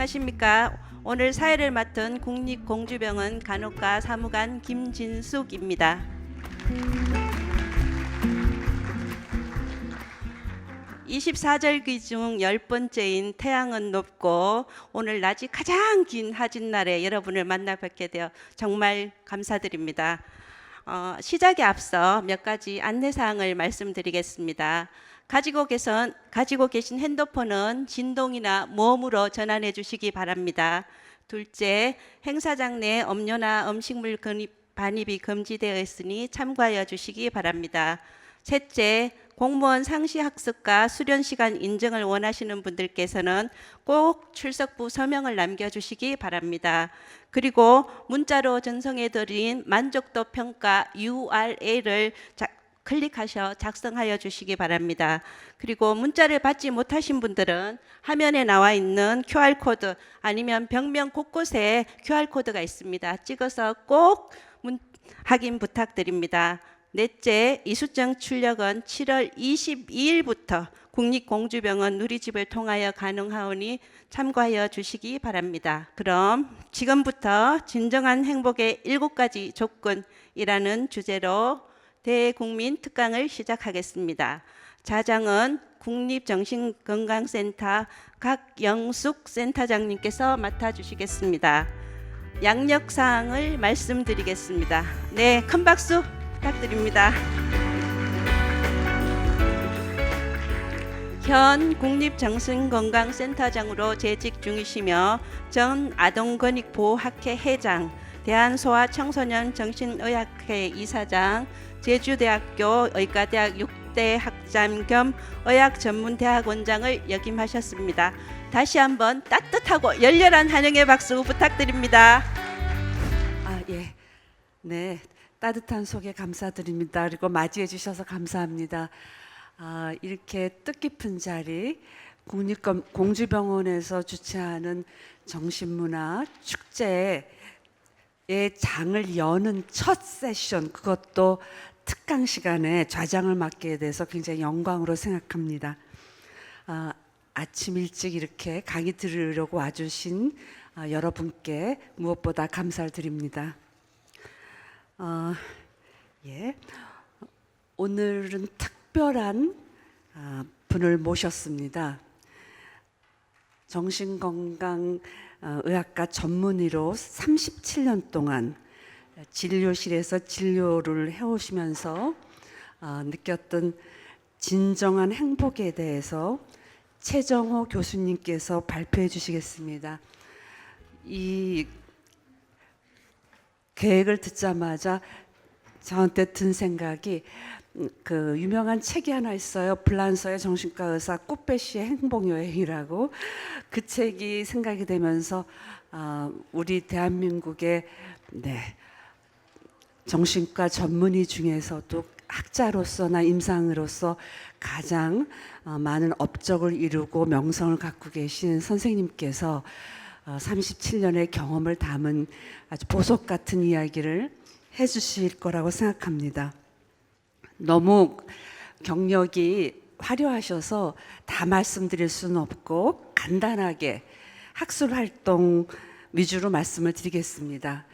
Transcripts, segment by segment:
안녕하십니까. 오늘 사회를 맡은 국립공주병원 간호과 사무관 김진숙입니다. 24절기 중 10번째인 태양은 높고 오늘 낮이 가장 긴 하진날에 여러분을 만나 뵙게 되어 정말 감사드립니다. 시작에 앞서 몇 가지 안내사항을 말씀드리겠습니다. 가지고 계신 핸드폰은 진동이나 모음으로 전환해 주시기 바랍니다. 둘째, 행사장 내 음료나 음식물 반입이 금지되어 있으니 참고하여 주시기 바랍니다. 셋째, 공무원 상시학습과 수련시간 인증을 원하시는 분들께서는 꼭 출석부 서명을 남겨주시기 바랍니다. 그리고 문자로 전송해드린 만족도 평가 URL을 클릭하셔 작성하여 주시기 바랍니다. 그리고 문자를 받지 못하신 분들은 화면에 나와 있는 QR코드 아니면 벽면 곳곳에 QR코드가 있습니다. 찍어서 꼭 확인 부탁드립니다. 넷째, 이수정 출력은 7월 22일부터 국립공주병원 누리집을 통하여 가능하오니 참고하여 주시기 바랍니다. 그럼 지금부터 진정한 행복의 7가지 조건이라는 주제로 대국민 특강을 시작하겠습니다. 자장은 국립정신건강센터 각영숙 센터장님께서 맡아주시겠습니다. 양력사항을 말씀드리겠습니다. 네, 큰 박수 부탁드립니다. 현 국립정신건강센터장으로 재직 중이시며 전 아동권익보호학회 회장, 대한소아청소년 정신의학회 이사장, 제주대학교 의과대학 6대 학장 겸 의학전문대학원장을 역임하셨습니다. 다시 한번 따뜻하고 열렬한 환영의 박수 부탁드립니다. 예. 네. 따뜻한 소개 감사드립니다. 그리고 맞이해 주셔서 감사합니다. 이렇게 뜻깊은 자리 국립공주병원에서 주최하는 정신문화 축제의 장을 여는 첫 세션, 그것도 특강 시간에 좌장을 맡게 돼서 굉장히 영광으로 생각합니다. 아침 일찍 이렇게 강의 들으려고 와주신 여러분께 무엇보다 감사를 드립니다. 오늘은 특별한 분을 모셨습니다. 정신건강의학과 전문의로 37년 동안 진료실에서 진료를 해오시면서 느꼈던 진정한 행복에 대해서 최정호 교수님께서 발표해 주시겠습니다. 이 계획을 듣자마자 저한테 든 생각이 그 유명한 책이 하나 있어요. 불란서의 정신과 의사 꾸페시의 행복여행이라고. 그 책이 생각이 되면서 우리 대한민국의 정신과 전문의 중에서도 학자로서나 임상으로서 가장 많은 업적을 이루고 명성을 갖고 계신 선생님께서 37년의 경험을 담은 아주 보석 같은 이야기를 해주실 거라고 생각합니다. 너무 경력이 화려하셔서 다 말씀드릴 수는 없고 간단하게 학술 활동 위주로 말씀을 드리겠습니다.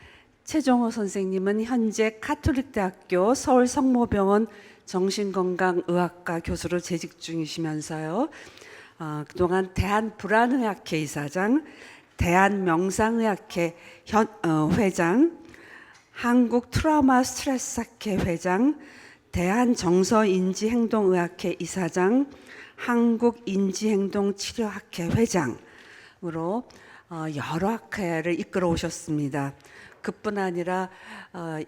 최정호 선생님은 현재 가톨릭대학교 서울성모병원 정신건강의학과 교수로 재직 중이시면서요. 그동안 대한불안의학회 이사장, 대한명상의학회 회장, 한국트라우마 스트레스학회 회장, 대한정서인지행동의학회 이사장, 한국인지행동치료학회 회장으로 여러 학회를 이끌어 오셨습니다. 그뿐 아니라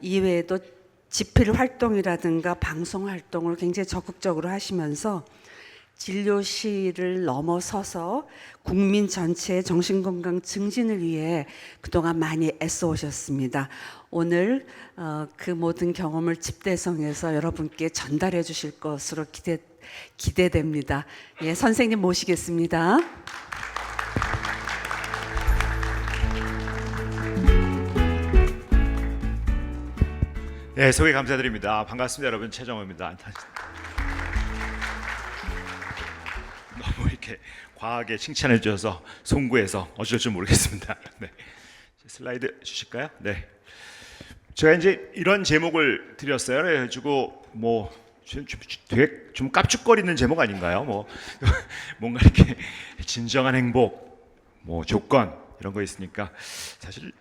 이외에도 집필 활동이라든가 방송 활동을 굉장히 적극적으로 하시면서 진료실을 넘어서서 국민 전체의 정신건강 증진을 위해 그동안 많이 애써 오셨습니다. 오늘 그 모든 경험을 집대성해서 여러분께 전달해 주실 것으로 기대됩니다. 예, 선생님 모시겠습니다. 네, 소개 감사드립니다. 반갑습니다, 여러분. 최정호입니다. 너무 이렇게 이렇게 과하게 칭찬해 주셔서 송구해서 어쩔 줄 모르겠습니다. 네. 슬라이드 주실까요? 네. 제가 이제 이런 제목을 드렸어요. 그래가지고 뭐 되게 좀 깝죽거리는 제목 아닌가요? 뭐 뭔가 이렇게 진정한 행복, 뭐 조건 이런 거 있으니까 사실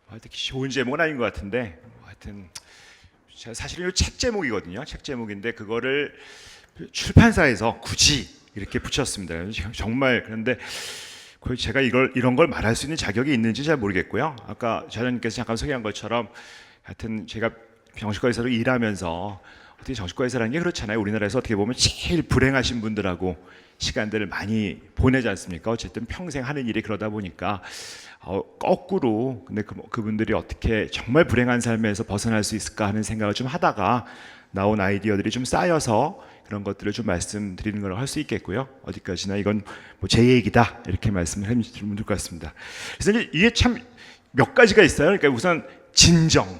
하여튼 좋은 제목은 아닌 것 같은데 하여튼 사실은 이 책 제목이거든요. 책 제목인데 그거를 출판사에서 굳이 이렇게 붙였습니다. 정말 그런데 거의 제가 이런 걸 말할 수 있는 자격이 있는지 잘 모르겠고요. 아까 자장님께서 잠깐 소개한 것처럼 하여튼 제가 정신과 의사로 일하면서 어떻게 정신과 의사라는 게 그렇잖아요. 우리나라에서 어떻게 보면 제일 불행하신 분들하고 시간들을 많이 보내지 않습니까? 어쨌든 평생 하는 일이 그러다 보니까 거꾸로 근데 그분들이 어떻게 정말 불행한 삶에서 벗어날 수 있을까 하는 생각을 좀 하다가 나온 아이디어들이 좀 쌓여서 그런 것들을 좀 말씀드리는 걸 할 수 있겠고요. 어디까지나 이건 뭐 제 얘기다 이렇게 말씀을 해주시면 될 것 같습니다. 그래서 이게 참 몇 가지가 있어요. 그러니까 우선 진정,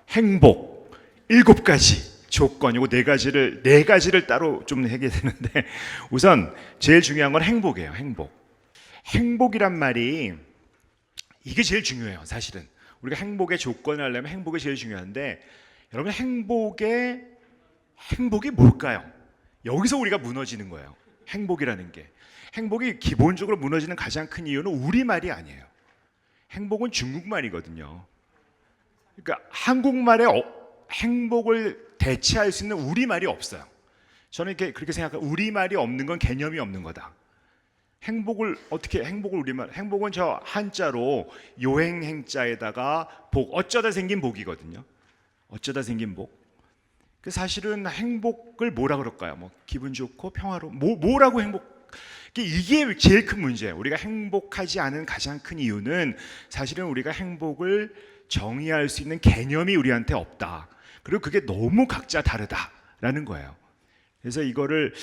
행복, 7가지 조건이고 네 가지를 따로 좀 하게 되는데 우선 제일 중요한 건 행복이에요. 행복이란 말이 이게 제일 중요해요. 사실은 우리가 행복의 조건을 하려면 행복이 제일 중요한데 여러분 행복이 뭘까요? 여기서 우리가 무너지는 거예요. 행복이라는 게 행복이 기본적으로 무너지는 가장 큰 이유는 우리말이 아니에요. 행복은 중국말이거든요. 그러니까 한국말에 행복을 대체할 수 있는 우리말이 없어요. 저는 그렇게 생각해요. 우리말이 없는 건 개념이 없는 거다. 행복을 우리말 행복은 저 한자로 요행행자에다가 복 어쩌다 생긴 복이거든요. 어쩌다 생긴 복. 그 사실은 행복을 뭐라 그럴까요? 뭐 기분 좋고 평화로 뭐라고 행복? 이게 제일 큰 문제예요. 우리가 행복하지 않은 가장 큰 이유는 사실은 우리가 행복을 정의할 수 있는 개념이 우리한테 없다. 그리고 그게 너무 각자 다르다라는 거예요. 그래서 이거를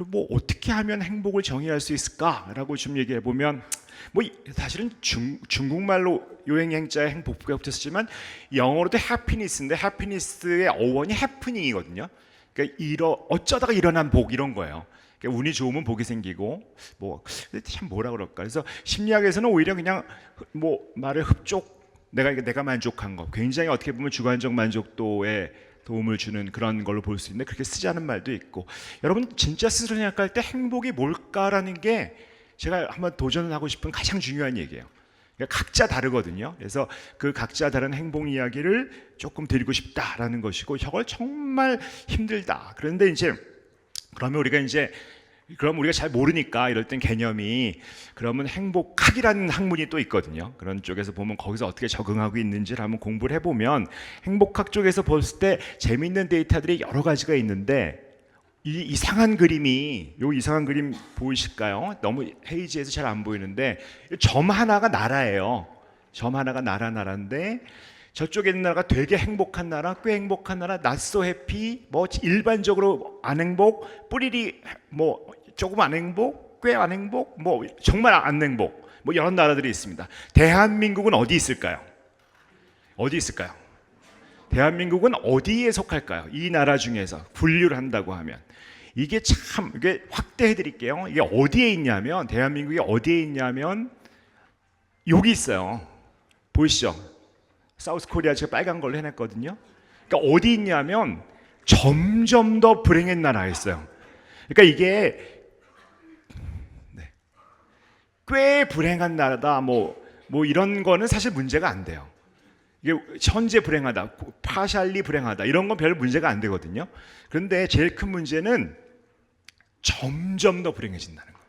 뭐 어떻게 하면 행복을 정의할 수 있을까라고 좀 얘기해 보면 뭐 사실은 중국말로 요행행자의 행복부가 붙었지만 영어로도 happiness인데 happiness의 어원이 happening이거든요. 그러니까 어쩌다가 일어난 복 이런 거예요. 그러니까 운이 좋으면 복이 생기고 뭐 참 뭐라 그럴까. 그래서 심리학에서는 오히려 그냥 뭐 말을 내가 만족한 거 굉장히 어떻게 보면 주관적 만족도에 도움을 주는 그런 걸로 볼 수 있는데 그렇게 쓰지 않은 말도 있고 여러분 진짜 스스로 생각할 때 행복이 뭘까라는 게 제가 한번 도전하고 싶은 가장 중요한 얘기예요. 그러니까 각자 다르거든요. 그래서 그 각자 다른 행복 이야기를 조금 드리고 싶다라는 것이고 저걸 정말 힘들다. 그런데 이제 그러면 우리가 잘 모르니까 이럴 땐 개념이 그러면 행복학이라는 학문이 또 있거든요. 그런 쪽에서 보면 거기서 어떻게 적응하고 있는지를 한번 공부를 해보면 행복학 쪽에서 봤을 때 재미있는 데이터들이 여러 가지가 있는데 이 이상한 그림 보이실까요? 너무 헤이지해서 잘 안 보이는데 점 하나가 나라예요. 점 하나가 나라인데 저쪽에 있는 나라가 되게 행복한 나라, 꽤 행복한 나라, not so happy, 뭐 일반적으로 안 행복, 뿌리리 뭐 조금 안 행복, 꽤 안 행복, 뭐 정말 안 행복, 뭐 이런 나라들이 있습니다. 대한민국은 어디 있을까요? 대한민국은 어디에 속할까요? 이 나라 중에서 분류를 한다고 하면 이게 확대해 드릴게요. 이게 어디에 있냐면 대한민국이 어디에 있냐면 여기 있어요. 보이시죠? 사우스 코리아 제가 빨간 걸로 해놨거든요. 그러니까 어디 있냐면 점점 더 불행한 나라에 있어요. 그러니까 이게 꽤 불행한 나라다. 뭐 이런 거는 사실 문제가 안 돼요. 이게 현재 불행하다, 파샬리 불행하다 이런 건 별 문제가 안 되거든요. 그런데 제일 큰 문제는 점점 더 불행해진다는 거예요.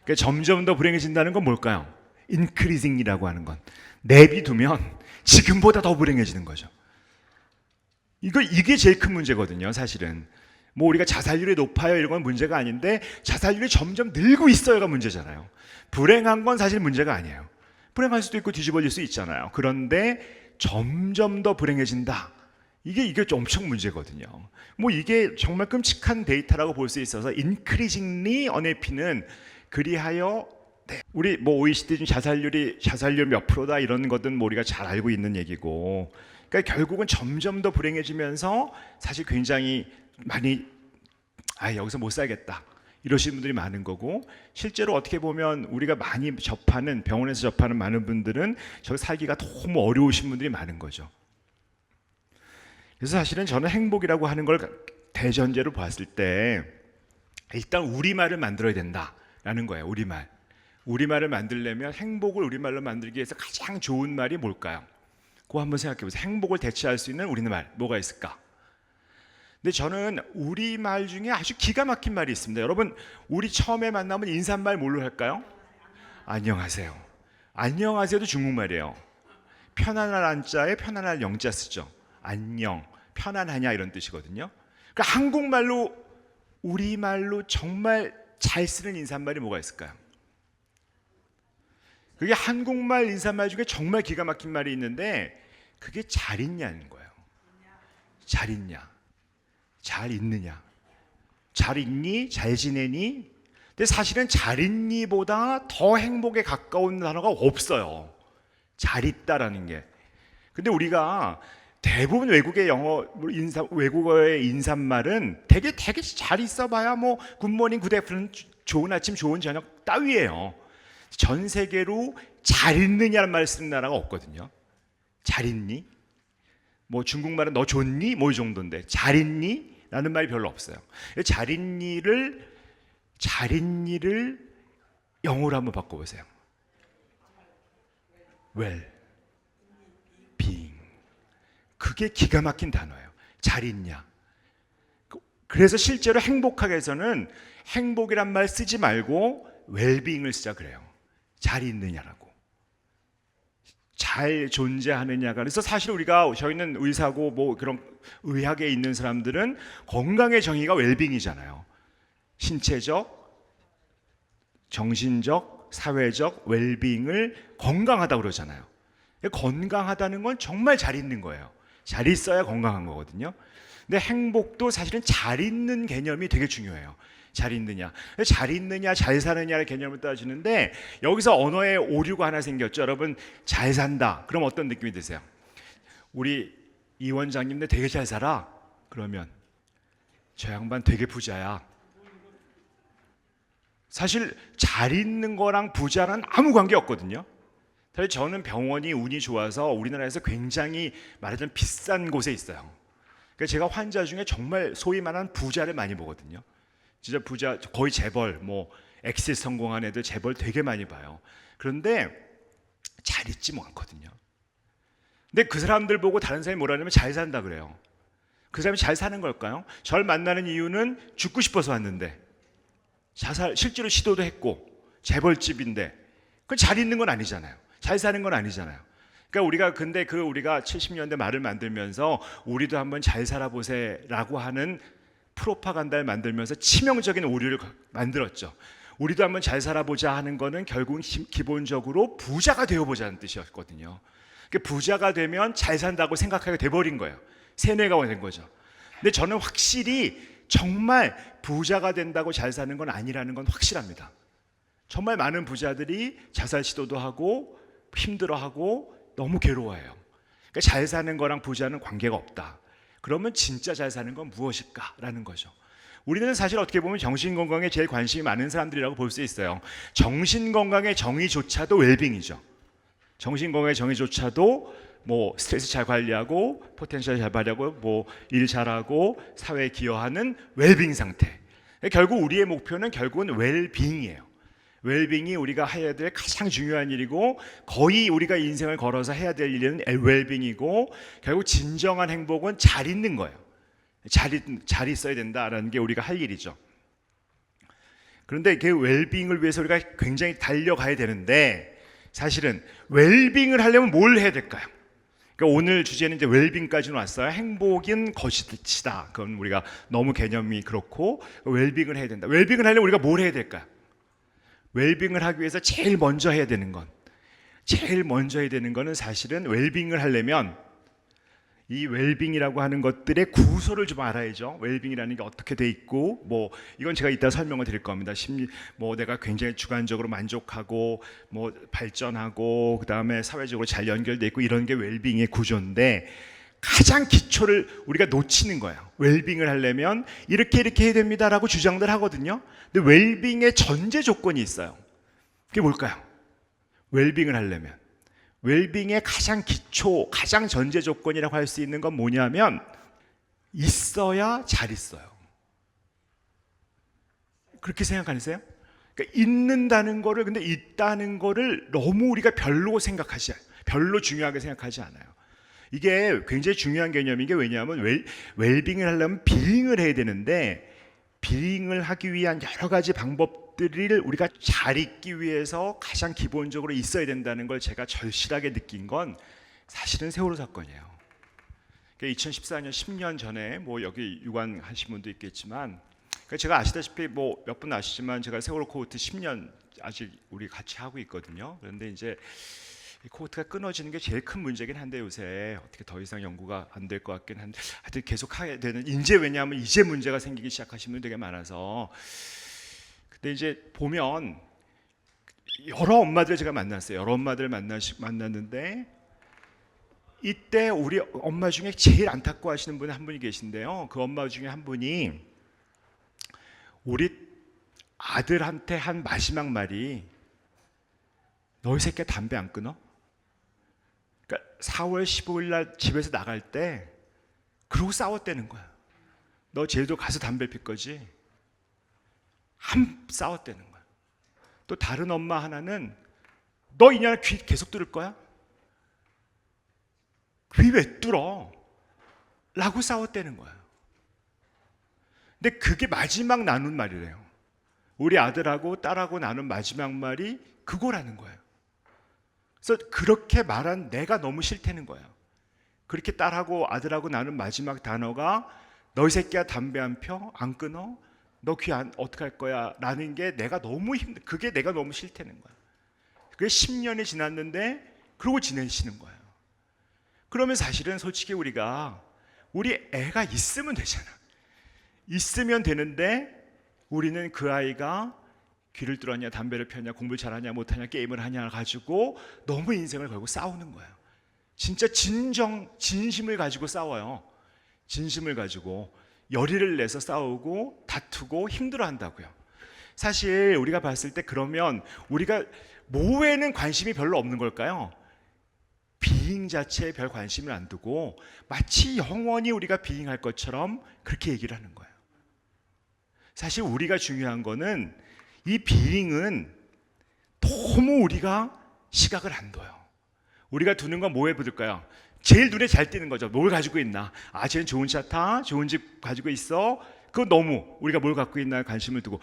그러니까 점점 더 불행해진다는 건 뭘까요? 인크리징이라고 하는 건 내비두면 지금보다 더 불행해지는 거죠. 이게 제일 큰 문제거든요. 사실은 뭐 우리가 자살률이 높아요 이런 건 문제가 아닌데 자살률이 점점 늘고 있어요가 문제잖아요. 불행한 건 사실 문제가 아니에요. 불행할 수도 있고 뒤집어질 수 있잖아요. 그런데 점점 더 불행해진다. 이게 엄청 문제거든요. 뭐 이게 정말 끔찍한 데이터라고 볼 수 있어서 increasingly unhappy는 그리하여 우리 뭐 OECD 중 자살률 몇 프로다 이런 것은 뭐 우리가 잘 알고 있는 얘기고, 그러니까 결국은 점점 더 불행해지면서 사실 굉장히 많이 여기서 못 살겠다 이러시는 분들이 많은 거고, 실제로 어떻게 보면 우리가 많이 접하는, 병원에서 접하는 많은 분들은 저 살기가 너무 어려우신 분들이 많은 거죠. 그래서 사실은 저는 행복이라고 하는 걸 대전제로 봤을 때 일단 우리말을 만들어야 된다라는 거예요. 우리말을 만들려면 행복을 우리말로 만들기 위해서 가장 좋은 말이 뭘까요? 그거 한번 생각해 보세요. 행복을 대체할 수 있는 우리말 뭐가 있을까? 근데 저는 우리말 중에 아주 기가 막힌 말이 있습니다. 여러분, 우리 처음에 만나면 인사말 뭘로 할까요? 안녕하세요. 안녕하세요도 중국말이에요. 편안할 안자에 편안할 영자 쓰죠. 안녕, 편안하냐 이런 뜻이거든요. 그러니까 한국말로, 우리말로 정말 잘 쓰는 인사말이 뭐가 있을까요? 그게 한국말 인사말 중에 정말 기가 막힌 말이 있는데 그게 잘 있냐는 거예요. 잘 있냐, 잘 있느냐, 잘 있니, 잘 지내니. 근데 사실은 잘 있니보다 더 행복에 가까운 단어가 없어요. 잘 있다라는 게. 근데 우리가 대부분 외국의 외국어의 인사말은 되게 잘 있어봐야 뭐 굿모닝, 굿애프터눈, 좋은 아침, 좋은 저녁 따위예요. 전 세계로 잘 있느냐는 말을 쓰는 나라가 없거든요. 잘 있니? 뭐 중국말은 너 좋니? 뭐 이 정도인데 잘 있니? 라는 말이 별로 없어요. 잘 있니를 영어로 한번 바꿔보세요. well, being. 그게 기가 막힌 단어예요. 잘 있냐. 그래서 실제로 행복하게 해서는 행복이란 말 쓰지 말고 well-being을 쓰자 그래요. 잘 있느냐라고. 잘 존재하느냐가. 그래서 사실 저희는 의사고 뭐 그런 의학에 있는 사람들은 건강의 정의가 웰빙이잖아요. 신체적, 정신적, 사회적 웰빙을 건강하다고 그러잖아요. 건강하다는 건 정말 잘 있는 거예요. 잘 있어야 건강한 거거든요. 근데 행복도 사실은 잘 있는 개념이 되게 중요해요. 잘 있느냐, 잘 사느냐의 개념을 따지는데 여기서 언어의 오류가 하나 생겼죠. 여러분, 잘 산다. 그럼 어떤 느낌이 드세요? 우리 이 원장님네 되게 잘 살아. 그러면 저 양반 되게 부자야. 사실 잘 있는 거랑 부자는 아무 관계 없거든요. 사실 저는 병원이 운이 좋아서 우리나라에서 굉장히 말하자면 비싼 곳에 있어요. 그러니까 제가 환자 중에 정말 소위 말하는 부자를 많이 보거든요. 진짜 부자, 거의 재벌, 뭐 엑셀 성공한 애들 재벌 되게 많이 봐요. 그런데 잘 있지 않거든요. 근데 그 사람들 보고 다른 사람이 뭐라 하냐면 잘 산다 그래요. 그 사람이 잘 사는 걸까요? 저를 만나는 이유는 죽고 싶어서 왔는데 실제로 시도도 했고 재벌집인데 그건 잘 있는 건 아니잖아요. 잘 사는 건 아니잖아요. 그러니까 우리가 70년대 말을 만들면서 우리도 한번 잘 살아보세라고 하는 프로파간다를 만들면서 치명적인 오류를 만들었죠. 우리도 한번 잘 살아보자 하는 거는 결국은 기본적으로 부자가 되어보자는 뜻이었거든요. 그러니까 부자가 되면 잘 산다고 생각하게 돼버린 거예요. 세뇌가 된 거죠. 근데 저는 확실히 정말 부자가 된다고 잘 사는 건 아니라는 건 확실합니다. 정말 많은 부자들이 자살 시도도 하고 힘들어하고 너무 괴로워해요. 그러니까 잘 사는 거랑 부자는 관계가 없다. 그러면 진짜 잘 사는 건 무엇일까라는 거죠. 우리는 사실 어떻게 보면 정신건강에 제일 관심이 많은 사람들이라고 볼 수 있어요. 정신건강의 정의조차도 웰빙이죠. 정신건강의 정의조차도 뭐 스트레스 잘 관리하고 포텐셜 잘 발휘하고 뭐 일 잘하고 사회에 기여하는 웰빙 상태. 결국 우리의 목표는 결국은 웰빙이에요. 웰빙이 우리가 해야 될 가장 중요한 일이고 거의 우리가 인생을 걸어서 해야 될 일은 웰빙이고 결국 진정한 행복은 잘 있는 거예요. 잘 있어야 된다라는 게 우리가 할 일이죠. 그런데 그 웰빙을 위해서 우리가 굉장히 달려가야 되는데 사실은 웰빙을 하려면 뭘 해야 될까요? 그러니까 오늘 주제는 이제 웰빙까지는 왔어요. 행복은 것이다. 그건 우리가 너무 개념이 그렇고 웰빙을 해야 된다. 웰빙을 하려면 우리가 뭘 해야 될까요? 웰빙을 하기 위해서 제일 먼저 해야 되는 거는 사실은 웰빙을 하려면 이 웰빙이라고 하는 것들의 구조를 좀 알아야죠. 웰빙이라는 게 어떻게 돼 있고 뭐 이건 제가 이따 설명을 드릴 겁니다. 뭐 내가 굉장히 주관적으로 만족하고 뭐 발전하고 그다음에 사회적으로 잘 연결돼 있고 이런 게 웰빙의 구조인데 가장 기초를 우리가 놓치는 거예요. 웰빙을 하려면 이렇게 해야 됩니다라고 주장들 하거든요. 근데 웰빙의 전제 조건이 있어요. 그게 뭘까요? 웰빙을 하려면 웰빙의 가장 기초, 가장 전제 조건이라고 할 수 있는 건 뭐냐면 있어야 잘 있어요. 그렇게 생각하세요? 그러니까 있는다는 거를, 근데 있다는 거를 너무 우리가 별로 중요하게 생각하지 않아요. 이게 굉장히 중요한 개념인 게, 왜냐하면 웰빙을 하려면 비잉을 해야 되는데, 비잉을 하기 위한 여러 가지 방법들을 우리가 잘 있기 위해서 가장 기본적으로 있어야 된다는 걸 제가 절실하게 느낀 건 사실은 세월호 사건이에요. 2014년 10년 전에 뭐 여기 유관하신 분도 있겠지만, 제가 아시다시피 뭐 몇 분 아시지만 제가 세월호 코호트 10년 아직 우리 같이 하고 있거든요. 그런데 이제 이 코호트가 끊어지는 게 제일 큰 문제긴 한데, 요새 어떻게 더 이상 연구가 안 될 것 같긴 한데 하여튼 계속 하게 되는, 이제 왜냐하면 이제 문제가 생기기 시작하신 분이 되게 많아서. 근데 이제 보면 여러 엄마들 제가 만났어요. 여러 엄마들 만났는데, 이때 우리 엄마 중에 제일 안타까워하시는 분이 한 분이 계신데요. 그 엄마 중에 한 분이 우리 아들한테 한 마지막 말이, 너희 새끼 담배 안 끊어? 그러니까 4월 15일 날 집에서 나갈 때 그러고 싸웠다는 거야. 너 제주도 가서 담배 필 거지? 싸웠다는 거야. 또 다른 엄마 하나는, 너 이년아 귀 계속 뚫을 거야? 귀 왜 뚫어? 라고 싸웠다는 거야. 근데 그게 마지막 나눈 말이래요. 우리 아들하고 딸하고 나눈 마지막 말이 그거라는 거예요. 그래서 그렇게 말한 내가 너무 싫다는 거예요. 그렇게 딸하고 아들하고 나눈 마지막 단어가, 너희 새끼야 담배 안 펴? 안 끊어? 너 귀 어떻게 할 거야? 라는 게 내가 너무 그게 내가 너무 싫다는 거예요. 그게 10년이 지났는데 그러고 지내시는 거예요. 그러면 사실은 솔직히 우리가, 우리 애가 있으면 되잖아. 있으면 되는데 우리는 그 아이가 귀를 뚫었냐, 담배를 폈냐, 공부를 잘하냐 못하냐, 게임을 하냐 가지고 너무 인생을 걸고 싸우는 거예요. 진짜 진심을 가지고 싸워요. 진심을 가지고 열의를 내서 싸우고 다투고 힘들어한다고요. 사실 우리가 봤을 때, 그러면 우리가 뭐에는 관심이 별로 없는 걸까요? 비잉 자체에 별 관심을 안 두고 마치 영원히 우리가 비잉할 것처럼 그렇게 얘기를 하는 거예요. 사실 우리가 중요한 거는, 이 비잉은 너무 우리가 시각을 안 둬요. 우리가 두는 건 뭐에 붙을까요? 제일 눈에 잘 띄는 거죠. 뭘 가지고 있나? 아, 쟤는 좋은 차 타, 좋은 집 가지고 있어. 그거 너무 우리가 뭘 갖고 있나 관심을 두고,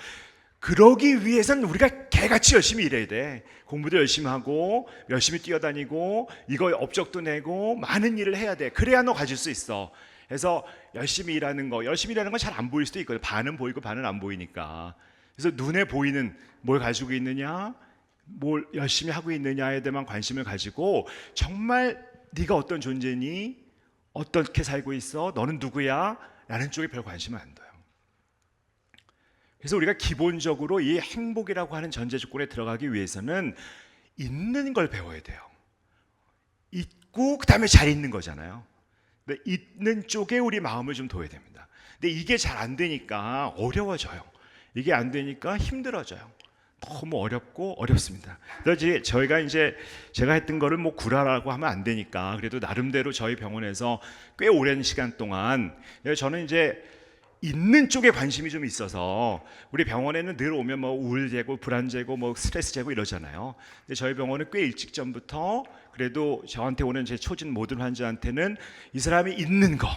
그러기 위해서는 우리가 개같이 열심히 일해야 돼. 공부도 열심히 하고 열심히 뛰어다니고 이거 업적도 내고 많은 일을 해야 돼. 그래야 너 가질 수 있어. 그래서 열심히 일하는 건 잘 안 보일 수도 있거든요. 반은 보이고 반은 안 보이니까. 그래서 눈에 보이는 뭘 가지고 있느냐, 뭘 열심히 하고 있느냐에 대한 관심을 가지고, 정말 네가 어떤 존재니, 어떻게 살고 있어, 너는 누구야? 라는 쪽에 별 관심을 안 둬요. 그래서 우리가 기본적으로 이 행복이라고 하는 전제 조건에 들어가기 위해서는 있는 걸 배워야 돼요. 있고 그 다음에 잘 있는 거잖아요. 근데 있는 쪽에 우리 마음을 좀 둬야 됩니다. 근데 이게 잘 안 되니까 어려워져요. 이게 안 되니까 힘들어져요. 너무 어렵고 어렵습니다. 그래서 저희가 이제 제가 했던 거를 뭐 구라라고 하면 안 되니까, 그래도 나름대로 저희 병원에서 꽤 오랜 시간 동안, 저는 이제 있는 쪽에 관심이 좀 있어서, 우리 병원에는 늘 오면 뭐 우울 제고, 불안 제고, 뭐 스트레스 제고 이러잖아요. 근데 저희 병원은 꽤 일찍 전부터 그래도 저한테 오는 제 초진 모든 환자한테는 이 사람이 있는 거,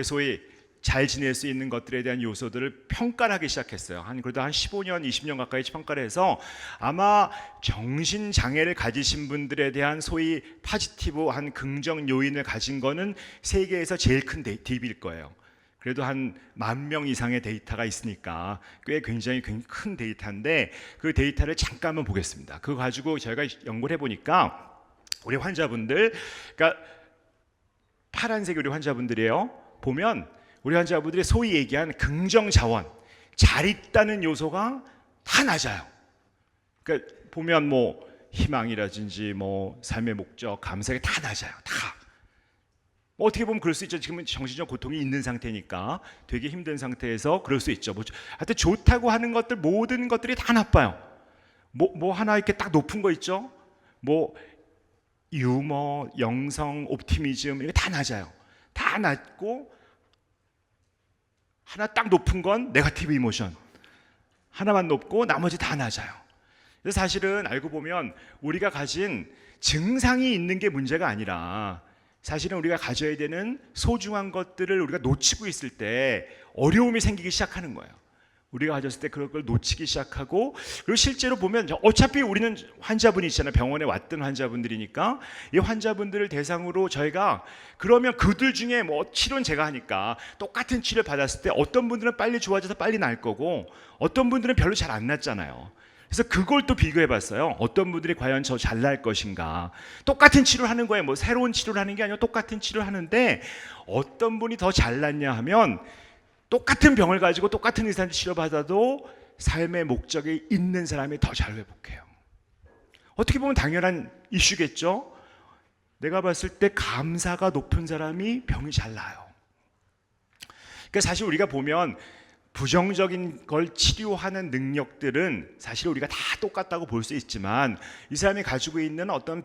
소위 잘 지낼 수 있는 것들에 대한 요소들을 평가를 하기 시작했어요. 그래도 한 15년, 20년 가까이 평가를 해서, 아마 정신 장애를 가지신 분들에 대한 소위 파지티브한 긍정 요인을 가진 거는 세계에서 제일 큰 DB일 거예요. 그래도 한 10,000명 이상의 데이터가 있으니까 꽤 굉장히 큰 데이터인데, 그 데이터를 잠깐만 보겠습니다. 그거 가지고 저희가 연구를 해보니까, 우리 환자분들, 그러니까 파란색 우리 환자분들이에요. 보면 우리 환자분들이 소위 얘기한 긍정 자원, 잘 있다는 요소가 다 낮아요. 그러니까 보면 뭐 희망이라든지 뭐 삶의 목적, 감사가 다 낮아요. 다. 뭐 어떻게 보면 그럴 수 있죠. 지금은 정신적 고통이 있는 상태니까 되게 힘든 상태에서 그럴 수 있죠. 뭐 하여튼 좋다고 하는 것들 모든 것들이 다 나빠요. 뭐 하나 이렇게 딱 높은 거 있죠. 뭐 유머, 영성, 옵티미즘 이게 다 낮아요. 다 낮고 하나 딱 높은 건 네거티브 이모션. 하나만 높고 나머지 다 낮아요. 그래서 사실은 알고 보면 우리가 가진 증상이 있는 게 문제가 아니라 사실은 우리가 가져야 되는 소중한 것들을 우리가 놓치고 있을 때 어려움이 생기기 시작하는 거예요. 우리가 가졌을 때 그런 걸 놓치기 시작하고, 그리고 실제로 보면 어차피 우리는 환자분이 있잖아요. 병원에 왔던 환자분들이니까 이 환자분들을 대상으로 저희가 그러면 그들 중에 뭐 치료는 제가 하니까 똑같은 치료를 받았을 때 어떤 분들은 빨리 좋아져서 빨리 날 거고 어떤 분들은 별로 잘 안 낫잖아요. 그래서 그걸 또 비교해 봤어요. 어떤 분들이 과연 저 잘 날 것인가. 똑같은 치료를 하는 거예요. 뭐 새로운 치료를 하는 게 아니라 똑같은 치료를 하는데 어떤 분이 더 잘 낫냐 하면 똑같은 병을 가지고 똑같은 의사한테 치료받아도 삶의 목적이 있는 사람이 더 잘 회복해요. 어떻게 보면 당연한 이슈겠죠. 내가 봤을 때 감사가 높은 사람이 병이 잘 나아요. 그러니까 사실 우리가 보면 부정적인 걸 치료하는 능력들은 사실 우리가 다 똑같다고 볼 수 있지만 이 사람이 가지고 있는 어떤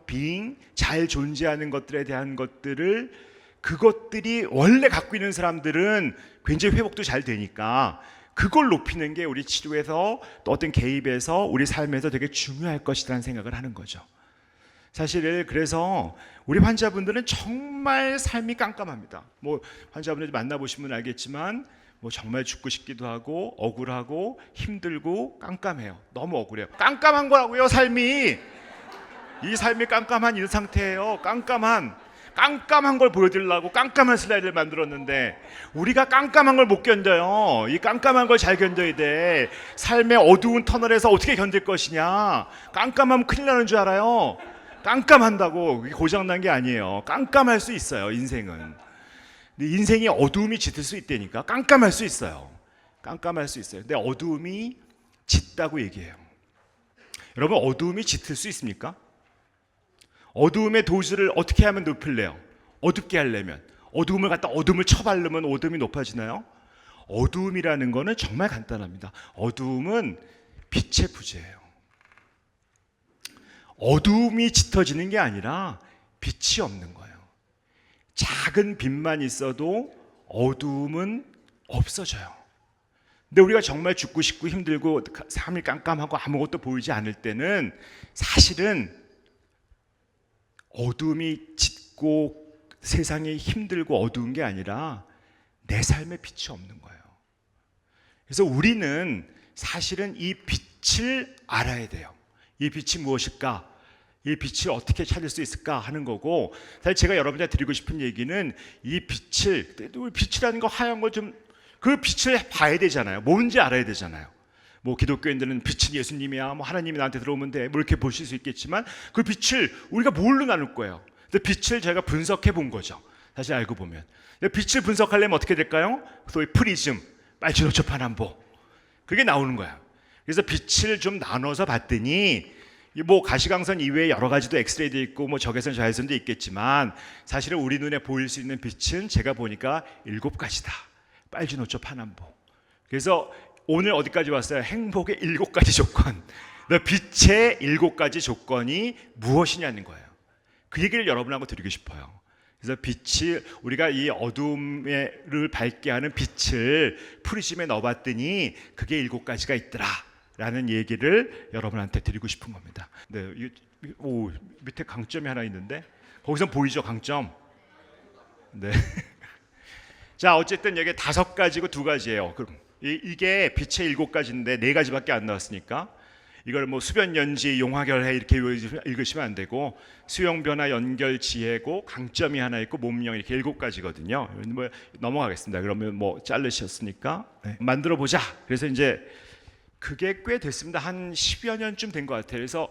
잘 존재하는 것들에 대한 것들을 그것들이 원래 갖고 있는 사람들은 굉장히 회복도 잘 되니까 그걸 높이는 게 우리 치료에서 또 어떤 개입에서 우리 삶에서 되게 중요할 것이라는 생각을 하는 거죠. 사실 그래서 우리 환자분들은 정말 삶이 깜깜합니다. 뭐 환자분들 만나보시면 알겠지만 뭐 정말 죽고 싶기도 하고 억울하고 힘들고 깜깜해요. 너무 억울해요. 깜깜한 거라고요, 삶이. 이 삶이 깜깜한 이 상태예요. 깜깜한 걸 보여드리려고 깜깜한 슬라이드를 만들었는데 우리가 깜깜한 걸 못 견뎌요. 이 깜깜한 걸 잘 견뎌야 돼. 삶의 어두운 터널에서 어떻게 견딜 것이냐. 깜깜하면 큰일 나는 줄 알아요. 깜깜한다고 고장난 게 아니에요. 깜깜할 수 있어요, 인생은. 근데 인생이 어두움이 짙을 수 있다니까. 깜깜할 수 있어요. 깜깜할 수 있어요. 근데 어두움이 짙다고 얘기해요. 여러분, 어두움이 짙을 수 있습니까? 어두움의 도수를 어떻게 하면 높일래요? 어둡게 하려면 어두움을 갖다 어둠을 쳐바르면 어둠이 높아지나요? 어두움이라는 거는 정말 간단합니다. 어두움은 빛의 부재예요. 어두움이 짙어지는 게 아니라 빛이 없는 거예요. 작은 빛만 있어도 어두움은 없어져요. 근데 우리가 정말 죽고 싶고 힘들고 삶이 깜깜하고 아무것도 보이지 않을 때는 사실은 어두움이 짙고 세상이 힘들고 어두운 게 아니라 내 삶에 빛이 없는 거예요. 그래서 우리는 사실은 이 빛을 알아야 돼요. 이 빛이 무엇일까? 이 빛을 어떻게 찾을 수 있을까 하는 거고, 사실 제가 여러분한테 드리고 싶은 얘기는 이 빛이라는 거 하얀 걸 좀 그 빛을 봐야 되잖아요. 뭔지 알아야 되잖아요. 뭐 기독교인들은 빛은 예수님이야, 뭐 하나님이 나한테 들어오면 돼, 뭐 이렇게 보실 수 있겠지만 그 빛을 우리가 뭘로 나눌 거예요? 근데 빛을 제가 분석해 본 거죠. 사실 알고 보면 빛을 분석하려면 어떻게 될까요? 소위 프리즘, 빨주노초 파남보, 그게 나오는 거야. 그래서 빛을 좀 나눠서 봤더니 뭐 가시광선 이외에 여러 가지도 엑스레이도 있고 뭐 적외선 자외선도 있겠지만 사실은 우리 눈에 보일 수 있는 빛은 제가 보니까 7가지다. 빨주노초 파남보. 그래서 오늘 어디까지 왔어요? 행복의 7가지 조건. 빛의 7가지 조건이 무엇이냐는 거예요. 그 얘기를 여러분하고 드리고 싶어요. 그래서 빛이 우리가 이 어둠을 밝게 하는 빛을 프리즘에 넣어봤더니 그게 7가지가 있더라 라는 얘기를 여러분한테 드리고 싶은 겁니다. 네, 오, 밑에 강점이 하나 있는데 거기서 보이죠, 강점? 네. 자, 어쨌든 여기 5가지고 2가지예요. 그럼 이게 빛의 7가지인데 4가지밖에 안 나왔으니까 이걸 뭐 수변연지, 용화결해 이렇게 읽으시면 안 되고 수용변화, 연결, 지혜고 강점이 하나 있고 몸령 이렇게 7가지거든요. 뭐 넘어가겠습니다. 그러면 뭐 자르셨으니까 네. 만들어 보자. 그래서 이제 그게 꽤 됐습니다. 한 10여 년쯤 된 것 같아요. 그래서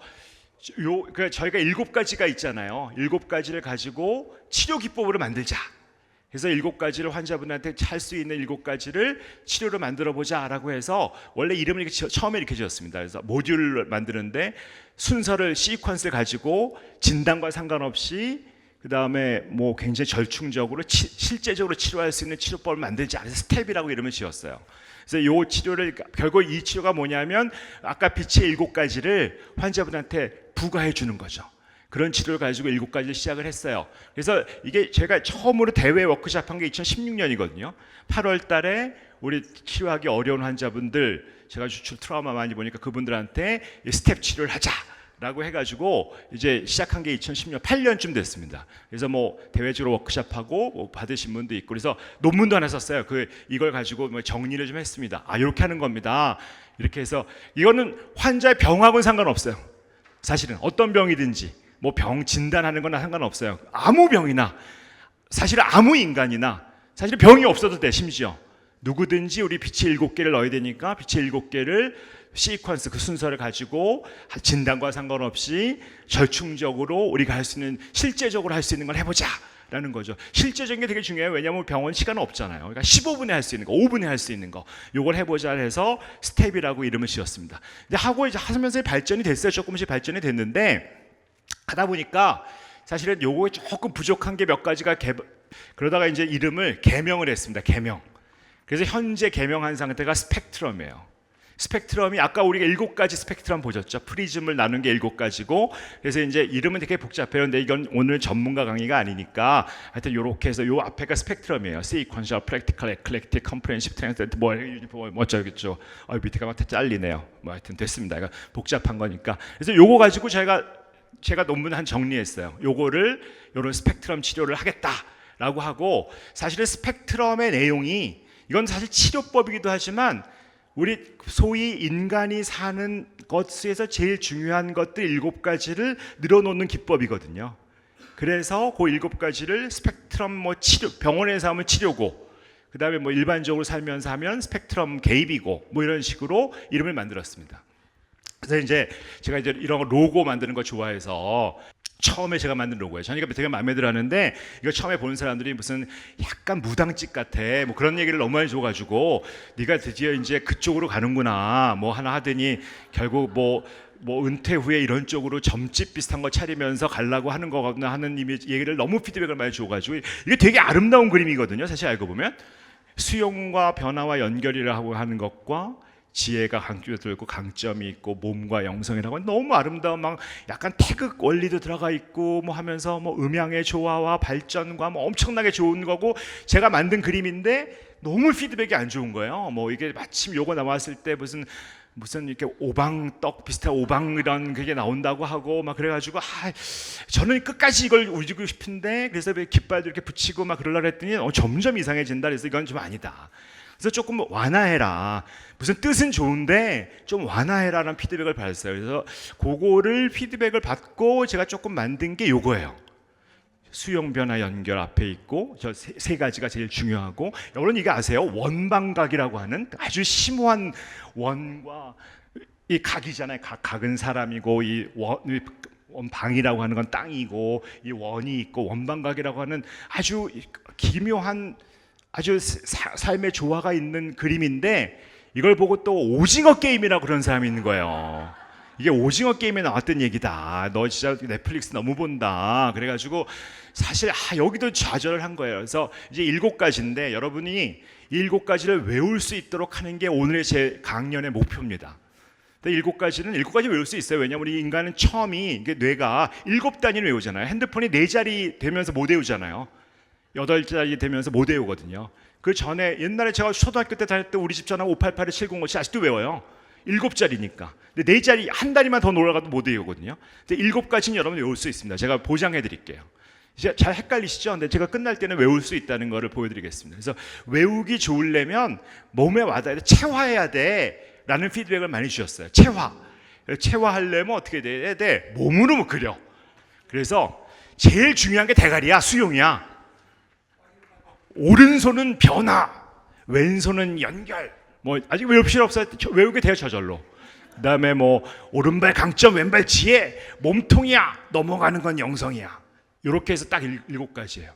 그러니까 저희가 7가지가 있잖아요. 7가지를 가지고 치료 기법으로 만들자. 그래서 7가지를 환자분한테 할 수 있는 7가지를 치료로 만들어보자라고 해서 원래 이름을 처음에 이렇게 지었습니다. 그래서 모듈을 만드는데 순서를 시퀀스를 가지고 진단과 상관없이 그 다음에 뭐 굉장히 절충적으로 실제적으로 치료할 수 있는 치료법을 만들지 않아서 스텝이라고 이름을 지었어요. 그래서 이 치료를 결국 이 치료가 뭐냐면 아까 빛의 7가지를 환자분한테 부과해 주는 거죠. 그런 치료를 가지고 7가지를 시작을 했어요. 그래서 이게 제가 처음으로 대회 워크숍한 게 2016년이거든요. 8월 달에 우리 치료하기 어려운 환자분들, 제가 주출 트라우마 많이 보니까 그분들한테 스텝 치료를 하자라고 해가지고 이제 시작한 게 2010년 8년쯤 됐습니다. 그래서 뭐 대외적으로 워크숍하고 뭐 받으신 분도 있고, 그래서 논문도 하나 썼어요. 이걸 가지고 뭐 정리를 좀 했습니다. 아, 이렇게 하는 겁니다. 이렇게 해서 이거는 환자의 병하고는 상관없어요. 사실은 어떤 병이든지 뭐 병 진단하는 거나 상관없어요. 아무 병이나, 사실은 아무 인간이나 사실 병이 없어도 돼. 심지어 누구든지 우리 빛의 7개를 넣어야 되니까 빛의 7개를 시퀀스, 그 순서를 가지고 진단과 상관없이 절충적으로 우리가 할 수 있는, 실제적으로 할 수 있는 걸 해보자 라는 거죠. 실제적인 게 되게 중요해요. 왜냐하면 병원 시간은 없잖아요. 그러니까 15분에 할 수 있는 거, 5분에 할 수 있는 거, 요걸 해보자 해서 스텝이라고 이름을 지었습니다. 근데 하고 이제 하면서 발전이 됐어요. 조금씩 발전이 됐는데, 하다 보니까 사실은 요거에 조금 부족한 게 몇 가지가 그러다가 이제 이름을 개명을 했습니다. 개명. 그래서 현재 개명한 상태가 스펙트럼이에요. 스펙트럼이 아까 우리가 7가지 스펙트럼 보셨죠? 프리즘을 나눈 게 7가지고, 그래서 이제 이름은 되게 복잡해요. 근데 이건 오늘 전문가 강의가 아니니까 하여튼 요렇게 해서 요 앞에가 스펙트럼이에요. Sequential, Practical, Eclectic, Comprehensive, Transient, 뭐 어쩌겠죠. 밑에가 막 잘리네요. 뭐 하여튼 됐습니다. 이거 복잡한 거니까. 그래서 요거 가지고 제가 논문 한 정리했어요. 요거를 요런 스펙트럼 치료를 하겠다라고 하고, 사실은 스펙트럼의 내용이, 이건 사실 치료법이기도 하지만 우리 소위 인간이 사는 것에서 제일 중요한 것들 7가지를 늘어놓는 기법이거든요. 그래서 그 7가지를 스펙트럼 뭐 치료, 병원에서 하면 치료고, 그 다음에 뭐 일반적으로 살면서 하면 스펙트럼 개입이고, 뭐 이런 식으로 이름을 만들었습니다. 그래서 이제 제가 이제 이런 거 로고 만드는 거 좋아해서 처음에 제가 만든 로고예요. 저니까 되게 마음에 들어 하는데, 이거 처음에 보는 사람들이 무슨 약간 무당집 같아, 뭐 그런 얘기를 너무 많이 줘가지고, 네가 드디어 이제 그쪽으로 가는구나 뭐 하나 하더니 결국 뭐 은퇴 후에 이런 쪽으로 점집 비슷한 거 차리면서 가려고 하는 거거나 하는 얘기를 너무 피드백을 많이 줘가지고, 이게 되게 아름다운 그림이거든요. 사실 알고 보면 수용과 변화와 연결이라고 하는 것과 지혜가 강조되고 강점이 있고 몸과 영성이라고 너무 아름다운, 막 약간 태극 원리도 들어가 있고 뭐 하면서 뭐 음향의 조화와 발전과 뭐 엄청나게 좋은 거고, 제가 만든 그림인데 너무 피드백이 안 좋은 거예요. 뭐 이게 마침 요거 나왔을 때 무슨 이렇게 오방떡 비슷한 오방 이런 그게 나온다고 하고 막 그래가지고, 저는 끝까지 이걸 울리고 싶은데, 그래서 깃발도 이렇게 붙이고 막 그러려고 했더니 점점 이상해진다. 그래서 이건 좀 아니다. 그래서 조금 완화해라. 무슨 뜻은 좋은데 좀 완화해라라는 피드백을 받았어요. 그래서 그거를 피드백을 받고 제가 조금 만든 게 요거예요. 수용, 변화, 연결 앞에 있고, 저 세 가지가 제일 중요하고, 여러분 이게 아세요? 원방각이라고 하는 아주 심오한 원과 이 각이잖아요. 각은 사람이고, 이 원방이라고 하는 건 땅이고, 이 원이 있고, 원방각이라고 하는 아주 기묘한, 아주 삶의 조화가 있는 그림인데, 이걸 보고 또 오징어 게임이라고 그런 사람이 있는 거예요. 이게 오징어 게임에 나왔던 얘기다. 너 진짜 넷플릭스 너무 본다. 그래가지고 사실 여기도 좌절을 한 거예요. 그래서 이제 7가지인데 여러분이 이 7가지를 외울 수 있도록 하는 게 오늘의 제 강연의 목표입니다. 7가지 외울 수 있어요. 왜냐하면 우리 인간은 처음이, 이게 뇌가 7단위를 외우잖아요. 핸드폰이 4자리 되면서 못 외우잖아요. 8자리 되면서 못 외우거든요. 그 전에 옛날에 제가 초등학교 때 다닐 때 우리 집 전화 588-7057 아직도 외워요. 7자리니까. 근데 4자리 한 다리만 더 올라가도 못 외우거든요. 근데 7가지는 여러분 외울 수 있습니다. 제가 보장해 드릴게요. 이제 잘 헷갈리시죠? 근데 제가 끝날 때는 외울 수 있다는 거를 보여드리겠습니다. 그래서 외우기 좋으려면 몸에 와닿아야 돼. 체화해야 돼. 라는 피드백을 많이 주셨어요. 체화하려면 어떻게 돼야 돼? 몸으로 그려. 그래서 제일 중요한 게 대가리야. 수용이야. 오른손은 변화, 왼손은 연결. 뭐 아직 외울 필요 없어요. 외우게 돼요, 저절로. 그다음에 뭐 오른발 강점, 왼발 지혜, 몸통이야, 넘어가는 건 영성이야. 이렇게 해서 딱 7가지예요.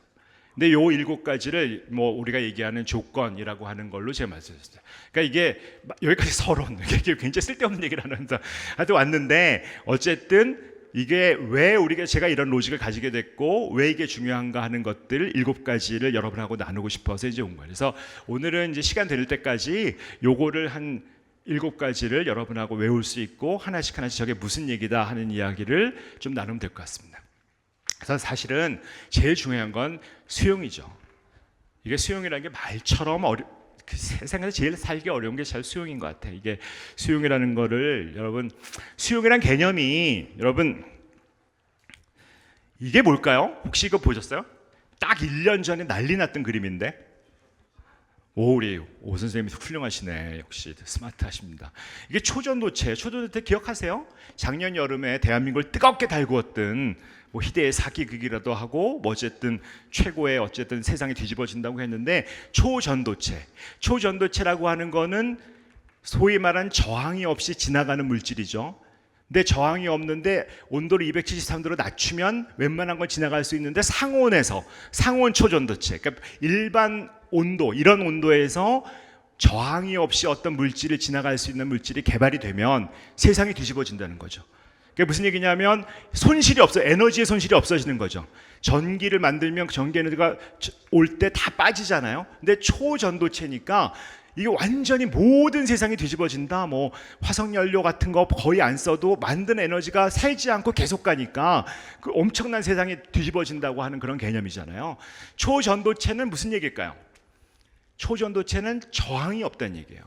근데 요 7가지를 뭐 우리가 얘기하는 조건이라고 하는 걸로 제가 말씀드렸어요. 그러니까 이게 여기까지 서론, 이게 굉장히 쓸데없는 얘기를 하면서 하여튼 왔는데, 어쨌든 이게 왜 우리가 제가 이런 로직을 가지게 됐고 왜 이게 중요한가 하는 것들 7가지를 여러분하고 나누고 싶어서 이제 온 거예요. 그래서 오늘은 이제 시간 될 때까지 요거를 한 7가지를 여러분하고 외울 수 있고 하나씩 저게 무슨 얘기다 하는 이야기를 좀 나누면 될 것 같습니다. 그래서 사실은 제일 중요한 건 수용이죠. 이게 수용이라는 게 말처럼 그 세상에서 제일 살기 어려운 게 잘 수용인 것 같아요. 이게 수용이라는 거를 여러분, 수용이란 개념이 여러분 이게 뭘까요? 혹시 이거 보셨어요? 딱 1년 전에 난리 났던 그림인데 우리 오 선생님이 훌륭하시네. 역시 스마트하십니다. 이게 초전도체 기억하세요? 작년 여름에 대한민국을 뜨겁게 달구었던 뭐 희대의 사기극이라도 하고 뭐 어쨌든 최고의 어쨌든 세상이 뒤집어진다고 했는데 초전도체라고 하는 거는 소위 말한 저항이 없이 지나가는 물질이죠. 근데 저항이 없는데 온도를 273도로 낮추면 웬만한 건 지나갈 수 있는데 상온 초전도체, 그러니까 일반 온도, 이런 온도에서 저항이 없이 어떤 물질을 지나갈 수 있는 물질이 개발이 되면 세상이 뒤집어진다는 거죠. 그게 무슨 얘기냐면 손실이 없어, 에너지의 손실이 없어지는 거죠. 전기를 만들면 전기 에너지가 올 때 다 빠지잖아요. 근데 초전도체니까 이게 완전히 모든 세상이 뒤집어진다. 뭐 화석 연료 같은 거 거의 안 써도 만든 에너지가 살지 않고 계속 가니까 그 엄청난 세상이 뒤집어진다고 하는 그런 개념이잖아요. 초전도체는 무슨 얘기일까요? 초전도체는 저항이 없다는 얘기예요.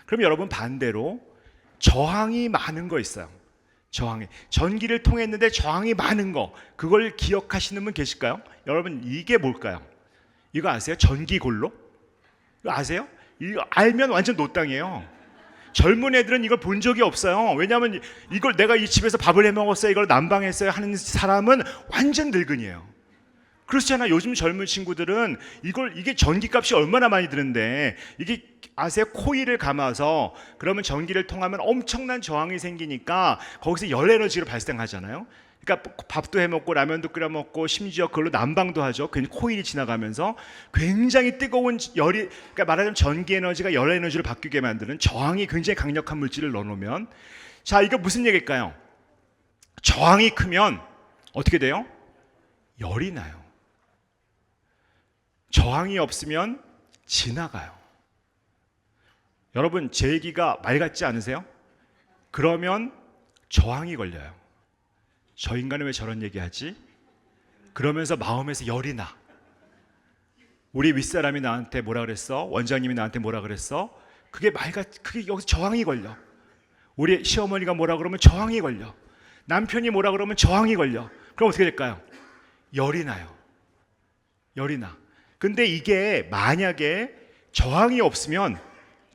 그럼 여러분 반대로 저항이 많은 거 있어요. 전기를 통했는데 저항이 많은 거, 그걸 기억하시는 분 계실까요? 여러분 이게 뭘까요? 이거 아세요? 전기골로? 이거 아세요? 이거 알면 완전 노땅이에요. 젊은 애들은 이걸 본 적이 없어요. 왜냐하면 이걸 내가 이 집에서 밥을 해 먹었어요, 이걸 난방했어요 하는 사람은 완전 늙은이에요. 그렇잖아. 요즘 젊은 친구들은 이게 전기값이 얼마나 많이 드는데, 이게 아세요? 코일을 감아서 그러면 전기를 통하면 엄청난 저항이 생기니까 거기서 열 에너지로 발생하잖아요. 그러니까 밥도 해 먹고 라면도 끓여 먹고 심지어 그걸로 난방도 하죠. 괜히 코일이 지나가면서 굉장히 뜨거운 열이, 그러니까 말하자면 전기 에너지가 열 에너지로 바뀌게 만드는 저항이 굉장히 강력한 물질을 넣어놓으면, 자, 이거 무슨 얘기일까요? 저항이 크면 어떻게 돼요? 열이 나요. 저항이 없으면 지나가요. 여러분 제 얘기가 말 같지 않으세요? 그러면 저항이 걸려요. 저 인간은 왜 저런 얘기하지? 그러면서 마음에서 열이 나. 우리 윗사람이 나한테 뭐라 그랬어? 원장님이 나한테 뭐라 그랬어? 그게 여기서 저항이 걸려. 우리 시어머니가 뭐라 그러면 저항이 걸려. 남편이 뭐라 그러면 저항이 걸려. 그럼 어떻게 될까요? 열이 나요. 열이 나. 근데 이게 만약에 저항이 없으면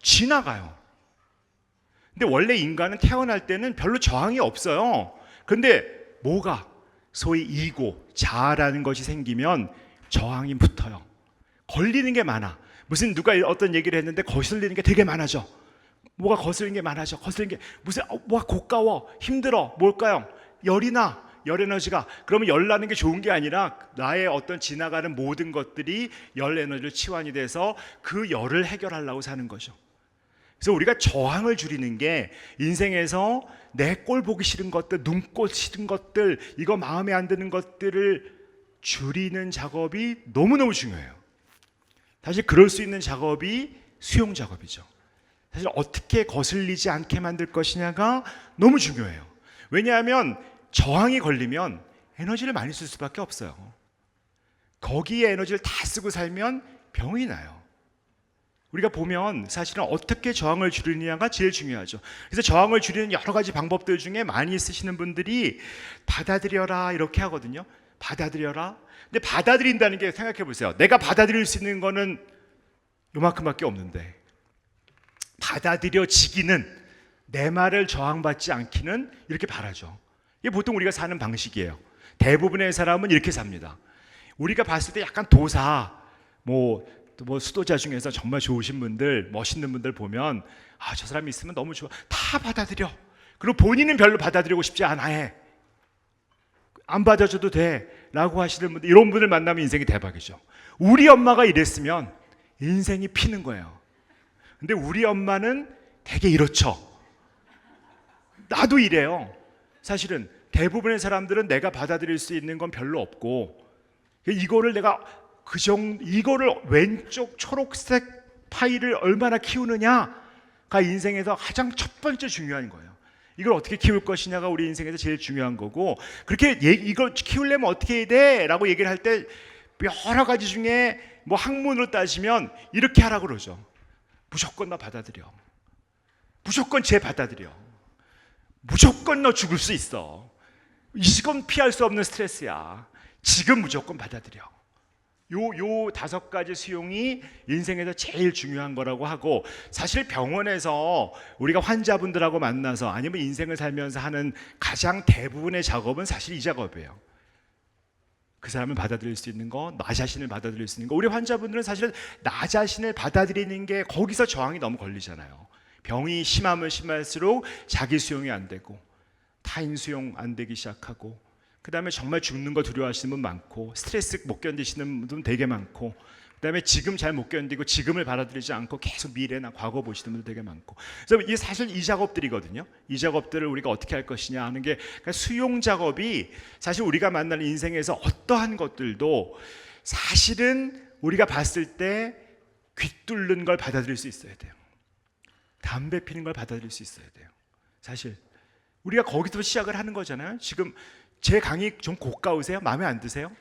지나가요. 근데 원래 인간은 태어날 때는 별로 저항이 없어요. 근데 뭐가 소위 이고, 자아라는 것이 생기면 저항이 붙어요. 걸리는 게 많아. 무슨 누가 어떤 얘기를 했는데 거슬리는 게 되게 많아져. 뭐가 거슬리는 게 많아져. 거슬리는 게 무슨 뭐가 고가워, 힘들어. 뭘까요? 열이 나. 열 에너지가. 그러면 열 나는 게 좋은 게 아니라 나의 어떤 지나가는 모든 것들이 열 에너지로 치환이 돼서 그 열을 해결하려고 사는 거죠. 그래서 우리가 저항을 줄이는 게 인생에서 내 꼴 보기 싫은 것들, 눈꼴 싫은 것들, 이거 마음에 안 드는 것들을 줄이는 작업이 너무너무 중요해요. 사실 그럴 수 있는 작업이 수용 작업이죠. 사실 어떻게 거슬리지 않게 만들 것이냐가 너무 중요해요. 왜냐하면 저항이 걸리면 에너지를 많이 쓸 수밖에 없어요. 거기에 에너지를 다 쓰고 살면 병이 나요. 우리가 보면 사실은 어떻게 저항을 줄이느냐가 제일 중요하죠. 그래서 저항을 줄이는 여러 가지 방법들 중에 많이 쓰시는 분들이 받아들여라 이렇게 하거든요. 받아들여라. 근데 받아들인다는 게 생각해 보세요. 내가 받아들일 수 있는 거는 요만큼밖에 없는데, 받아들여지기는, 내 말을 저항받지 않기는 이렇게 바라죠. 이게 보통 우리가 사는 방식이에요. 대부분의 사람은 이렇게 삽니다. 우리가 봤을 때 약간 도사, 뭐 수도자 중에서 정말 좋으신 분들, 멋있는 분들 보면 저 사람이 있으면 너무 좋아. 다 받아들여. 그리고 본인은 별로 받아들이고 싶지 않아 해. 안 받아줘도 돼 라고 하시는 분들, 이런 분들 만나면 인생이 대박이죠. 우리 엄마가 이랬으면 인생이 피는 거예요. 근데 우리 엄마는 되게 이렇죠. 나도 이래요. 사실은 대부분의 사람들은 내가 받아들일 수 있는 건 별로 없고, 이거를 내가 이거를 왼쪽 초록색 파이를 얼마나 키우느냐가 인생에서 가장 첫 번째 중요한 거예요. 이걸 어떻게 키울 것이냐가 우리 인생에서 제일 중요한 거고, 그렇게 이걸 키우려면 어떻게 해야 돼? 라고 얘기를 할 때 여러 가지 중에 뭐 학문으로 따지면 이렇게 하라고 그러죠. 무조건 너 받아들여. 무조건 쟤 받아들여. 무조건 너 죽을 수 있어. 이건 피할 수 없는 스트레스야. 지금 무조건 받아들여. 요 5가지 수용이 인생에서 제일 중요한 거라고 하고, 사실 병원에서 우리가 환자분들하고 만나서 아니면 인생을 살면서 하는 가장 대부분의 작업은 사실 이 작업이에요. 그 사람을 받아들일 수 있는 거, 나 자신을 받아들일 수 있는 거. 우리 환자분들은 사실 나 자신을 받아들이는 게 거기서 저항이 너무 걸리잖아요. 병이 심하면 심할수록 자기 수용이 안 되고, 타인 수용 안 되기 시작하고, 그 다음에 정말 죽는 거 두려워하시는 분 많고, 스트레스 못 견디시는 분 되게 많고, 그 다음에 지금 잘 못 견디고 지금을 받아들이지 않고 계속 미래나 과거 보시는 분들 되게 많고. 그래서 이게 사실 이 작업들이거든요. 이 작업들을 우리가 어떻게 할 것이냐 하는 게, 그러니까 수용 작업이 사실 우리가 만나는 인생에서 어떠한 것들도 사실은 우리가 봤을 때 귀뚫는 걸 받아들일 수 있어야 돼요. 담배 피는 걸 받아들일 수 있어야 돼요. 사실 우리가 거기서 시작을 하는 거잖아요. 지금 제 강의 좀 고가우세요? 마음에 안 드세요?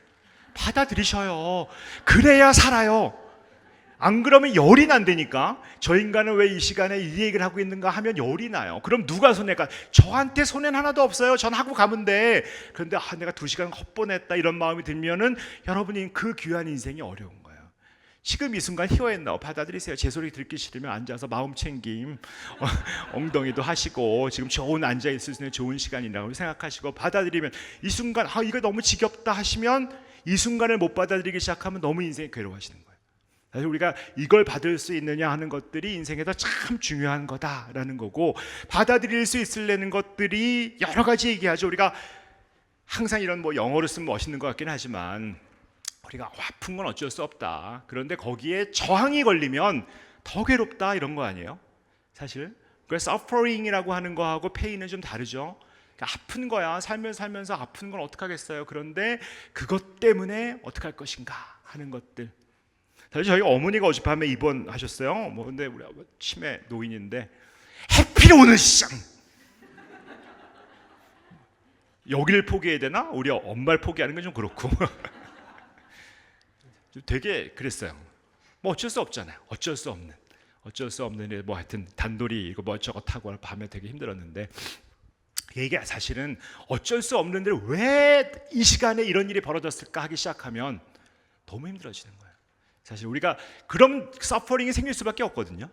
받아들이셔요. 그래야 살아요. 안 그러면 열이 난다니까. 저 인간은 왜 이 시간에 이 얘기를 하고 있는가 하면 열이 나요. 그럼 누가 손해가? 저한테 손해는 하나도 없어요. 전 하고 가면 돼. 그런데 내가 2시간 헛보냈다 이런 마음이 들면은 여러분이 그 귀한 인생이 어려운 거예요. 지금 이 순간 희화했나 받아들이세요. 제 소리 듣기 싫으면 앉아서 마음 챙김, 엉덩이도 하시고, 지금 좋은 앉아 있을 수 있는 좋은 시간이라고 생각하시고 받아들이면, 이 순간 이거 너무 지겹다 하시면 이 순간을 못 받아들이기 시작하면 너무 인생이 괴로워하시는 거예요. 사실 우리가 이걸 받을 수 있느냐 하는 것들이 인생에서 참 중요한 거다라는 거고, 받아들일 수 있으려는 것들이 여러 가지 얘기하죠. 우리가 항상 이런 뭐 영어로 쓰면 멋있는 것 같긴 하지만, 우리가 아픈 건 어쩔 수 없다. 그런데 거기에 저항이 걸리면 더 괴롭다 이런 거 아니에요? 사실 그래서 suffering이라고 하는 거하고 pain은 좀 다르죠. 그러니까 아픈 거야. 살면서 아픈 건 어떡하겠어요. 그런데 그것 때문에 어떡할 것인가 하는 것들. 사실 저희 어머니가 어젯밤에 입원하셨어요. 뭐 근데 우리 치매 노인인데 해필 오늘 시장 여기를 포기해야 되나? 우리 엄마를 포기하는 건 좀 그렇고. 되게 그랬어요. 뭐 어쩔 수 없잖아요. 어쩔 수 없는 뭐 하여튼 단돌이 이거 뭐 저거 타고 밤에 되게 힘들었는데, 이게 사실은 어쩔 수 없는데 왜 이 시간에 이런 일이 벌어졌을까 하기 시작하면 너무 힘들어지는 거예요. 사실 우리가 그런 서퍼링이 생길 수밖에 없거든요.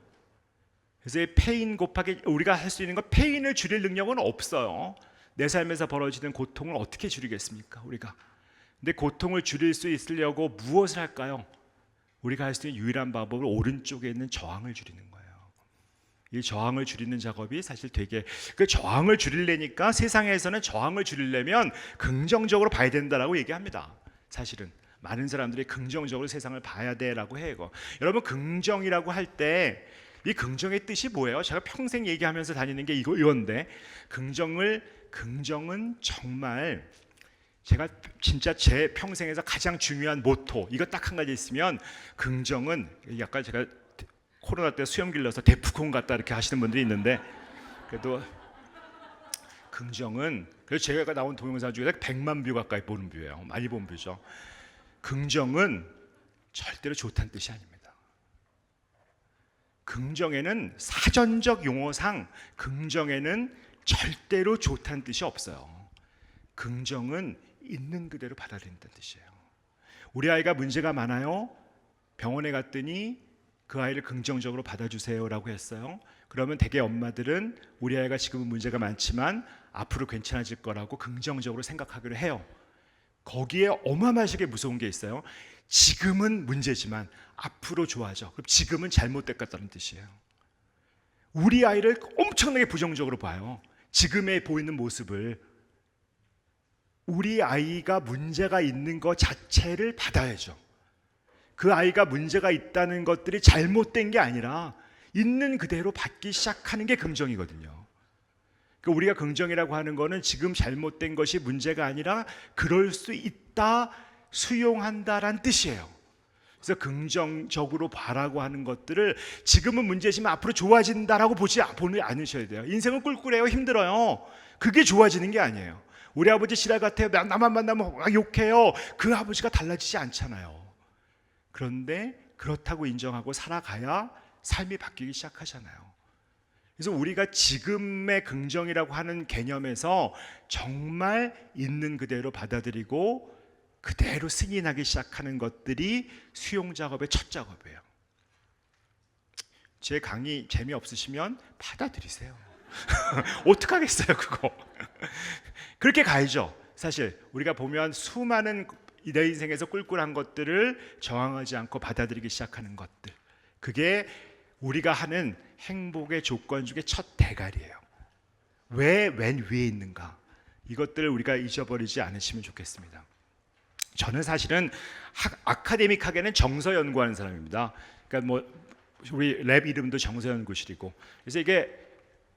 그래서 페인 곱하기 우리가 할 수 있는 건, 페인을 줄일 능력은 없어요. 내 삶에서 벌어지는 고통을 어떻게 줄이겠습니까, 우리가? 근데 고통을 줄일 수 있으려고 무엇을 할까요? 우리가 할 수 있는 유일한 방법은 오른쪽에 있는 저항을 줄이는 거예요. 이 저항을 줄이는 작업이 사실 되게, 그 저항을 줄이려니까 세상에서는 저항을 줄이려면 긍정적으로 봐야 된다라고 얘기합니다. 사실은 많은 사람들이 긍정적으로 세상을 봐야 돼라고 해요. 여러분, 긍정이라고 할 때 이 긍정의 뜻이 뭐예요? 제가 평생 얘기하면서 다니는 게 이건데, 긍정은 정말 제가 진짜 제 평생에서 가장 중요한 모토, 이거 딱 한 가지 있으면, 긍정은 약간 제가 코로나 때 수염 길러서 데프콘 같다 이렇게 하시는 분들이 있는데, 그래도 긍정은, 그래서 제가 나온 동영상 중에 100만 뷰 가까이 보는 뷰예요. 많이 본 뷰죠. 긍정은 절대로 좋다는 뜻이 아닙니다. 긍정에는 사전적 용어상 긍정에는 절대로 좋다는 뜻이 없어요. 긍정은 있는 그대로 받아들인다는 뜻이에요. 우리 아이가 문제가 많아요. 병원에 갔더니 그 아이를 긍정적으로 받아주세요라고 했어요. 그러면 대개 엄마들은 우리 아이가 지금은 문제가 많지만 앞으로 괜찮아질 거라고 긍정적으로 생각하기로 해요. 거기에 어마어마하게 무서운 게 있어요. 지금은 문제지만 앞으로 좋아져. 그럼 지금은 잘못됐다는 뜻이에요. 우리 아이를 엄청나게 부정적으로 봐요. 지금에 보이는 모습을. 우리 아이가 문제가 있는 것 자체를 받아야죠. 그 아이가 문제가 있다는 것들이 잘못된 게 아니라 있는 그대로 받기 시작하는 게 긍정이거든요. 그러니까 우리가 긍정이라고 하는 거는 지금 잘못된 것이 문제가 아니라 그럴 수 있다, 수용한다라는 뜻이에요. 그래서 긍정적으로 바라고 하는 것들을 지금은 문제지만 앞으로 좋아진다라고 보지 않으셔야 돼요. 인생은 꿀꿀해요. 힘들어요. 그게 좋아지는 게 아니에요. 우리 아버지 지랄 같아요. 나만 만나면 막 욕해요. 그 아버지가 달라지지 않잖아요. 그런데 그렇다고 인정하고 살아가야 삶이 바뀌기 시작하잖아요. 그래서 우리가 지금의 긍정이라고 하는 개념에서 정말 있는 그대로 받아들이고 그대로 승인하기 시작하는 것들이 수용 작업의 첫 작업이에요. 제 강의 재미없으시면 받아들이세요. 어떡하겠어요 그거. 그렇게 가야죠. 사실 우리가 보면 수많은 내 인생에서 꿀꿀한 것들을 저항하지 않고 받아들이기 시작하는 것들, 그게 우리가 하는 행복의 조건 중에 첫 대가리예요. 왜 맨 위에 있는가, 이것들을 우리가 잊어버리지 않으시면 좋겠습니다. 저는 사실은 아카데믹하게는 정서 연구하는 사람입니다. 그러니까 뭐 우리 랩 이름도 정서연구실이고, 그래서 이게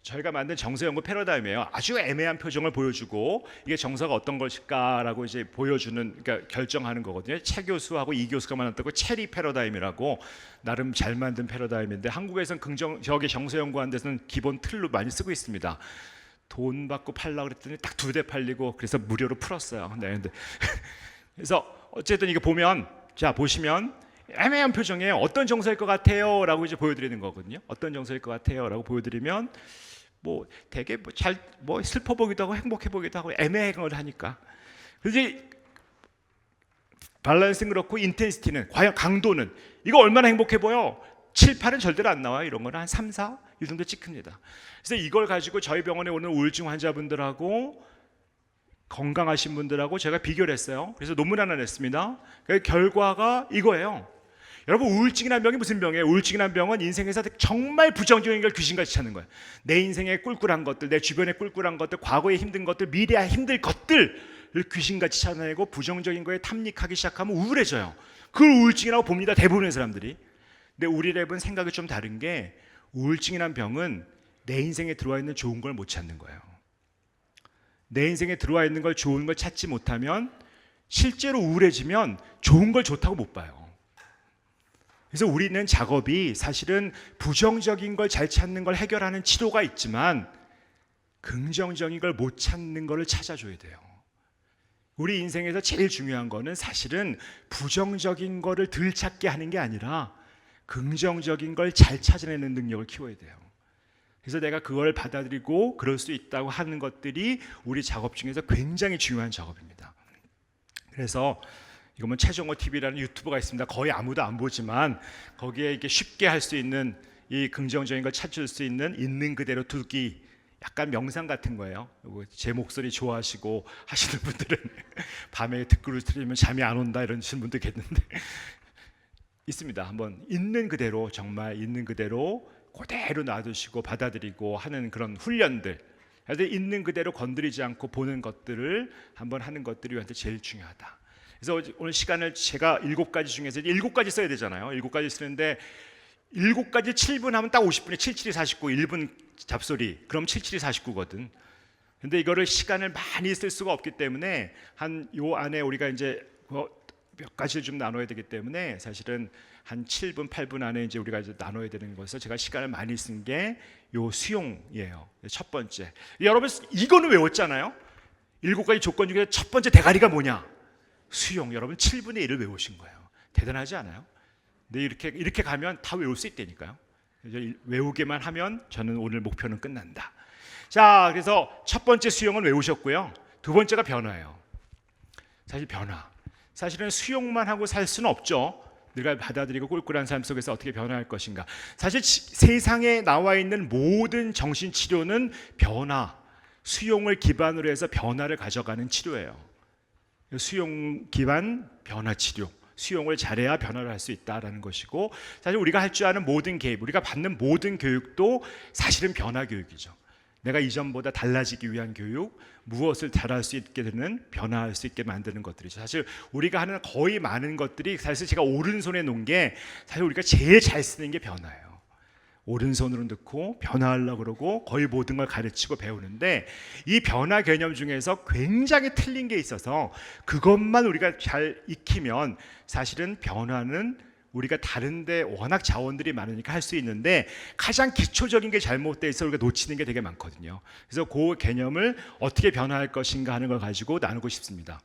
저희가 만든 정서연구 패러다임이에요. 아주 애매한 표정을 보여주고 이게 정서가 어떤 것일까라고 이제 보여주는, 그러니까 결정하는 거거든요. 최 교수하고 이 교수가 만났다고 체리 패러다임이라고 나름 잘 만든 패러다임인데, 한국에서는 저기 정서 연구하는 데서는 기본 틀로 많이 쓰고 있습니다. 돈 받고 팔라고 그랬더니 딱 2대 팔리고 그래서 무료로 풀었어요. 네, 근데 그래서 어쨌든 이거 보면, 자 보시면 애매한 표정이에요. 어떤 정서일 것 같아요? 라고 이제 보여드리는 거거든요. 어떤 정서일 것 같아요? 라고 보여드리면 뭐 되게 뭐 슬퍼 보기도 하고 행복해 보기도 하고 애매한 걸 하니까. 그래서 밸런스는 그렇고 인텐시티는, 과연 강도는, 이거 얼마나 행복해 보여? 7, 8은 절대로 안 나와요. 이런 거는 한 3, 4 이 정도 찍힙니다. 그래서 이걸 가지고 저희 병원에 오는 우울증 환자분들하고 건강하신 분들하고 제가 비교를 했어요. 그래서 논문 하나 냈습니다. 그 결과가 이거예요. 여러분, 우울증이라는 병이 무슨 병이에요? 우울증이라는 병은 인생에서 정말 부정적인 걸 귀신같이 찾는 거예요. 내 인생의 꿀꿀한 것들, 내 주변의 꿀꿀한 것들, 과거의 힘든 것들, 미래의 힘들 것들을 귀신같이 찾아내고 부정적인 거에 탐닉하기 시작하면 우울해져요. 그걸 우울증이라고 봅니다, 대부분의 사람들이. 근데 우리 랩은 생각이 좀 다른 게, 우울증이라는 병은 내 인생에 들어와 있는 좋은 걸 못 찾는 거예요. 내 인생에 들어와 있는 걸, 좋은 걸 찾지 못하면 실제로 우울해지면 좋은 걸 좋다고 못 봐요. 그래서 우리는 작업이 사실은 부정적인 걸 잘 찾는 걸 해결하는 치료가 있지만 긍정적인 걸 못 찾는 거를 찾아줘야 돼요. 우리 인생에서 제일 중요한 거는 사실은 부정적인 거를 덜 찾게 하는 게 아니라 긍정적인 걸 잘 찾아내는 능력을 키워야 돼요. 그래서 내가 그걸 받아들이고 그럴 수 있다고 하는 것들이 우리 작업 중에서 굉장히 중요한 작업입니다. 그래서 이거 뭐 최종호 TV라는 유튜버가 있습니다. 거의 아무도 안 보지만 거기에 이렇게 쉽게 할 수 있는 이 긍정적인 걸 찾을 수 있는 그대로 두기, 약간 명상 같은 거예요. 제 목소리 좋아하시고 하시는 분들은 밤에 듣기로 들으면 잠이 안 온다 이러시는 분도 계는데 있습니다. 한번 있는 그대로, 정말 있는 그대로 그대로 놔두시고 받아들이고 하는 그런 훈련들, 그래서 있는 그대로 건드리지 않고 보는 것들을 한번 하는 것들이 우리한테 제일 중요하다. 그래서 오늘 시간을 제가 7가지 중에서 7가지 써야 되잖아요. 7가지 쓰는데 7가지 7분 하면 딱 50분에 77이 49, 1분 잡소리, 그럼 77이 49거든. 근데 이거를 시간을 많이 쓸 수가 없기 때문에 한 요 안에 우리가 이제 몇 가지를 좀 나눠야 되기 때문에 사실은 한 7분, 8분 안에 이제 우리가 이제 나눠야 되는 것을 제가 시간을 많이 쓴 게 요 수용이에요. 첫 번째. 여러분 이거는 외웠잖아요. 7가지 조건 중에 첫 번째 대가리가 뭐냐? 수용. 여러분 7분의 1을 외우신 거예요. 대단하지 않아요? 근데 이렇게 가면 다 외울 수 있다니까요. 외우기만 하면 저는 오늘 목표는 끝난다. 자, 그래서 첫 번째 수용은 외우셨고요. 두 번째가 변화예요. 사실 변화. 사실은 수용만 하고 살 수는 없죠. 내가 받아들이고 꿀꿀한 삶 속에서 어떻게 변화할 것인가. 사실 세상에 나와 있는 모든 정신치료는 변화, 수용을 기반으로 해서 변화를 가져가는 치료예요. 수용 기반 변화 치료, 수용을 잘해야 변화를 할 수 있다라는 것이고, 사실 우리가 할 줄 아는 모든 개입, 우리가 받는 모든 교육도 사실은 변화 교육이죠. 내가 이전보다 달라지기 위한 교육, 무엇을 잘할 수 있게 되는, 변화할 수 있게 만드는 것들이죠. 사실 우리가 하는 거의 많은 것들이, 사실 제가 오른손에 놓은 게 사실 우리가 제일 잘 쓰는 게 변화예요. 오른손으로 넣고 변화하려고 그러고 거의 모든 걸 가르치고 배우는데, 이 변화 개념 중에서 굉장히 틀린 게 있어서 그것만 우리가 잘 익히면 사실은 변화는 우리가 다른데 워낙 자원들이 많으니까 할 수 있는데, 가장 기초적인 게 잘못돼 있어 우리가 놓치는 게 되게 많거든요. 그래서 그 개념을 어떻게 변화할 것인가 하는 걸 가지고 나누고 싶습니다.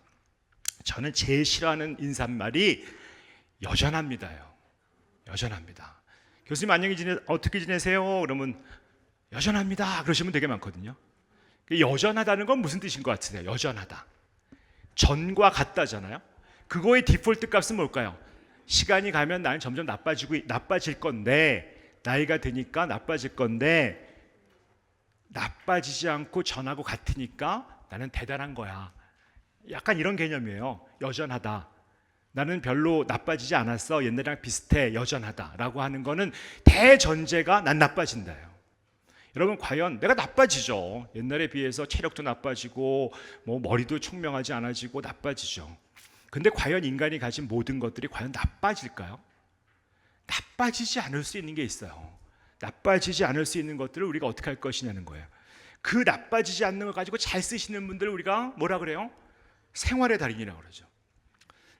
저는 제일 싫어하는 인사말이 여전합니다요. 여전합니다. 교수님 안녕히 어떻게 지내세요? 그러면 여전합니다 그러시면 되게 많거든요. 여전하다는 건 무슨 뜻인 것 같으세요? 여전하다, 전과 같다잖아요. 그거의 디폴트 값은 뭘까요? 시간이 가면 나는 점점 나빠질 건데, 나이가 드니까 나빠질 건데, 나빠지지 않고 전하고 같으니까 나는 대단한 거야. 약간 이런 개념이에요. 여전하다, 나는 별로 나빠지지 않았어, 옛날이랑 비슷해, 여전하다라고 하는 거는 대전제가 난 나빠진다예요. 여러분, 과연 내가 나빠지죠. 옛날에 비해서 체력도 나빠지고 뭐 머리도 총명하지 않아지고 나빠지죠. 근데 과연 인간이 가진 모든 것들이 과연 나빠질까요? 나빠지지 않을 수 있는 게 있어요. 나빠지지 않을 수 있는 것들을 우리가 어떻게 할 것이냐는 거예요. 그 나빠지지 않는 걸 가지고 잘 쓰시는 분들을 우리가 뭐라 그래요? 생활의 달인이라고 그러죠.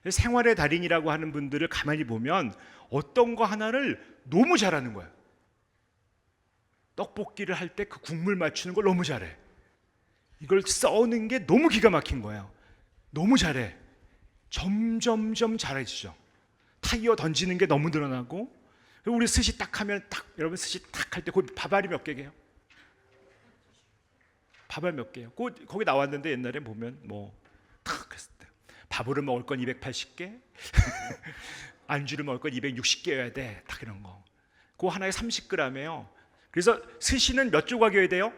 생활의 달인이라고 하는 분들을 가만히 보면 어떤 거 하나를 너무 잘하는 거예요. 떡볶이를 할 때 그 국물 맞추는 걸 너무 잘해. 이걸 써는 게 너무 기가 막힌 거예요. 너무 잘해. 점점점 잘해지죠. 타이어 던지는 게 너무 늘어나고, 우리 스시 딱 하면 딱, 여러분 스시 딱 할 때 거기 밥알이 몇 개게요? 밥알 몇 개요? 거기 나왔는데 옛날에 보면 탁 했을 때 밥으로 먹을 건 280개, 안주를 먹을 건 260개여야 돼. 딱 이런 거. 그거 하나에 30g이에요. 그래서 스시는 몇 조각이어야 돼요?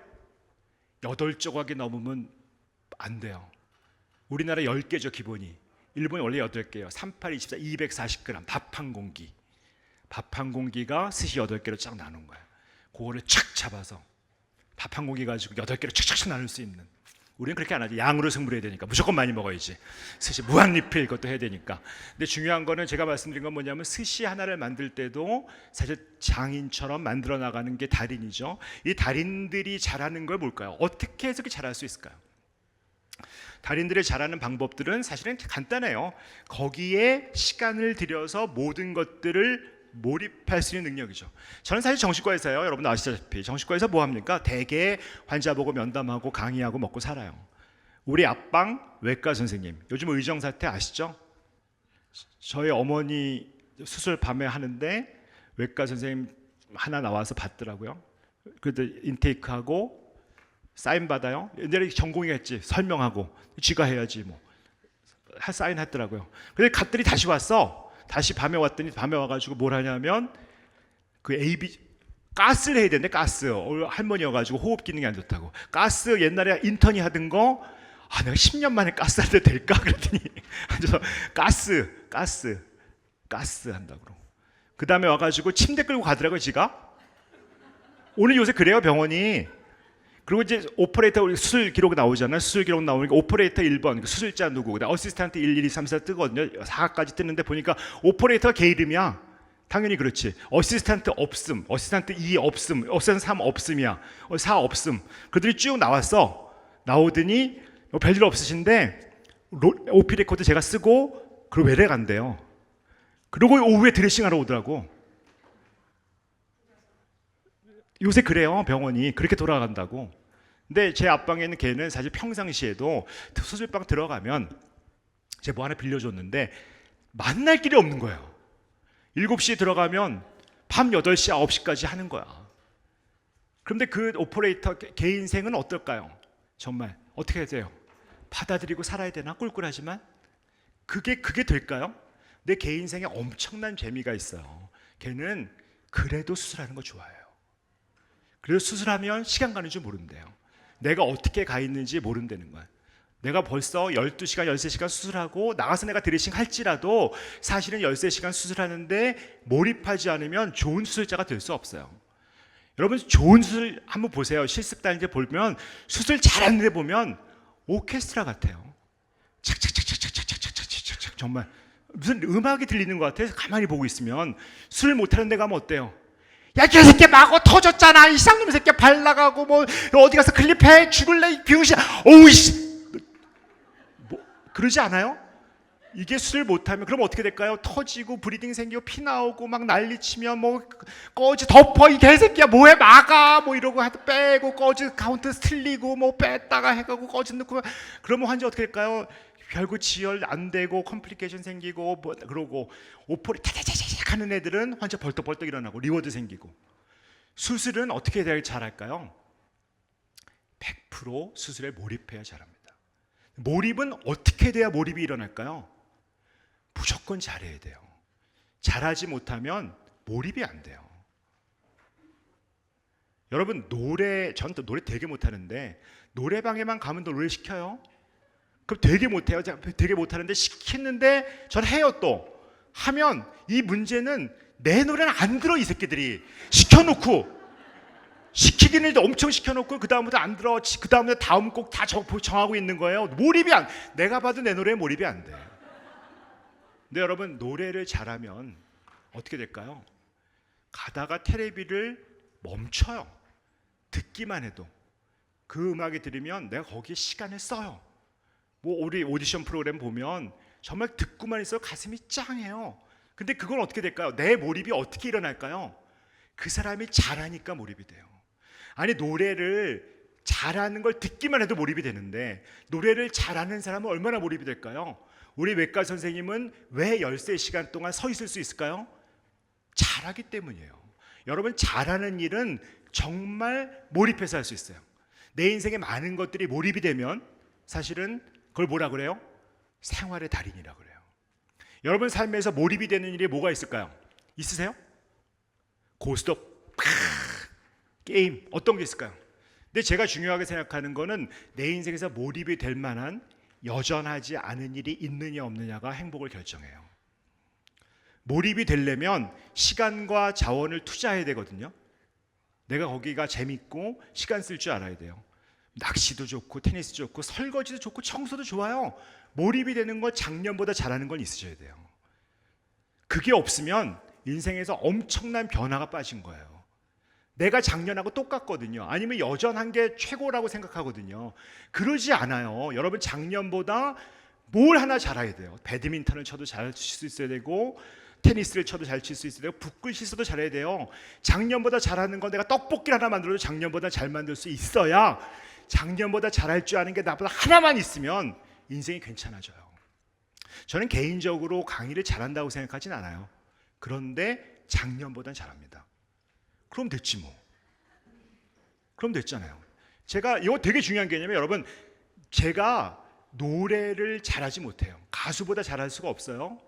8조각이 넘으면 안 돼요. 우리나라 10개죠 기본이. 일본이 원래 8개예요. 38, 24, 240g 밥 한 공기. 밥 한 공기가 스시 8개로 쫙 나눈 거예요. 그거를 착 잡아서 밥 한 공기 가지고 8개로 착착착 나눌 수 있는. 우리는 그렇게 안 하죠. 양으로 승부를 해야 되니까 무조건 많이 먹어야지. 스시 무한 리필 그것도 해야 되니까. 근데 중요한 거는 제가 말씀드린 건 뭐냐면, 스시 하나를 만들 때도 사실 장인처럼 만들어 나가는 게 달인이죠. 이 달인들이 잘하는 걸 뭘까요? 어떻게 해서 잘할 수 있을까요? 달인들이 잘하는 방법들은 사실은 간단해요. 거기에 시간을 들여서 모든 것들을 몰입할 수 있는 능력이죠. 저는 사실 정신과에서요, 여러분 아시다시피 정신과에서 뭐 합니까? 대개 환자 보고 면담하고 강의하고 먹고 살아요. 우리 앞방 외과 선생님, 요즘 의정 사태 아시죠? 저희 어머니 수술 밤에 하는데 외과 선생님 하나 나와서 받더라고요. 그래도 인테이크하고 사인 받아요. 옛날에 전공이겠지. 설명하고 쥐가 해야지 뭐. 사인 했더라고요. 근데 갔더니 다시 왔어. 다시 밤에 왔더니 밤에 와가지고 뭘 하냐면 그 AB 가스를 해야 되는데, 가스 할머니여가지고 호흡 기능이 안 좋다고 가스 옛날에 인턴이 하던 거, 내가 10년 만에 가스 할 때 될까 그랬더니 앉아서 가스 한다고. 그 다음에 와가지고 침대 끌고 가더라고요. 지가 오늘 요새 그래요 병원이. 그리고 이제 오퍼레이터, 우리 수술 기록 나오잖아요. 수술 기록 나오니까 오퍼레이터 1번 수술자 누구, 그다음 어시스턴트 1, 2, 3, 4 뜨거든요. 4까지 뜨는데 보니까 오퍼레이터가 걔 이름이야. 당연히 그렇지. 어시스턴트 없음, 어시스턴트 2 없음, 어시스턴트 3 없음이야. 4 없음. 그들이 쭉 나왔어. 나오더니 별일 없으신데 오피 레코드 제가 쓰고 그리고 외래 간대요. 그리고 오후에 드레싱하러 오더라고. 요새 그래요. 병원이 그렇게 돌아간다고. 근데 제 앞방에 있는 걔는 사실 평상시에도 수술방 들어가면 제가 뭐 하나 빌려줬는데 만날 길이 없는 거예요. 7시에 들어가면 밤 8시, 9시까지 하는 거야. 그런데 그 오퍼레이터 걔 인생은 어떨까요? 정말 어떻게 해야 돼요? 받아들이고 살아야 되나? 꿀꿀하지만 그게 될까요? 내 개 인생에 엄청난 재미가 있어요. 걔는 그래도 수술하는 거 좋아해요. 그래서 수술하면 시간 가는 줄 모른대요. 내가 어떻게 가 있는지 모른다는 거야. 내가 벌써 12시간, 13시간 수술하고 나가서 내가 드레싱 할지라도 사실은 13시간 수술하는데 몰입하지 않으면 좋은 수술자가 될 수 없어요. 여러분 좋은 수술 한번 보세요. 실습단지 보면 수술 잘하는 데 보면 오케스트라 같아요. 착착착착착착착착착착 정말 무슨 음악이 들리는 것 같아서 가만히 보고 있으면. 술 못하는 데 가면 어때요? 야, 개새끼 마고 터졌잖아. 이 쌍놈 새끼 발 나가고 뭐 어디 가서 클립해 죽을래 이 병신. 오이씨. 뭐 그러지 않아요? 이게 술을 못하면 그럼 어떻게 될까요? 터지고 브리딩 생기고 피 나오고 막 난리치면 뭐 꺼지 덮어 이 개새끼야 뭐해 막아 뭐 이러고 하여튼 빼고 꺼지 카운트 틀리고 뭐 뺐다가 해가고 꺼지 넣고 그러면 환자 어떻게 될까요? 결국 지혈 안 되고 컴플리케이션 생기고 뭐 그러고 오포리 타자자자자 하는 애들은 환자 벌떡벌떡 일어나고 리워드 생기고. 수술은 어떻게 해야 잘할까요? 100% 수술에 몰입해야 잘합니다. 몰입은 어떻게 돼야 몰입이 일어날까요? 무조건 잘해야 돼요. 잘하지 못하면 몰입이 안 돼요. 여러분 저는 또 노래 되게 못하는데 노래방에만 가면 또 노래 시켜요? 그럼 되게 못해요. 되게 못하는데 시키는데 전 해요 또. 하면 이 문제는 내 노래는 안 들어 이 새끼들이. 시켜놓고 시키기는 엄청 시켜놓고 그 다음부터 안 들어. 그 다음에 다음 곡 다 정하고 있는 거예요. 몰입이 안. 내가 봐도 내 노래에 몰입이 안 돼. 근데 여러분 노래를 잘하면 어떻게 될까요? 가다가 테레비를 멈춰요. 듣기만 해도 그 음악이 들으면 내가 거기에 시간을 써요. 뭐 우리 오디션 프로그램 보면 정말 듣고만 있어도 가슴이 짱해요. 근데 그건 어떻게 될까요? 내 몰입이 어떻게 일어날까요? 그 사람이 잘하니까 몰입이 돼요. 아니 노래를 잘하는 걸 듣기만 해도 몰입이 되는데 노래를 잘하는 사람은 얼마나 몰입이 될까요? 우리 외과 선생님은 왜 13시간 동안 서 있을 수 있을까요? 잘하기 때문이에요. 여러분 잘하는 일은 정말 몰입해서 할 수 있어요. 내 인생에 많은 것들이 몰입이 되면 사실은 그걸 뭐라 그래요? 생활의 달인이라고 그래요. 여러분 삶에서 몰입이 되는 일이 뭐가 있을까요? 있으세요? 고스톱, 게임 어떤 게 있을까요? 근데 제가 중요하게 생각하는 거는 내 인생에서 몰입이 될 만한 여전하지 않은 일이 있느냐 없느냐가 행복을 결정해요. 몰입이 되려면 시간과 자원을 투자해야 되거든요. 내가 거기가 재밌고 시간 쓸 줄 알아야 돼요. 낚시도 좋고 테니스 좋고 설거지도 좋고 청소도 좋아요. 몰입이 되는 거 작년보다 잘하는 건 있으셔야 돼요. 그게 없으면 인생에서 엄청난 변화가 빠진 거예요. 내가 작년하고 똑같거든요. 아니면 여전한 게 최고라고 생각하거든요. 그러지 않아요. 여러분 작년보다 뭘 하나 잘해야 돼요. 배드민턴을 쳐도 잘 칠 수 있어야 되고 테니스를 쳐도 잘 칠 수 있어야 되고 붓글씨 써도 잘해야 돼요. 작년보다 잘하는 건 내가 떡볶이를 하나 만들어도 작년보다 잘 만들 수 있어야 작년보다 잘할 줄 아는 게 나보다 하나만 있으면 인생이 괜찮아져요. 저는 개인적으로 강의를 잘한다고 생각하진 않아요. 그런데 작년보단 잘합니다. 그럼 됐지 뭐. 그럼 됐잖아요. 제가 이거 되게 중요한 개념이에요. 여러분 제가 노래를 잘하지 못해요. 가수보다 잘할 수가 없어요.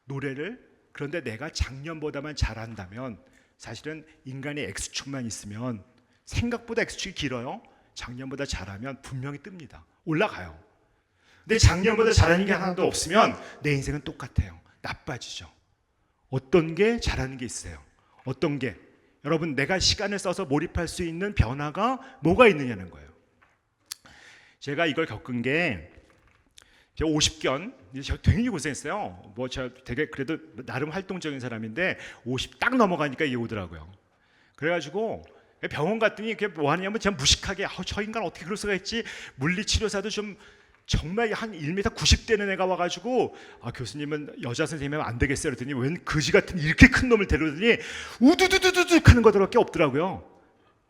노래를. 그런데 내가 작년보다만 잘한다면 사실은 인간의 X축만 있으면 생각보다 X축이 길어요. 작년보다 잘하면 분명히 뜹니다. 올라가요. 근데 작년보다 잘하는 게 하나도 없으면 내 인생은 똑같아요. 나빠지죠. 어떤 게 잘하는 게 있어요. 어떤 게 여러분 내가 시간을 써서 몰입할 수 있는 변화가 뭐가 있느냐는 거예요. 제가 이걸 겪은 게 제가 50견 제가 되게 고생했어요. 뭐 제가 되게 그래도 나름 활동적인 사람인데 50 딱 넘어가니까 이게 오더라고요. 그래가지고 병원 갔더니 그게 뭐 하냐면 제가 무식하게 저 인간 어떻게 그럴 수가 있지? 물리치료사도 좀 정말 한 1m 90 되는 애가 와가지고 교수님은 여자 선생님이면 안 되겠어요. 그랬더니 웬 거지 같은 이렇게 큰 놈을 데려오더니 우두두두두둑 하는 것들밖에 없더라고요.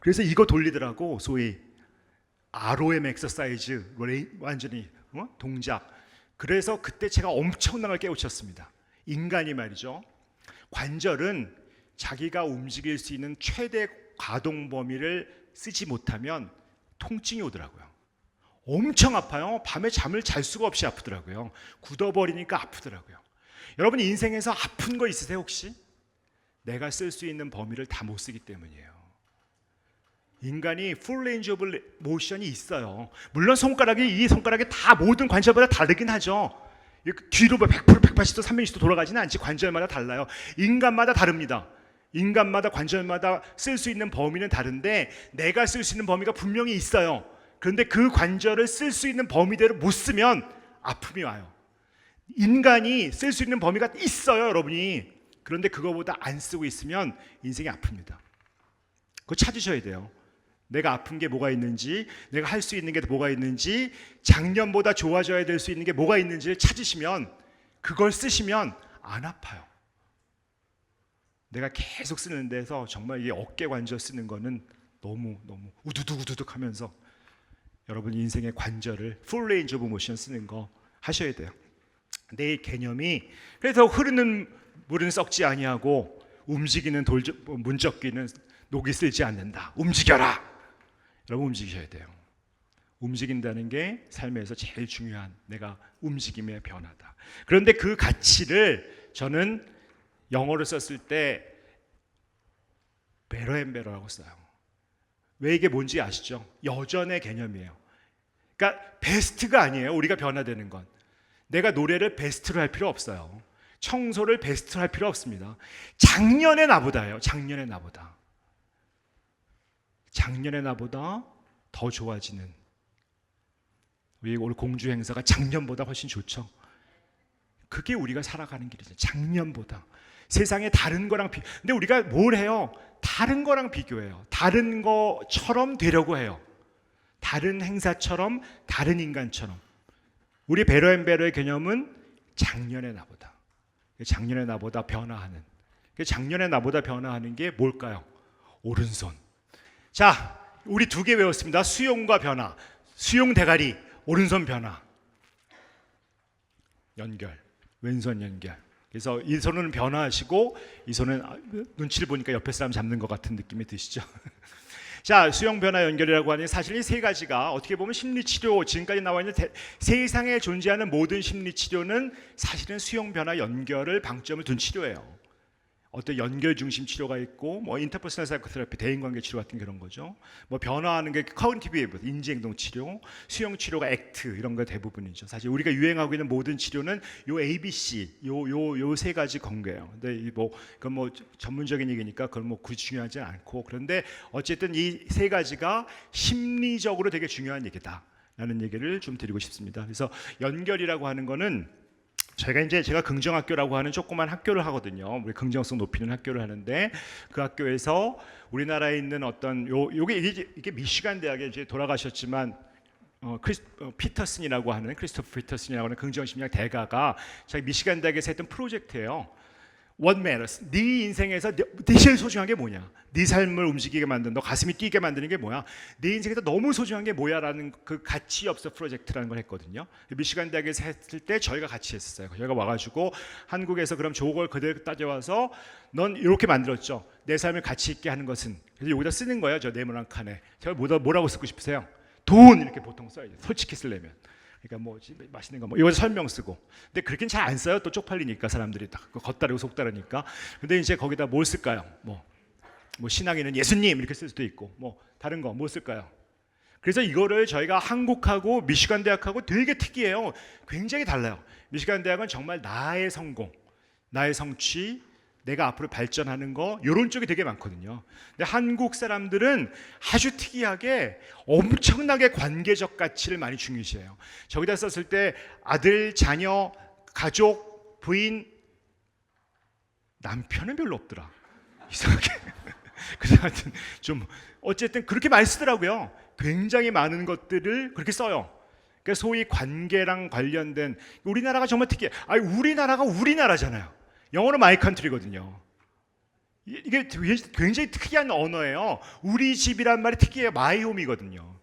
그래서 이거 돌리더라고. 소위 ROM 엑서사이즈 완전히 동작. 그래서 그때 제가 엄청나게 깨우쳤습니다. 인간이 말이죠. 관절은 자기가 움직일 수 있는 최대 가동 범위를 쓰지 못하면 통증이 오더라고요. 엄청 아파요. 밤에 잠을 잘 수가 없이 아프더라고요. 굳어버리니까 아프더라고요. 여러분 인생에서 아픈 거 있으세요 혹시? 내가 쓸 수 있는 범위를 다 못 쓰기 때문이에요. 인간이 full range of motion이 있어요. 물론 이 손가락이 다 모든 관절마다 다르긴 하죠. 뒤로 100%, 180도, 360도 돌아가지는 않지. 관절마다 달라요. 인간마다 다릅니다. 인간마다 관절마다 쓸 수 있는 범위는 다른데 내가 쓸 수 있는 범위가 분명히 있어요. 그런데 그 관절을 쓸 수 있는 범위대로 못 쓰면 아픔이 와요. 인간이 쓸 수 있는 범위가 있어요, 여러분이. 그런데 그거보다 안 쓰고 있으면 인생이 아픕니다. 그거 찾으셔야 돼요. 내가 아픈 게 뭐가 있는지, 내가 할 수 있는 게 뭐가 있는지, 작년보다 좋아져야 될 수 있는 게 뭐가 있는지를 찾으시면, 그걸 쓰시면 안 아파요. 내가 계속 쓰는 데서 정말 이 어깨 관절 쓰는 거는 너무 우두둑 하면서 여러분 인생의 관절을 풀 레인지 오브 모션 쓰는 거 하셔야 돼요. 내 개념이 그래서 흐르는 물은 썩지 아니하고 움직이는 문적기는 녹이 슬지 않는다. 움직여라. 여러분 움직이셔야 돼요. 움직인다는 게 삶에서 제일 중요한 내가 움직임의 변화다. 그런데 그 가치를 저는 영어로 썼을 때 better and better라고 써요. 왜 이게 뭔지 아시죠? 여전의 개념이에요. 그러니까 베스트가 아니에요. 우리가 변화되는 건. 내가 노래를 베스트로 할 필요 없어요. 청소를 베스트로 할 필요 없습니다. 작년의 나보다예요. 작년의 나보다. 작년의 나보다 더 좋아지는. 우리 오늘 공주 행사가 작년보다 훨씬 좋죠. 그게 우리가 살아가는 길이죠. 작년보다. 세상에 다른 거랑 근데 우리가 뭘 해요? 다른 거랑 비교해요. 다른 것처럼 되려고 해요. 다른 행사처럼, 다른 인간처럼. 우리 베러앤베러의 개념은 작년의 나보다. 작년의 나보다 변화하는. 작년의 나보다 변화하는 게 뭘까요? 오른손. 자, 우리 두 개 외웠습니다. 수용과 변화. 수용 대가리, 오른손 변화. 연결, 왼손 연결. 그래서 이 손은 변화하시고 이 손은 눈치를 보니까 옆에 사람 잡는 것 같은 느낌이 드시죠? 자, 수용 변화 연결이라고 하는 사실 이 세 가지가 어떻게 보면 심리치료, 지금까지 나와 있는 세상에 존재하는 모든 심리치료는 사실은 수용 변화 연결을 방점을 둔 치료예요. 어떤 연결 중심 치료가 있고, 뭐 인터퍼스널 사이코테라피, 대인관계 치료 같은 그런 거죠. 뭐 변화하는 게 커그니티브 인지행동 치료, 수용 치료가 액트 이런 거 대부분이죠. 사실 우리가 유행하고 있는 모든 치료는 요 ABC, 요 세 가지 관계예요. 근데 그건 뭐 전문적인 얘기니까 그건 뭐 굳이 중요하지 않고, 그런데 어쨌든 이 세 가지가 심리적으로 되게 중요한 얘기다라는 얘기를 좀 드리고 싶습니다. 그래서 연결이라고 하는 거는 제가 긍정학교라고 하는 조그만 학교를 하거든요. 우리 긍정성 높이는 학교를 하는데 그 학교에서 우리나라에 있는 어떤 이게 미시간 대학에 이제 돌아가셨지만 피터슨이라고 하는 크리스토퍼 피터슨이라고 하는 긍정심리학 대가가 자기 미시간 대학에서 했던 프로젝트예요. What matters? 네 인생에서 네 제일 소중한 게 뭐냐? 네 삶을 움직이게 만든, 너 가슴이 뛰게 만드는 게 뭐야? 네 인생에서 너무 소중한 게 뭐야라는 그 가치 엽서 프로젝트라는 걸 했거든요. 미시간 대학에서 했을 때 저희가 같이 했었어요. 저희가 와가지고 한국에서 그럼 저걸 그대로 따져와서 넌 이렇게 만들었죠. 내 삶을 가치 있게 하는 것은. 그래서 여기다 쓰는 거예요. 저 네모난 한 칸에. 제가 뭐라고 쓰고 싶으세요? 돈 이렇게 보통 써야죠. 솔직히 쓰려면. 그러니까 뭐 맛있는 거 뭐 이거 설명 쓰고. 근데 그렇게는 잘 안 써요. 또 쪽팔리니까 사람들이 다 겉다르고 속다르니까. 근데 이제 거기다 뭘 쓸까요? 뭐 신앙에는 예수님 이렇게 쓸 수도 있고, 뭐 다른 거 뭐 쓸까요? 그래서 이거를 저희가 한국하고 미시간 대학하고 되게 특이해요. 굉장히 달라요. 미시간 대학은 정말 나의 성공, 나의 성취, 내가 앞으로 발전하는 거 이런 쪽이 되게 많거든요. 근데 한국 사람들은 아주 특이하게 엄청나게 관계적 가치를 많이 중요시해요. 저기다 썼을 때 아들, 자녀, 가족, 부인, 남편은 별로 없더라. 이상하게. 그래서 하여튼 좀 어쨌든 그렇게 많이 쓰더라고요. 굉장히 많은 것들을 그렇게 써요. 그러니까 소위 관계랑 관련된, 우리나라가 정말 특이해. 아니 우리나라가 우리나라잖아요. 영어로 마이 컨트리거든요. 이게 굉장히 특이한 언어예요. 우리 집이란 말이 특이해요. 마이 홈이거든요.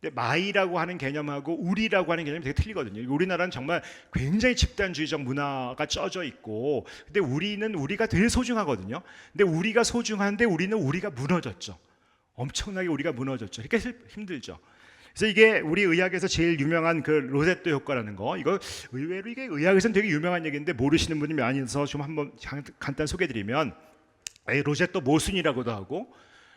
근데 마이라고 하는 개념하고 우리라고 하는 개념이 되게 틀리거든요. 우리나라는 정말 굉장히 집단주의적 문화가 쪄져 있고, 근데 우리는 우리가 되게 소중하거든요. 근데 우리가 소중한데 우리는 우리가 무너졌죠. 엄청나게 우리가 무너졌죠. 그러니까 힘들죠. 그래서 이게 우리 의학에서 제일 유명한 그 로제토 효과라는 거, 이거 의외로 이게 의학에서는 되게 유명한 얘기인데 모르시는 분이 많이 있어서 좀 한번 간단 소개드리면, 로제토 모순이라고도 하고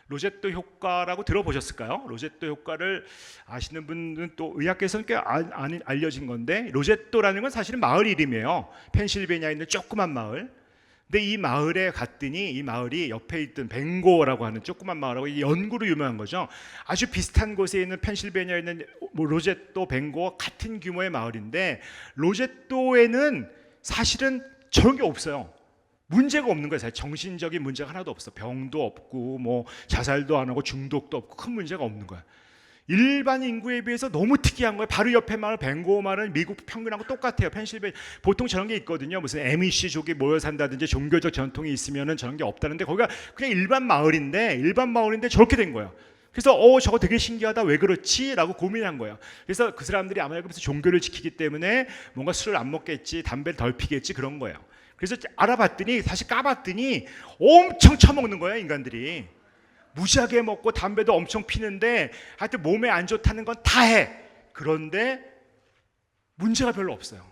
로제토 효과라고 들어보셨을까요? 로제토 효과를 아시는 분은 또 의학계에서는 꽤 알려진 건데, 로제토라는 건 사실은 마을 이름이에요. 펜실베니아에 있는 조그만 마을. 근데 이 마을에 갔더니 이 마을이 옆에 있던 벵고라고 하는 조그만 마을하고 연구로 유명한 거죠. 아주 비슷한 곳에 있는 펜실베니아에 있는 로제토, 벵고 같은 규모의 마을인데, 로제토에는 사실은 저런 게 없어요. 문제가 없는 거예요. 사실 정신적인 문제가 하나도 없어. 병도 없고 뭐 자살도 안 하고 중독도 없고 큰 문제가 없는 거야. 일반 인구에 비해서 너무 특이한 거예요. 바로 옆에 마을 벤고마을은 미국 평균하고 똑같아요. 펜실베니아 보통 저런 게 있거든요. 무슨 MEC족이 모여 산다든지 종교적 전통이 있으면은 저런 게 없다는데 거기가 그냥 일반 마을인데 저렇게 된 거예요. 그래서 저거 되게 신기하다. 왜 그렇지? 라고 고민한 거예요. 그래서 그 사람들이 아마 그래서 종교를 지키기 때문에 뭔가 술을 안 먹겠지, 담배를 덜 피겠지 그런 거예요. 그래서 알아봤더니 사실 까봤더니 엄청 처먹는 거예요, 인간들이. 무지하게 먹고 담배도 엄청 피는데 하여튼 몸에 안 좋다는 건 다 해. 그런데 문제가 별로 없어요.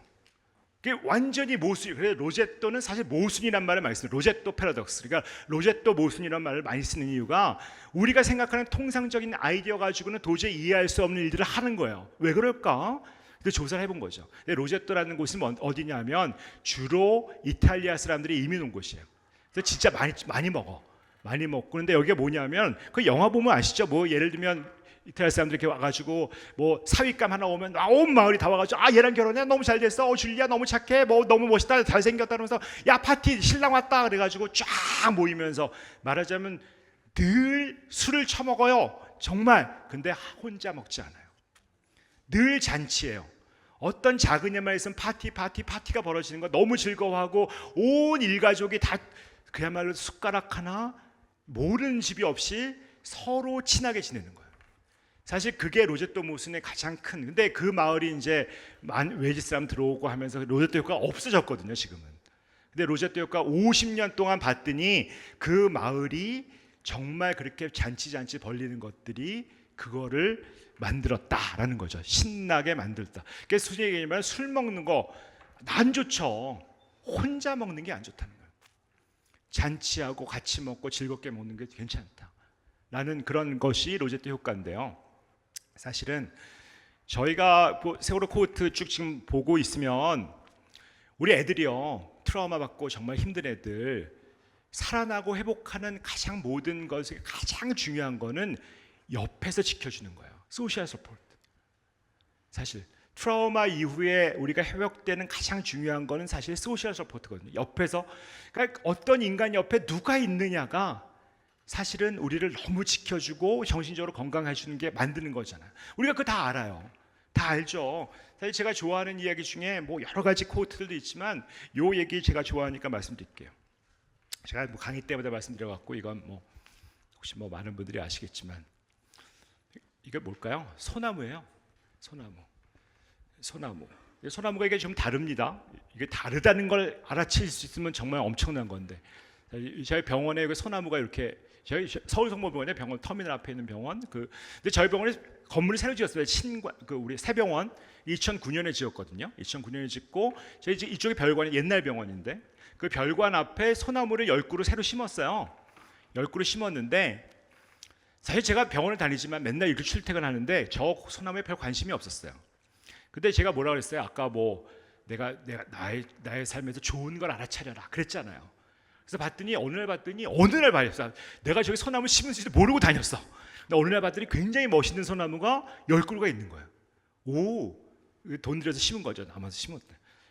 그게 완전히 모순이. 그래서 로제또는 사실 모순이란 말을 많이 써요. 로제또 패러독스. 그러니까 로제또 모순이란 말을 많이 쓰는 이유가 우리가 생각하는 통상적인 아이디어 가지고는 도저히 이해할 수 없는 일들을 하는 거예요. 왜 그럴까? 근데 조사를 해본 거죠. 근데 로제또라는 곳은 어디냐면 주로 이탈리아 사람들이 이민 온 곳이에요. 그래서 진짜 많이 먹어. 많이 먹고. 그런데 여기가 뭐냐면 그 영화 보면 아시죠? 뭐 예를 들면 이탈리아 사람들 이렇게 와가지고 뭐 사윗감 하나 오면 온 마을이 다 와가지고 얘랑 결혼해 너무 잘 됐어. 줄리아 너무 착해. 뭐 너무 멋있다. 잘생겼다. 그러면서 야 파티 신랑 왔다. 그래가지고 쫙 모이면서 말하자면 늘 술을 처먹어요. 정말. 근데 혼자 먹지 않아요. 늘 잔치예요. 어떤 작은 일만 있으면 파티가 벌어지는 거 너무 즐거워하고 온 일가족이 다 그야말로 숟가락 하나 모르는 집이 없이 서로 친하게 지내는 거예요. 사실 그게 로제또 모순의 가장 큰. 근데 그 마을이 이제 외지 사람 들어오고 하면서 로제또 효과가 없어졌거든요, 지금은. 근데 로제또 효과 50년 동안 봤더니 그 마을이 정말 그렇게 잔치 벌리는 것들이 그거를 만들었다라는 거죠. 신나게 만들었다. 그러니까 솔직히 얘기하면 술 먹는 거 안 좋죠. 혼자 먹는 게 안 좋다는 거예요. 잔치하고 같이 먹고 즐겁게 먹는 게 괜찮다라는 그런 것이 로제또 효과인데요. 사실은 저희가 세월호 코호트 쭉 지금 보고 있으면 우리 애들이요, 트라우마 받고 정말 힘든 애들 살아나고 회복하는 가장 모든 것에 가장 중요한 거는 옆에서 지켜주는 거예요. 소셜 서포트. 사실 트라우마 이후에 우리가 회복되는 가장 중요한 거는 사실 소셜 서포트거든요. 옆에서. 그러니까 어떤 인간 옆에 누가 있느냐가 사실은 우리를 너무 지켜주고 정신적으로 건강해 주는 게 만드는 거잖아요. 우리가 그거 다 알아요. 다 알죠. 사실 제가 좋아하는 이야기 중에 뭐 여러 가지 코트들도 있지만 요 얘기 제가 좋아하니까 말씀드릴게요. 제가 뭐 강의 때마다 말씀드려갖고 이건 뭐 혹시 뭐 많은 분들이 아시겠지만 이게 뭘까요? 소나무예요. 소나무가 이게 좀 다릅니다. 이게 다르다는 걸 알아챌 수 있으면 정말 엄청난 건데 저희 병원에 소나무가 이렇게 저희 서울성모병원에 병원 터미널 앞에 있는 병원 근데 저희 병원에 건물을 새로 지었어요. 우리 새병원 2009년에 지었거든요. 2009년에 짓고 저희 이쪽에 별관이 옛날 병원인데 그 별관 앞에 소나무를 10그루 새로 심었어요. 10그루 심었는데 사실 제가 병원을 다니지만 맨날 이렇게 출퇴근하는데 저 소나무에 별 관심이 없었어요. 근데 제가 뭐라 그랬어요? 아까 뭐 내가 나의 삶에서 좋은 걸 알아차려라 그랬잖아요. 그래서 어느 날 봤어요. 내가 저기 소나무 심은지도 모르고 다녔어. 근데 어느 날 봤더니 굉장히 멋있는 소나무가 10그루가 있는 거예요. 돈 들여서 심은 거죠. 남아서 심었대.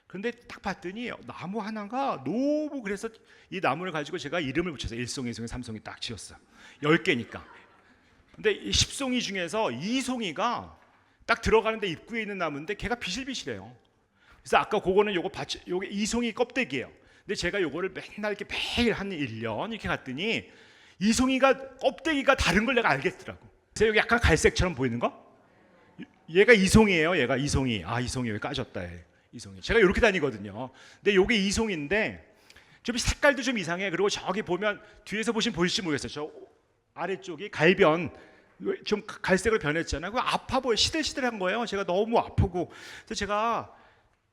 그런데 딱 봤더니 나무 하나가 너무 그래서 이 나무를 가지고 제가 이름을 붙여서 1송이, 2송이, 3송이 딱 지었어요. 10개니까. 근데 이 10송이 중에서 2송이가 딱 들어가는데 입구에 있는 나무인데 걔가 비실비실해요. 그래서 아까 그거는 요게 2송이 껍데기예요. 근데 제가 요거를 맨날 이렇게 매일 한 1년 이렇게 갔더니 2송이가 껍데기가 다른 걸 내가 알겠더라고. 그래서 여기 약간 갈색처럼 보이는 거? 얘가 2송이에요. 얘가 2송이. 2송이 왜 까졌다 해. 2송이. 제가 이렇게 다니거든요. 근데 요게 2송인데 좀 색깔도 좀 이상해. 그리고 저기 보면 뒤에서 보시면 보일지 모르겠어요. 저 아래쪽이 갈변 좀 갈색으로 변했잖아요. 그거 아파 보여. 시들시들한 거예요. 제가 너무 아프고. 그래서 제가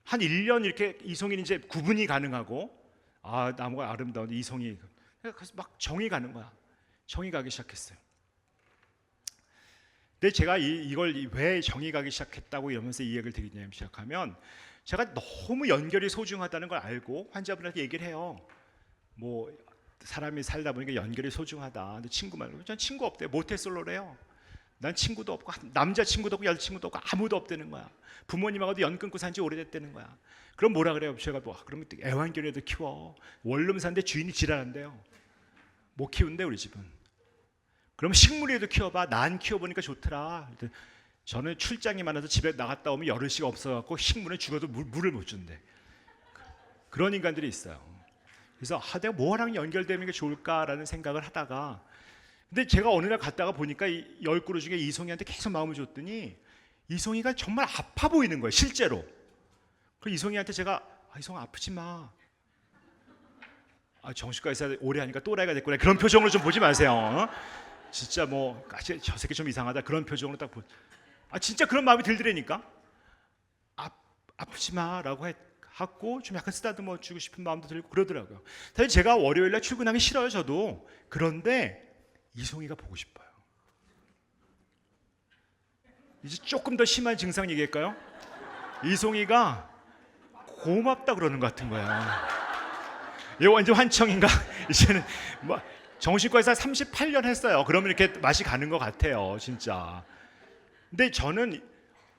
한 1년 이렇게 이송이 이제 구분이 가능하고 나무가 아름다운데 이송이 그래서 막 정이 가는 거야. 정이 가기 시작했어요. 근데 제가 이걸 왜 정이 가기 시작했다고 이러면서 이 얘기를 드리냐면 시작하면 제가 너무 연결이 소중하다는 걸 알고 환자분한테 얘기를 해요. 뭐 사람이 살다 보니까 연결이 소중하다. 근데 친구 말고 전 친구 없대요. 모태솔로래요. 난 친구도 없고 남자 친구도 없고 여자 친구도 없고 아무도 없다는 거야. 부모님하고도 연 끊고 산 지 오래됐다는 거야. 그럼 뭐라 그래요? 제가 뭐 그러면 애완견이라도 키워. 원룸 사는데 주인이 지랄한대요. 못 키운대 우리 집은. 그럼 식물이라도 키워봐. 난 키워보니까 좋더라. 저는 출장이 많아서 집에 나갔다 오면 여럿이가 없어갖고 식물은 죽어도 물을 못 준대. 그런 인간들이 있어요. 그래서 내가 뭐랑 연결되는 게 좋을까라는 생각을 하다가, 근데 제가 어느 날 갔다가 보니까 이 10그루 중에 이송이한테 계속 마음을 줬더니 이송이가 정말 아파 보이는 거예요, 실제로. 그래서 이송이한테 제가 이송아 아프지 마. 정신과 의사 오래 하니까 또라이가 됐구나. 그런 표정으로 좀 보지 마세요. 진짜 뭐 저 새끼 좀 이상하다 그런 표정으로 딱 진짜 그런 마음이 들더라니까. 아프지 마라고 하고 좀 약간 쓰다듬어 주고 싶은 마음도 들고 그러더라고요. 사실 제가 월요일날 출근하기 싫어요, 저도. 그런데 이송이가 보고 싶어요. 이제 조금 더 심한 증상 얘기할까요? 이송이가 고맙다 그러는 것 같은 거야. 얘 완전 환청인가? 이제는 뭐 정신과에서 38년 했어요. 그러면 이렇게 맛이 가는 것 같아요, 진짜. 근데 저는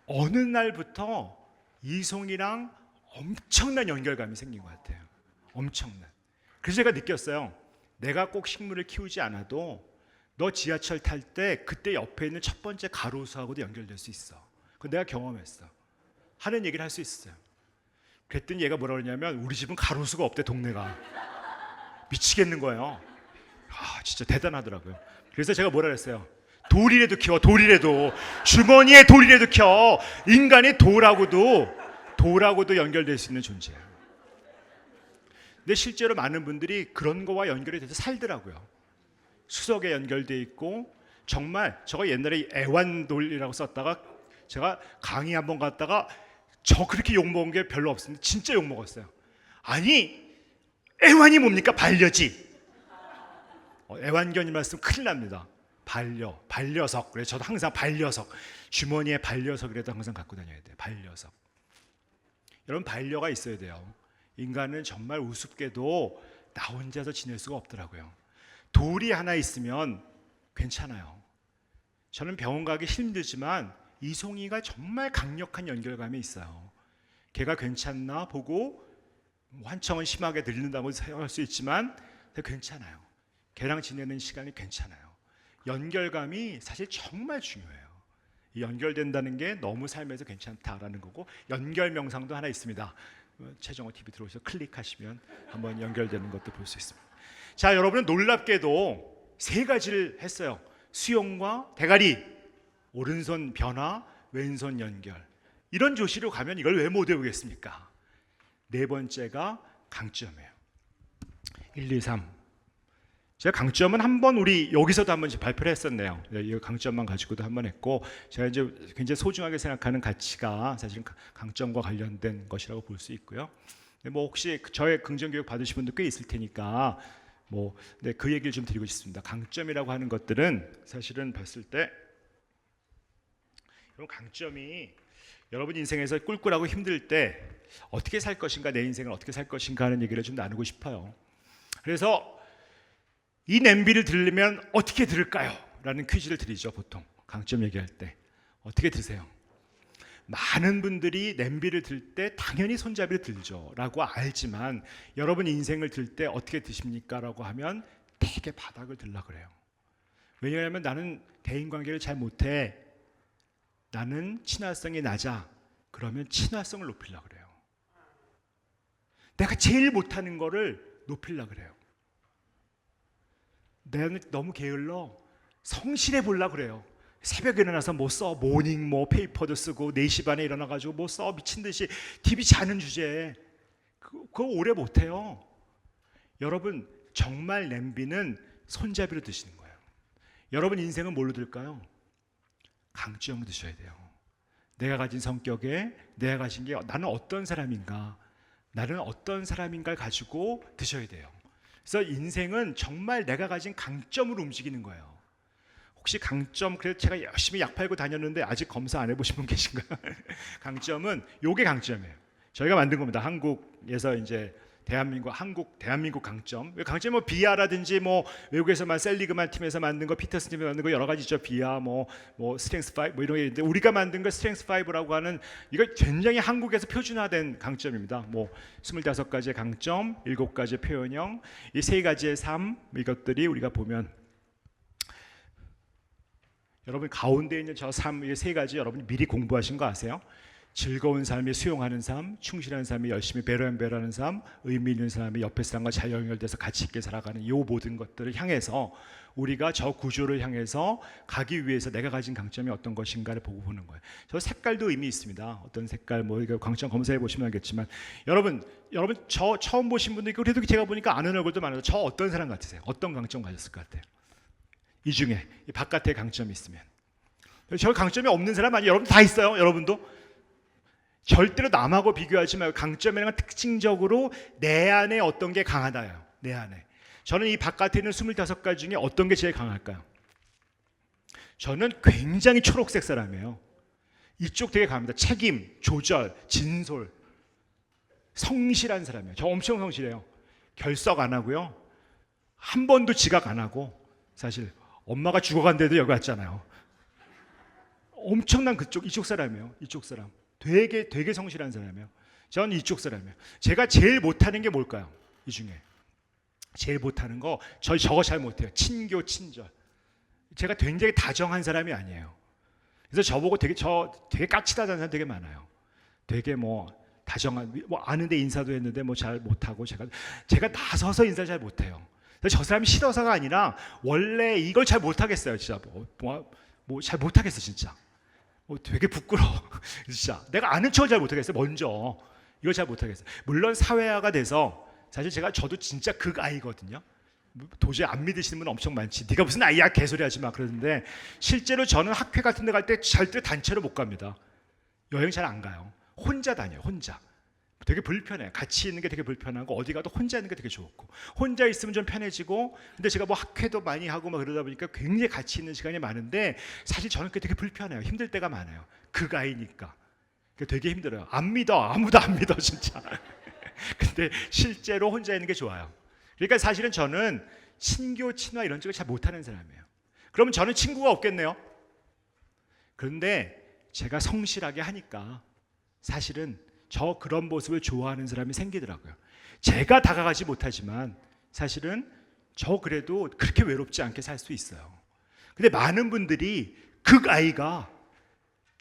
어느 날부터 이송이랑 엄청난 연결감이 생긴 것 같아요. 엄청난. 그래서 제가 느꼈어요. 내가 꼭 식물을 키우지 않아도 너 지하철 탈 때 그때 옆에 있는 첫 번째 가로수하고도 연결될 수 있어. 그거 내가 경험했어. 하는 얘기를 할 수 있어요. 그랬더니 얘가 뭐라 그러냐면 우리 집은 가로수가 없대, 동네가. 미치겠는 거예요. 진짜 대단하더라고요. 그래서 제가 뭐라 그랬어요. 돌이라도 키워, 돌이라도. 주머니에 돌이라도 켜. 인간이 돌하고도 연결될 수 있는 존재예요. 근데 실제로 많은 분들이 그런 거와 연결이 돼서 살더라고요. 수석에 연결돼 있고, 정말 저가 옛날에 애완돌이라고 썼다가 제가 강의 한번 갔다가 저 그렇게 욕먹은 게 별로 없었는데 진짜 욕먹었어요. 아니 애완이 뭡니까? 반려지. 애완견이 말씀 큰일 납니다. 반려석. 그래서 저도 항상 반려석, 주머니에 반려석이라도 항상 갖고 다녀야 돼요. 반려석. 여러분, 반려가 있어야 돼요. 인간은 정말 우습게도 나 혼자서 지낼 수가 없더라고요. 돌이 하나 있으면 괜찮아요. 저는 병원 가기 힘들지만 이송이가 정말 강력한 연결감이 있어요. 걔가 괜찮나 보고, 환청은 심하게 들린다고 생각할 수 있지만 괜찮아요. 걔랑 지내는 시간이 괜찮아요. 연결감이 사실 정말 중요해요. 이 연결된다는 게 너무 삶에서 괜찮다라는 거고, 연결 명상도 하나 있습니다. 최정호 TV 들어오셔서 클릭하시면 한번 연결되는 것도 볼 수 있습니다. 자, 여러분은 놀랍게도 3가지를 했어요. 수용과 대가리, 오른손 변화, 왼손 연결. 이런 조시로 가면 이걸 왜 못 외우겠습니까? 4번째가 강점이에요. 1, 2, 3. 제가 강점은 한번 우리 여기서도 한번 발표를 했었네요. 이 강점만 가지고도 한번 했고, 제가 이제 굉장히 소중하게 생각하는 가치가 사실은 강점과 관련된 것이라고 볼 수 있고요. 뭐 혹시 저의 긍정 교육 받으신 분도 꽤 있을 테니까 그 얘기를 좀 드리고 싶습니다. 강점이라고 하는 것들은 사실은 봤을 때, 여러분, 강점이 여러분 인생에서 꿀꿀하고 힘들 때 어떻게 살 것인가, 내 인생을 어떻게 살 것인가 하는 얘기를 좀 나누고 싶어요. 그래서 이 냄비를 들으면 어떻게 들을까요? 라는 퀴즈를 드리죠. 보통 강점 얘기할 때 어떻게 드세요? 많은 분들이 냄비를 들 때 당연히 손잡이를 들죠 라고 알지만, 여러분 인생을 들 때 어떻게 드십니까? 라고 하면 되게 바닥을 들라 그래요. 왜냐하면 나는 대인관계를 잘 못해, 나는 친화성이 낮아. 그러면 친화성을 높이려고 그래요. 내가 제일 못하는 거를 높이려고 그래요. 내가 너무 게을러, 성실해 보려고 그래요. 새벽에 일어나서 모닝 페이퍼도 쓰고 4시 반에 일어나가지고 미친 듯이 TV 자는 주제에 그거 오래 못해요. 여러분, 정말 냄비는 손잡이로 드시는 거예요. 여러분 인생은 뭘로 들까요? 강점으로 드셔야 돼요. 내가 가진 성격에 내가 가진 게 나는 어떤 사람인가, 나는 어떤 사람인가를 가지고 드셔야 돼요. 그래서 인생은 정말 내가 가진 강점으로 움직이는 거예요. 혹시 강점, 그래서 제가 열심히 약 팔고 다녔는데 아직 검사 안 해보신 분 계신가요? 강점은 요게 강점이에요. 저희가 만든 겁니다. 한국에서 이제 대한민국 강점. 강점이 뭐 비아라든지 뭐 외국에서만 셀리그만 팀에서 만든 거, 피터슨팀에서 만든 거 여러 가지 있죠. 비아 뭐 스트렝스 5 뭐 이런 게 있는데 우리가 만든 거 스트렝스 5라고 하는 이거 굉장히 한국에서 표준화된 강점입니다. 뭐 25가지의 강점, 7가지의 표현형, 이 3가지의 삶 이것들이 우리가 보면 여러분 가운데 있는 저 삶 이 3가지 여러분이 미리 공부하신 거 아세요? 즐거운 삶이 수용하는 삶, 충실한 삶이 열심히 배려하는 삶, 의미 있는 삶이 옆에 사람과 잘 연결돼서 가치 있게 살아가는 이 모든 것들을 향해서 우리가 저 구조를 향해서 가기 위해서 내가 가진 강점이 어떤 것인가를 보고 보는 거예요. 저 색깔도 의미 있습니다. 어떤 색깔 뭐 이거 강점 검사해 보시면 알겠지만 여러분 저 처음 보신 분들 그래도 제가 보니까 아는 얼굴도 많아서 저 어떤 사람 같으세요? 어떤 강점 가졌을 것 같아요? 이 중에 이 바깥에 강점이 있으면 저 강점이 없는 사람 아니에요? 여러분 다 있어요. 여러분도 절대로 남하고 비교하지 말고 강점이라는 건 특징적으로 내 안에 어떤 게 강하다요. 내 안에. 저는 이 바깥에 있는 25가지 중에 어떤 게 제일 강할까요? 저는 굉장히 초록색 사람이에요. 이쪽 되게 강합니다. 책임, 조절, 진솔, 성실한 사람이에요. 저 엄청 성실해요. 결석 안 하고요. 한 번도 지각 안 하고 사실 엄마가 죽어간데도 여기 왔잖아요. 엄청난 이쪽 사람이에요. 이쪽 사람. 되게 성실한 사람이에요. 저는 이쪽 사람이에요. 제가 제일 못하는 게 뭘까요? 이 중에 제일 못하는 거 저거 잘 못해요. 친교 친절. 제가 굉장히 다정한 사람이 아니에요. 그래서 저보고 되게 까칠하다는 사람 되게 많아요. 되게 뭐 다정한 뭐 아는데 인사도 했는데 뭐 잘 못하고 제가 나서서 인사를 잘 못해요. 저 사람이 싫어서가 아니라 원래 이걸 잘 못하겠어요. 진짜 뭐 잘 못하겠어 진짜. 되게 부끄러워. 진짜 내가 아는 척을 잘 못하겠어요. 먼저 이걸 잘 못하겠어요. 물론 사회화가 돼서 사실 저도 진짜 극아이거든요. 도저히 안 믿으시는 분 엄청 많지. 네가 무슨 아이야 개소리 하지 마 그러는데 실제로 저는 학회 같은 데 갈 때 절대 단체로 못 갑니다. 여행 잘 안 가요. 혼자 다녀요. 혼자. 되게 불편해요. 같이 있는 게 되게 불편하고 어디 가도 혼자 있는 게 되게 좋고 혼자 있으면 좀 편해지고 근데 제가 뭐 학회도 많이 하고 막 그러다 보니까 굉장히 같이 있는 시간이 많은데 사실 저는 그게 되게 불편해요. 힘들 때가 많아요. 극아이니까 되게 힘들어요. 안 믿어. 아무도 안 믿어 진짜. 근데 실제로 혼자 있는 게 좋아요. 그러니까 사실은 저는 친교 친화 이런 쪽을 잘 못하는 사람이에요. 그러면 저는 친구가 없겠네요. 그런데 제가 성실하게 하니까 사실은 저 그런 모습을 좋아하는 사람이 생기더라고요. 제가 다가가지 못하지만 사실은 저 그래도 그렇게 외롭지 않게 살 수 있어요. 근데 많은 분들이 극아이가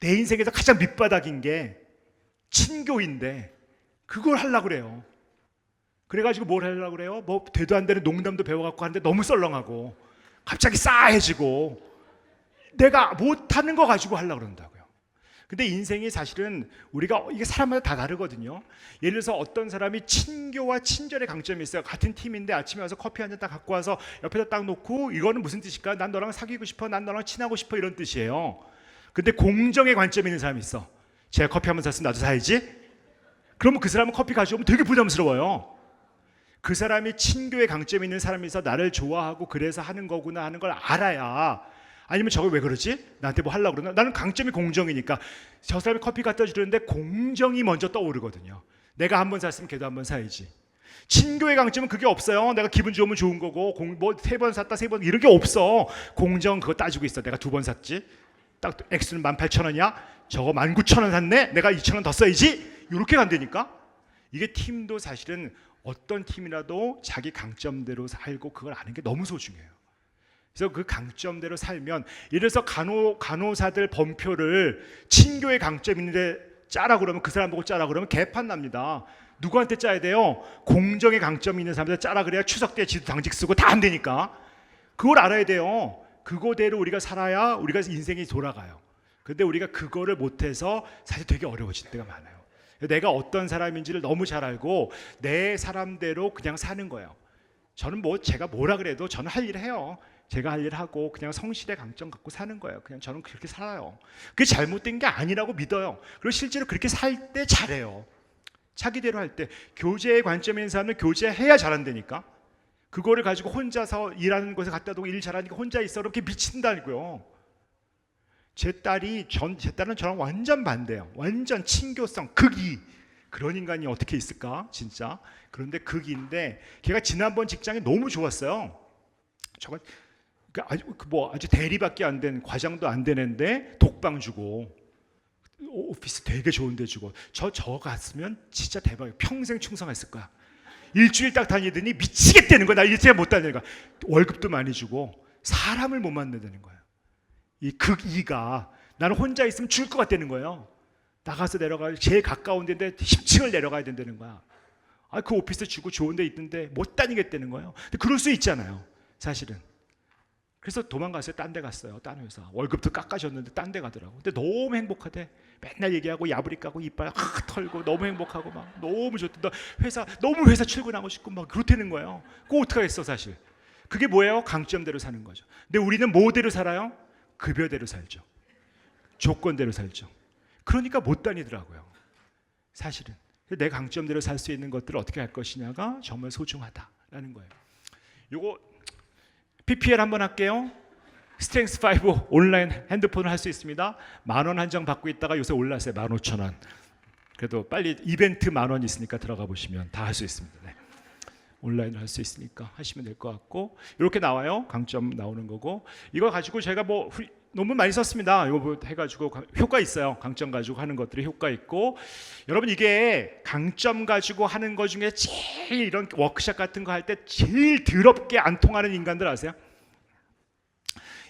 내 인생에서 가장 밑바닥인 게 친교인데 그걸 하려고 그래요. 그래가지고 뭘 하려고 그래요? 뭐 되도 안 되는 농담도 배워갖고 하는데 너무 썰렁하고 갑자기 싸해지고 내가 못하는 거 가지고 하려고 그런다고요. 근데 인생이 사실은 우리가 이게 사람마다 다 다르거든요. 예를 들어서 어떤 사람이 친교와 친절의 강점이 있어요. 같은 팀인데 아침에 와서 커피 한 잔 딱 갖고 와서 옆에다 딱 놓고 이거는 무슨 뜻일까? 난 너랑 사귀고 싶어. 난 너랑 친하고 싶어. 이런 뜻이에요. 근데 공정의 관점이 있는 사람이 있어. 제가 커피 한 번 샀으면 나도 사야지. 그러면 그 사람은 커피 가져오면 되게 부담스러워요. 그 사람이 친교의 강점이 있는 사람이서 나를 좋아하고 그래서 하는 거구나 하는 걸 알아야 아니면 저거 왜 그러지? 나한테 뭐 하려고 그러나? 나는 강점이 공정이니까 저 사람이 커피 갖다 주는데 공정이 먼저 떠오르거든요. 내가 한 번 샀으면 걔도 한 번 사야지. 친교의 강점은 그게 없어요. 내가 기분 좋으면 좋은 거고 뭐 3번 샀다 3번 이런 게 없어. 공정 그거 따지고 있어. 내가 2번 샀지. 딱 액수는 18,000원이야. 저거 19,000원 샀네. 내가 2,000원 더 써야지. 이렇게 간다니까. 이게 팀도 사실은 어떤 팀이라도 자기 강점대로 살고 그걸 아는 게 너무 소중해요. 그래서 그 강점대로 살면 예를 들어서 간호사들 범표를 친교의 강점 있는데 짜라 그러면 그 사람 보고 짜라 그러면 개판 납니다. 누구한테 짜야 돼요? 공정의 강점이 있는 사람한테 짜라 그래야 추석 때 지도 당직 쓰고 다 안 되니까. 그걸 알아야 돼요. 그거대로 우리가 살아야 우리가 인생이 돌아가요. 근데 우리가 그거를 못해서 사실 되게 어려워질 때가 많아요. 내가 어떤 사람인지를 너무 잘 알고 내 사람대로 그냥 사는 거예요. 저는 뭐 제가 뭐라 그래도 저는 할 일 해요. 제가 할 일 하고 그냥 성실의 강점 갖고 사는 거예요. 그냥 저는 그렇게 살아요. 그게 잘못된 게 아니라고 믿어요. 그리고 실제로 그렇게 살 때 잘해요. 자기대로 할 때. 교제의 관점인 사람은 교제해야 잘한다니까. 그거를 가지고 혼자서 일하는 곳에 갖다 두고 일 잘하니까 혼자 있어 그렇게 미친다고요. 제 딸은 저랑 완전 반대예요. 완전 친교성, 극이. 그런 인간이 어떻게 있을까 진짜. 그런데 극인데 걔가 지난번 직장이 너무 좋았어요. 저거 아주 대리밖에 안 된 과장도 안 되는데 독방 주고 오피스 되게 좋은 데 주고 저 갔으면 진짜 대박이야. 평생 충성했을 거야. 일주일 딱 다니더니 미치겠다는 거야. 나 일주일 못 다니는 거야. 월급도 많이 주고 사람을 못 만나는 거야. 이 극이가 나는 혼자 있으면 죽을 것 같다는 거예요. 나가서 내려가 제일 가까운 데인데 10층을 내려가야 된다는 거야. 그 오피스 주고 좋은 데 있는데 못 다니겠다는 거예요. 근데 그럴 수 있잖아요. 사실은. 그래서 도망갔어요. 딴 데 갔어요. 딴 회사. 월급도 깎아줬는데 딴 데 가더라고. 근데 너무 행복하대. 맨날 얘기하고 야부리 까고 이빨 털고 너무 행복하고 막 너무 좋다. 너무 회사 출근하고 싶고 막 그렇다는 거예요. 그거 어떡하겠어 사실. 그게 뭐예요? 강점대로 사는 거죠. 근데 우리는 뭐대로 살아요? 급여대로 살죠. 조건대로 살죠. 그러니까 못 다니더라고요. 사실은. 내 강점대로 살 수 있는 것들을 어떻게 할 것이냐가 정말 소중하다라는 거예요. 요거 PPL 한번 할게요. 스트렝스 5 온라인 핸드폰을 할 수 있습니다. 10,000원 한정 받고 있다가 요새 올랐어요. 15,000원. 그래도 빨리 이벤트 10,000원 있으니까 들어가 보시면 다 할 수 있습니다. 네. 온라인으로 할 수 있으니까 하시면 될 것 같고 이렇게 나와요. 강점 나오는 거고 이거 가지고 제가 논문 많이 썼습니다. 이거 해가지고 효과 있어요. 강점 가지고 하는 것들이 효과 있고 여러분 이게 강점 가지고 하는 것 중에 제일 이런 워크숍 같은 거 할 때 제일 더럽게 안 통하는 인간들 아세요?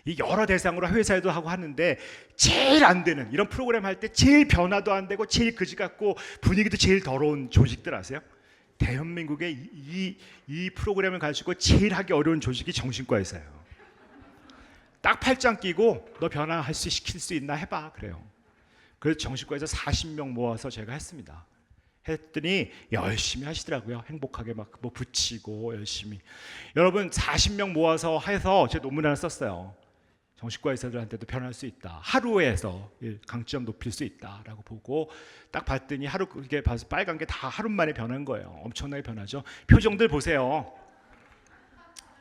이 여러 대상으로 회사에도 하고 하는데 제일 안 되는 이런 프로그램 할 때 제일 변화도 안 되고 제일 그지 같고 분위기도 제일 더러운 조직들 아세요? 대한민국의 이 프로그램을 가지고 제일 하기 어려운 조직이 정신과에서요. 딱 팔짱 끼고 너 변화할 수 시킬 수 있나 해봐 그래요. 그래서 정신과에서 40명 모아서 제가 했습니다. 했더니 열심히 하시더라고요. 행복하게 막 뭐 붙이고 열심히. 여러분 40명 모아서 해서 제 논문 하나 썼어요. 정신과 의사들한테도 변할 수 있다. 하루에서 강점 높일 수 있다라고 보고 딱 봤더니 하루 그게 봐서 빨간 게 다 하루 만에 변한 거예요. 엄청나게 변하죠. 표정들 보세요.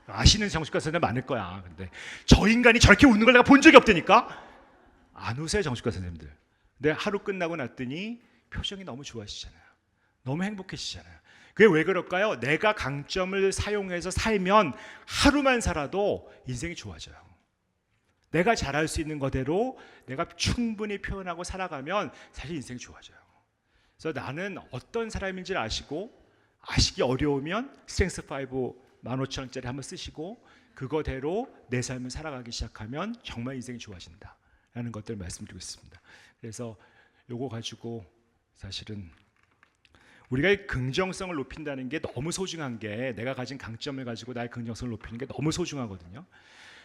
아시는 정신과 의사들 많을 거야. 근데 저 인간이 저렇게 웃는 걸 내가 본 적이 없다니까. 안 웃어요 정신과 선생님들. 근데 하루 끝나고 났더니 표정이 너무 좋아지잖아요. 너무 행복해지잖아요. 그게 왜 그럴까요? 내가 강점을 사용해서 살면 하루만 살아도 인생이 좋아져요. 내가 잘할 수 있는 거대로 내가 충분히 표현하고 살아가면 사실 인생이 좋아져요. 그래서 나는 어떤 사람인지를 아시기 어려우면 스트렝스 5 15,000원짜리 한번 쓰시고 그거대로 내 삶을 살아가기 시작하면 정말 인생이 좋아진다라는 것들을 말씀드리고 있습니다. 그래서 요거 가지고 사실은 우리가 긍정성을 높인다는 게 너무 소중한 게 내가 가진 강점을 가지고 나의 긍정성을 높이는 게 너무 소중하거든요.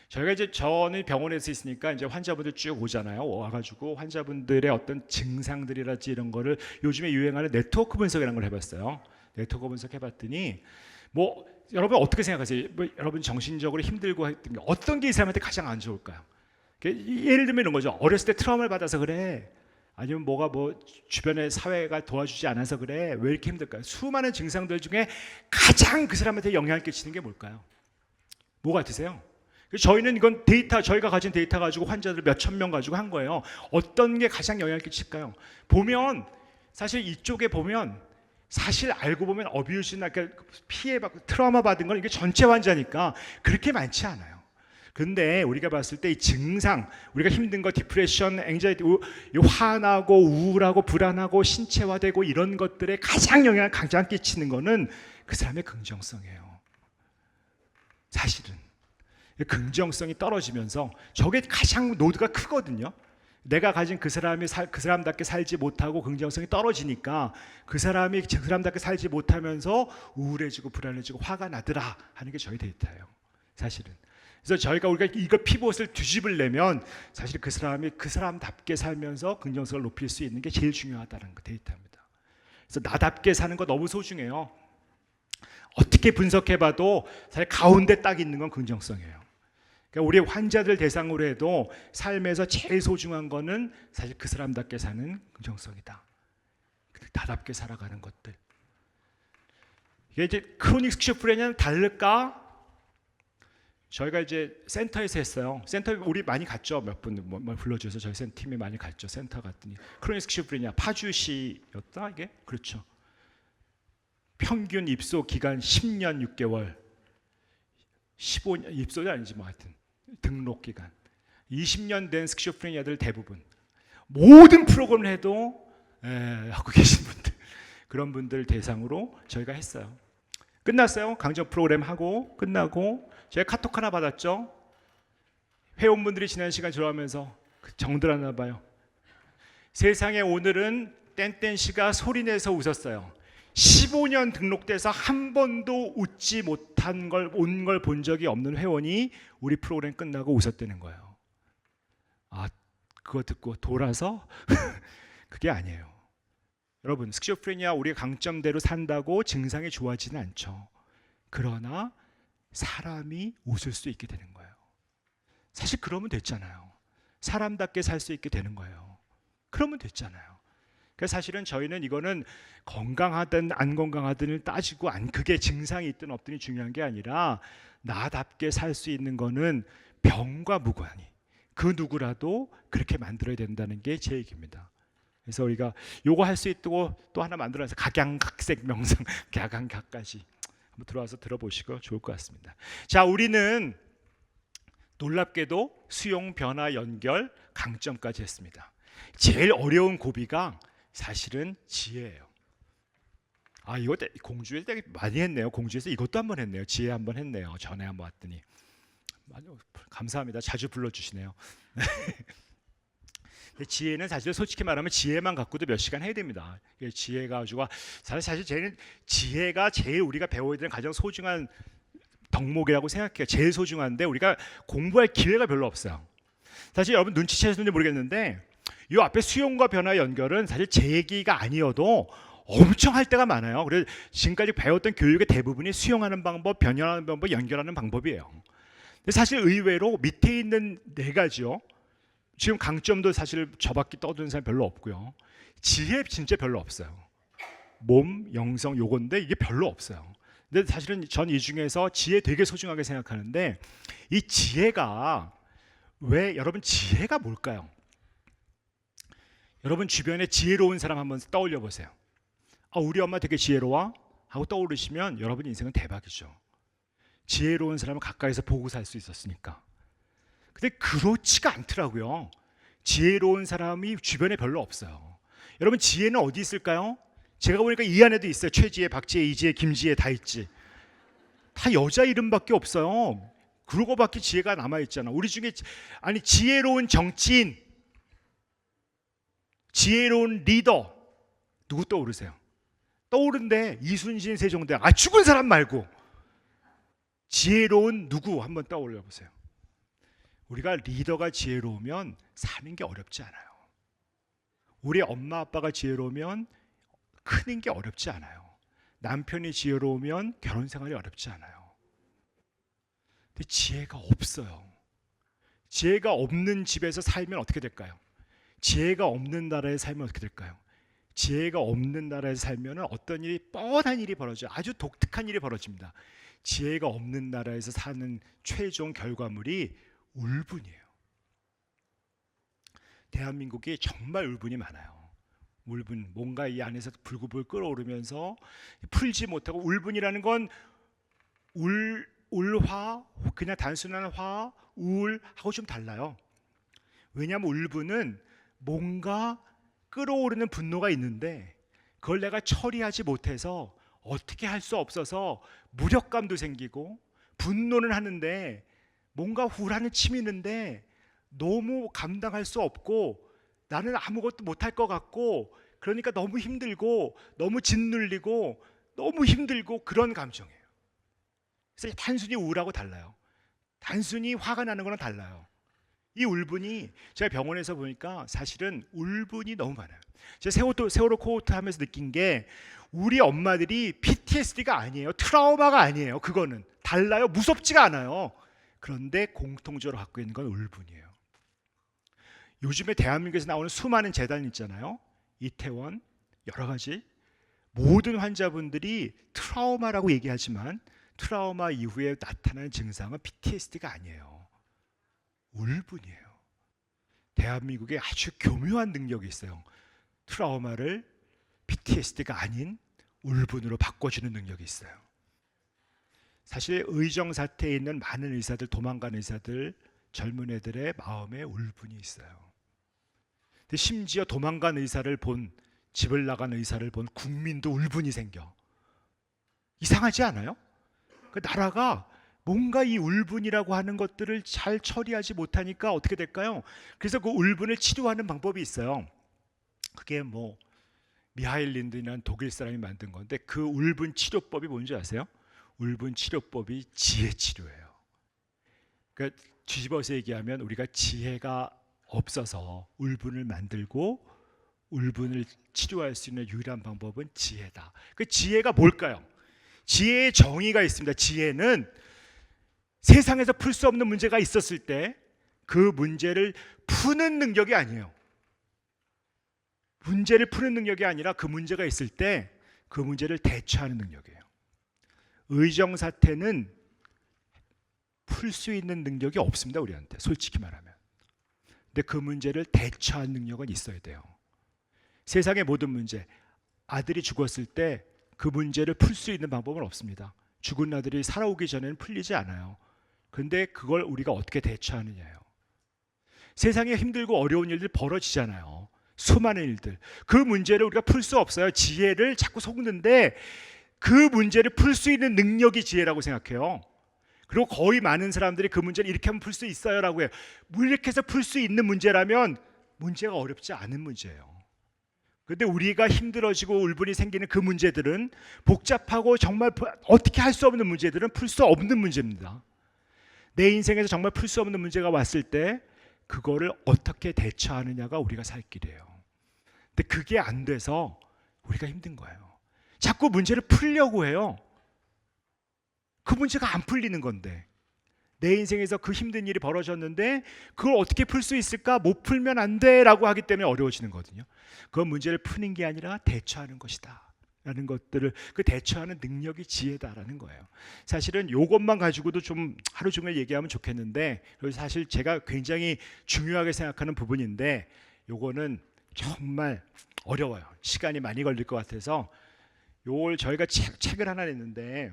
저는 병원에서 있으니까 이제 환자분들 쭉 오잖아요. 와가지고 환자분들의 어떤 증상들이라든지 이런 거를 요즘에 유행하는 네트워크 분석이라는 걸 해봤어요. 네트워크 분석 해봤더니 여러분 어떻게 생각하세요? 여러분 정신적으로 힘들고 했던 게 어떤 게 이 사람한테 가장 안 좋을까요? 예를 들면 이런 거죠. 어렸을 때 트라우마를 받아서 그래. 아니면 주변의 사회가 도와주지 않아서 그래. 왜 이렇게 힘들까요? 수많은 증상들 중에 가장 그 사람한테 영향을 끼치는 게 뭘까요? 뭐 같으세요? 저희는 이건 저희가 가진 데이터 가지고 환자들 몇천 명 가지고 한 거예요. 어떤 게 가장 영향을 끼칠까요? 사실 이쪽에 보면 사실 알고 보면 어뷰즈나 피해받고 트라우마 받은 건 이게 전체 환자니까 그렇게 많지 않아요. 근데 우리가 봤을 때 이 증상, 우리가 힘든 거, 디프레션, 앵자이티, 화나고 우울하고 불안하고 신체화되고 이런 것들에 가장 끼치는 거는 그 사람의 긍정성이에요. 사실은 긍정성이 떨어지면서 저게 가장 노드가 크거든요. 내가 가진 그 사람답게 살지 못하고 긍정성이 떨어지니까 그 사람이 그 사람답게 살지 못하면서 우울해지고 불안해지고 화가 나더라 하는 게 저희 데이터예요. 사실은. 그래서 우리가 이거 피봇을 뒤집으려면 사실 그 사람이 그 사람답게 살면서 긍정성을 높일 수 있는 게 제일 중요하다는 그 데이터입니다. 그래서 나답게 사는 거 너무 소중해요. 어떻게 분석해봐도 사실 가운데 딱 있는 건 긍정성이에요. 그러니까 우리 환자들 대상으로 해도 삶에서 제일 소중한 거는 사실 그 사람답게 사는 긍정성이다. 나답게 살아가는 것들. 이게 이제 크로닉 스키조프레니아는 다를까? 저희가 이제 센터에서 했어요. 센터 우리 많이 갔죠. 몇 분 불러주셔서 저희 팀이 많이 갔죠. 센터 갔더니 크로닉 스키조프레니아 파주시였다 이게 그렇죠. 평균 입소 기간 10년 6개월, 15년 입소도 아니지 뭐 하여튼 등록 기간 20년 된 스키조프레니아들 대부분 모든 프로그램을 해도 하고 계신 분들 그런 분들 대상으로 저희가 했어요. 끝났어요. 강좌 프로그램 하고 끝나고 제가 카톡 하나 받았죠. 회원분들이 지난 시간 들어가면서 정들었나 봐요. 세상에 오늘은 땡땡씨가 소리내서 웃었어요. 15년 등록돼서 한 번도 웃지 못한 걸 온 걸 본 적이 없는 회원이 우리 프로그램 끝나고 웃었다는 거예요. 아, 그거 듣고 돌아서 그게 아니에요. 여러분, 스키조프레니아 우리가 강점대로 산다고 증상이 좋아지는 않죠. 그러나 사람이 웃을 수 있게 되는 거예요. 사실 그러면 됐잖아요. 사람답게 살 수 있게 되는 거예요. 그러면 됐잖아요. 그래서 사실은 저희는 이거는 건강하든 안 건강하든을 따지고 그게 증상이 있든 없든이 중요한 게 아니라 나답게 살 수 있는 거는 병과 무관히 그 누구라도 그렇게 만들어야 된다는 게 제 얘기입니다. 그래서 우리가 요거 할 수 있고 또 하나 만들어서 각양각색 명상 각양각까지 한번 들어와서 들어보시고 좋을 것 같습니다. 자, 우리는 놀랍게도 수용, 변화, 연결, 강점까지 했습니다. 제일 어려운 고비가 사실은 지혜예요. 아, 이거 공주에서 되게 많이 했네요. 공주에서 이것도 한번 했네요. 지혜 한번 했네요. 전에 한번 왔더니 감사합니다. 자주 불러주시네요. 지혜는 사실 솔직히 말하면 지혜만 갖고도 몇 시간 해야 됩니다. 지혜가 가지고 사실 지혜가 제일 우리가 배워야 되는 가장 소중한 덕목이라고 생각해요. 제일 소중한데 우리가 공부할 기회가 별로 없어요. 사실 여러분 눈치채셨는지 모르겠는데 이 앞에 수용과 변화 연결은 사실 제 얘기가 아니어도 엄청 할 때가 많아요. 그래서 지금까지 배웠던 교육의 대부분이 수용하는 방법, 변형하는 방법, 연결하는 방법이에요. 근데 사실 의외로 밑에 있는 네 가지요. 지금 강점도 사실 저밖에 떠드는 사람 별로 없고요. 지혜 진짜 별로 없어요. 몸, 영성 요건데 이게 별로 없어요. 근데 사실은 전 이 중에서 지혜 되게 소중하게 생각하는데 이 지혜가 여러분 지혜가 뭘까요? 여러분 주변에 지혜로운 사람 한번 떠올려 보세요. 아, 우리 엄마 되게 지혜로워? 하고 떠오르시면 여러분 인생은 대박이죠. 지혜로운 사람을 가까이서 보고 살 수 있었으니까. 근데 그렇지가 않더라고요. 지혜로운 사람이 주변에 별로 없어요. 여러분 지혜는 어디 있을까요? 제가 보니까 이 안에도 있어요. 최지혜, 박지혜, 이지혜, 김지혜 다 있지. 다 여자 이름밖에 없어요. 그러고밖에 지혜가 남아있잖아. 우리 중에 지혜로운 정치인, 지혜로운 리더 누구 떠오르세요? 떠오른데 이순신, 세종대왕. 죽은 사람 말고 지혜로운 누구 한번 떠올려 보세요. 우리가 리더가 지혜로우면 사는 게 어렵지 않아요. 우리 엄마 아빠가 지혜로우면 크는 게 어렵지 않아요. 남편이 지혜로우면 결혼 생활이 어렵지 않아요. 근데 지혜가 없어요. 지혜가 없는 집에서 살면 어떻게 될까요? 지혜가 없는 나라에 살면 어떻게 될까요? 지혜가 없는 나라에 살면 어떤 일이 뻔한 일이 벌어져요. 아주 독특한 일이 벌어집니다. 지혜가 없는 나라에서 사는 최종 결과물이 울분이에요. 대한민국이 정말 울분이 많아요. 울분, 뭔가 이 안에서 불구불 끓어오르면서 풀지 못하고 울분이라는 건 울화, 그냥 단순한 화, 우울하고 좀 달라요. 왜냐하면 울분은 뭔가 끓어오르는 분노가 있는데 그걸 내가 처리하지 못해서 어떻게 할 수 없어서 무력감도 생기고 분노는 하는데 뭔가 후라는 치미는데 너무 감당할 수 없고 나는 아무것도 못할 것 같고 그러니까 너무 힘들고 너무 짓눌리고 너무 힘들고 그런 감정이에요. 그래서 단순히 우울하고 달라요. 단순히 화가 나는 거랑 달라요. 이 울분이 제가 병원에서 보니까 사실은 울분이 너무 많아요. 제가 세월호 코호트 하면서 느낀 게 우리 엄마들이 PTSD가 아니에요. 트라우마가 아니에요. 그거는 달라요. 무섭지가 않아요. 그런데 공통적으로 갖고 있는 건 울분이에요. 요즘에 대한민국에서 나오는 수많은 재단 있잖아요. 이태원 여러 가지 모든 환자분들이 트라우마라고 얘기하지만 트라우마 이후에 나타나는 증상은 PTSD가 아니에요. 울분이에요. 대한민국에 아주 교묘한 능력이 있어요. 트라우마를 PTSD가 아닌 울분으로 바꿔주는 능력이 있어요. 사실 의정 사태에 있는 많은 의사들, 도망간 의사들, 젊은 애들의 마음에 울분이 있어요. 근데 심지어 도망간 의사를 본, 집을 나간 의사를 본 국민도 울분이 생겨. 이상하지 않아요? 그 나라가 뭔가 이 울분이라고 하는 것들을 잘 처리하지 못하니까 어떻게 될까요? 그래서 그 울분을 치료하는 방법이 있어요. 그게 뭐 미하일 린든이라는 독일 사람이 만든 건데 그 울분 치료법이 뭔지 아세요? 울분 치료법이 지혜 치료예요. 그러니까 뒤집어서 얘기하면 우리가 지혜가 없어서 울분을 만들고 울분을 치료할 수 있는 유일한 방법은 지혜다. 그 지혜가 뭘까요? 지혜의 정의가 있습니다. 지혜는 세상에서 풀 수 없는 문제가 있었을 때 그 문제를 푸는 능력이 아니에요. 문제를 푸는 능력이 아니라 그 문제가 있을 때 그 문제를 대처하는 능력이에요. 의정 사태는 풀 수 있는 능력이 없습니다. 우리한테 솔직히 말하면. 근데 그 문제를 대처하는 능력은 있어야 돼요. 세상의 모든 문제, 아들이 죽었을 때 그 문제를 풀 수 있는 방법은 없습니다. 죽은 아들이 살아오기 전에는 풀리지 않아요. 근데 그걸 우리가 어떻게 대처하느냐예요. 세상에 힘들고 어려운 일들 벌어지잖아요. 수많은 일들. 그 문제를 우리가 풀 수 없어요. 지혜를 자꾸 속는데 그 문제를 풀 수 있는 능력이 지혜라고 생각해요. 그리고 거의 많은 사람들이 그 문제를 이렇게 하면 풀 수 있어요라고 해요. 이렇게 해서 풀 수 있는 문제라면 문제가 어렵지 않은 문제예요. 그런데 우리가 힘들어지고 울분이 생기는 그 문제들은 복잡하고 정말 어떻게 할 수 없는 문제들은 풀 수 없는 문제입니다. 내 인생에서 정말 풀 수 없는 문제가 왔을 때 그거를 어떻게 대처하느냐가 우리가 살 길이에요. 근데 그게 안 돼서 우리가 힘든 거예요. 자꾸 문제를 풀려고 해요. 그 문제가 안 풀리는 건데 내 인생에서 그 힘든 일이 벌어졌는데 그걸 어떻게 풀 수 있을까? 못 풀면 안 돼라고 하기 때문에 어려워지는 거거든요. 그 문제를 푸는 게 아니라 대처하는 것이다 라는 것들을, 그 대처하는 능력이 지혜다라는 거예요. 사실은 이것만 가지고도 좀 하루 종일 얘기하면 좋겠는데 사실 제가 굉장히 중요하게 생각하는 부분인데 이거는 정말 어려워요. 시간이 많이 걸릴 것 같아서 요걸 저희가 책을 하나 냈는데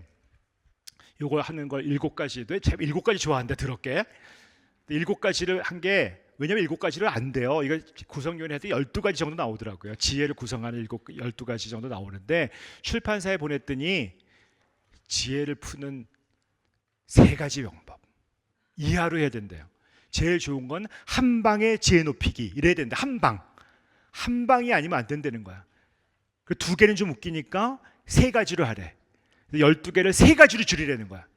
요걸 하는 걸 7가지도 제가 7가지 좋아한다 들었게. 7가지를 한 게 왜냐면 7가지를 안 돼요. 이거 구성요원이 해도 12가지 정도 나오더라고요. 지혜를 구성하는 12가지 정도 나오는데 출판사에 보냈더니 지혜를 푸는 3가지 방법 이하로 해야 된대요. 제일 좋은 건 한 방에 지혜 높이기 이래야 된다. 한 방이 아니면 안 된다는 거야. 그 2개는 좀 웃기니까 3가지로 하래. 12개를 3가지로 줄이라는 거야.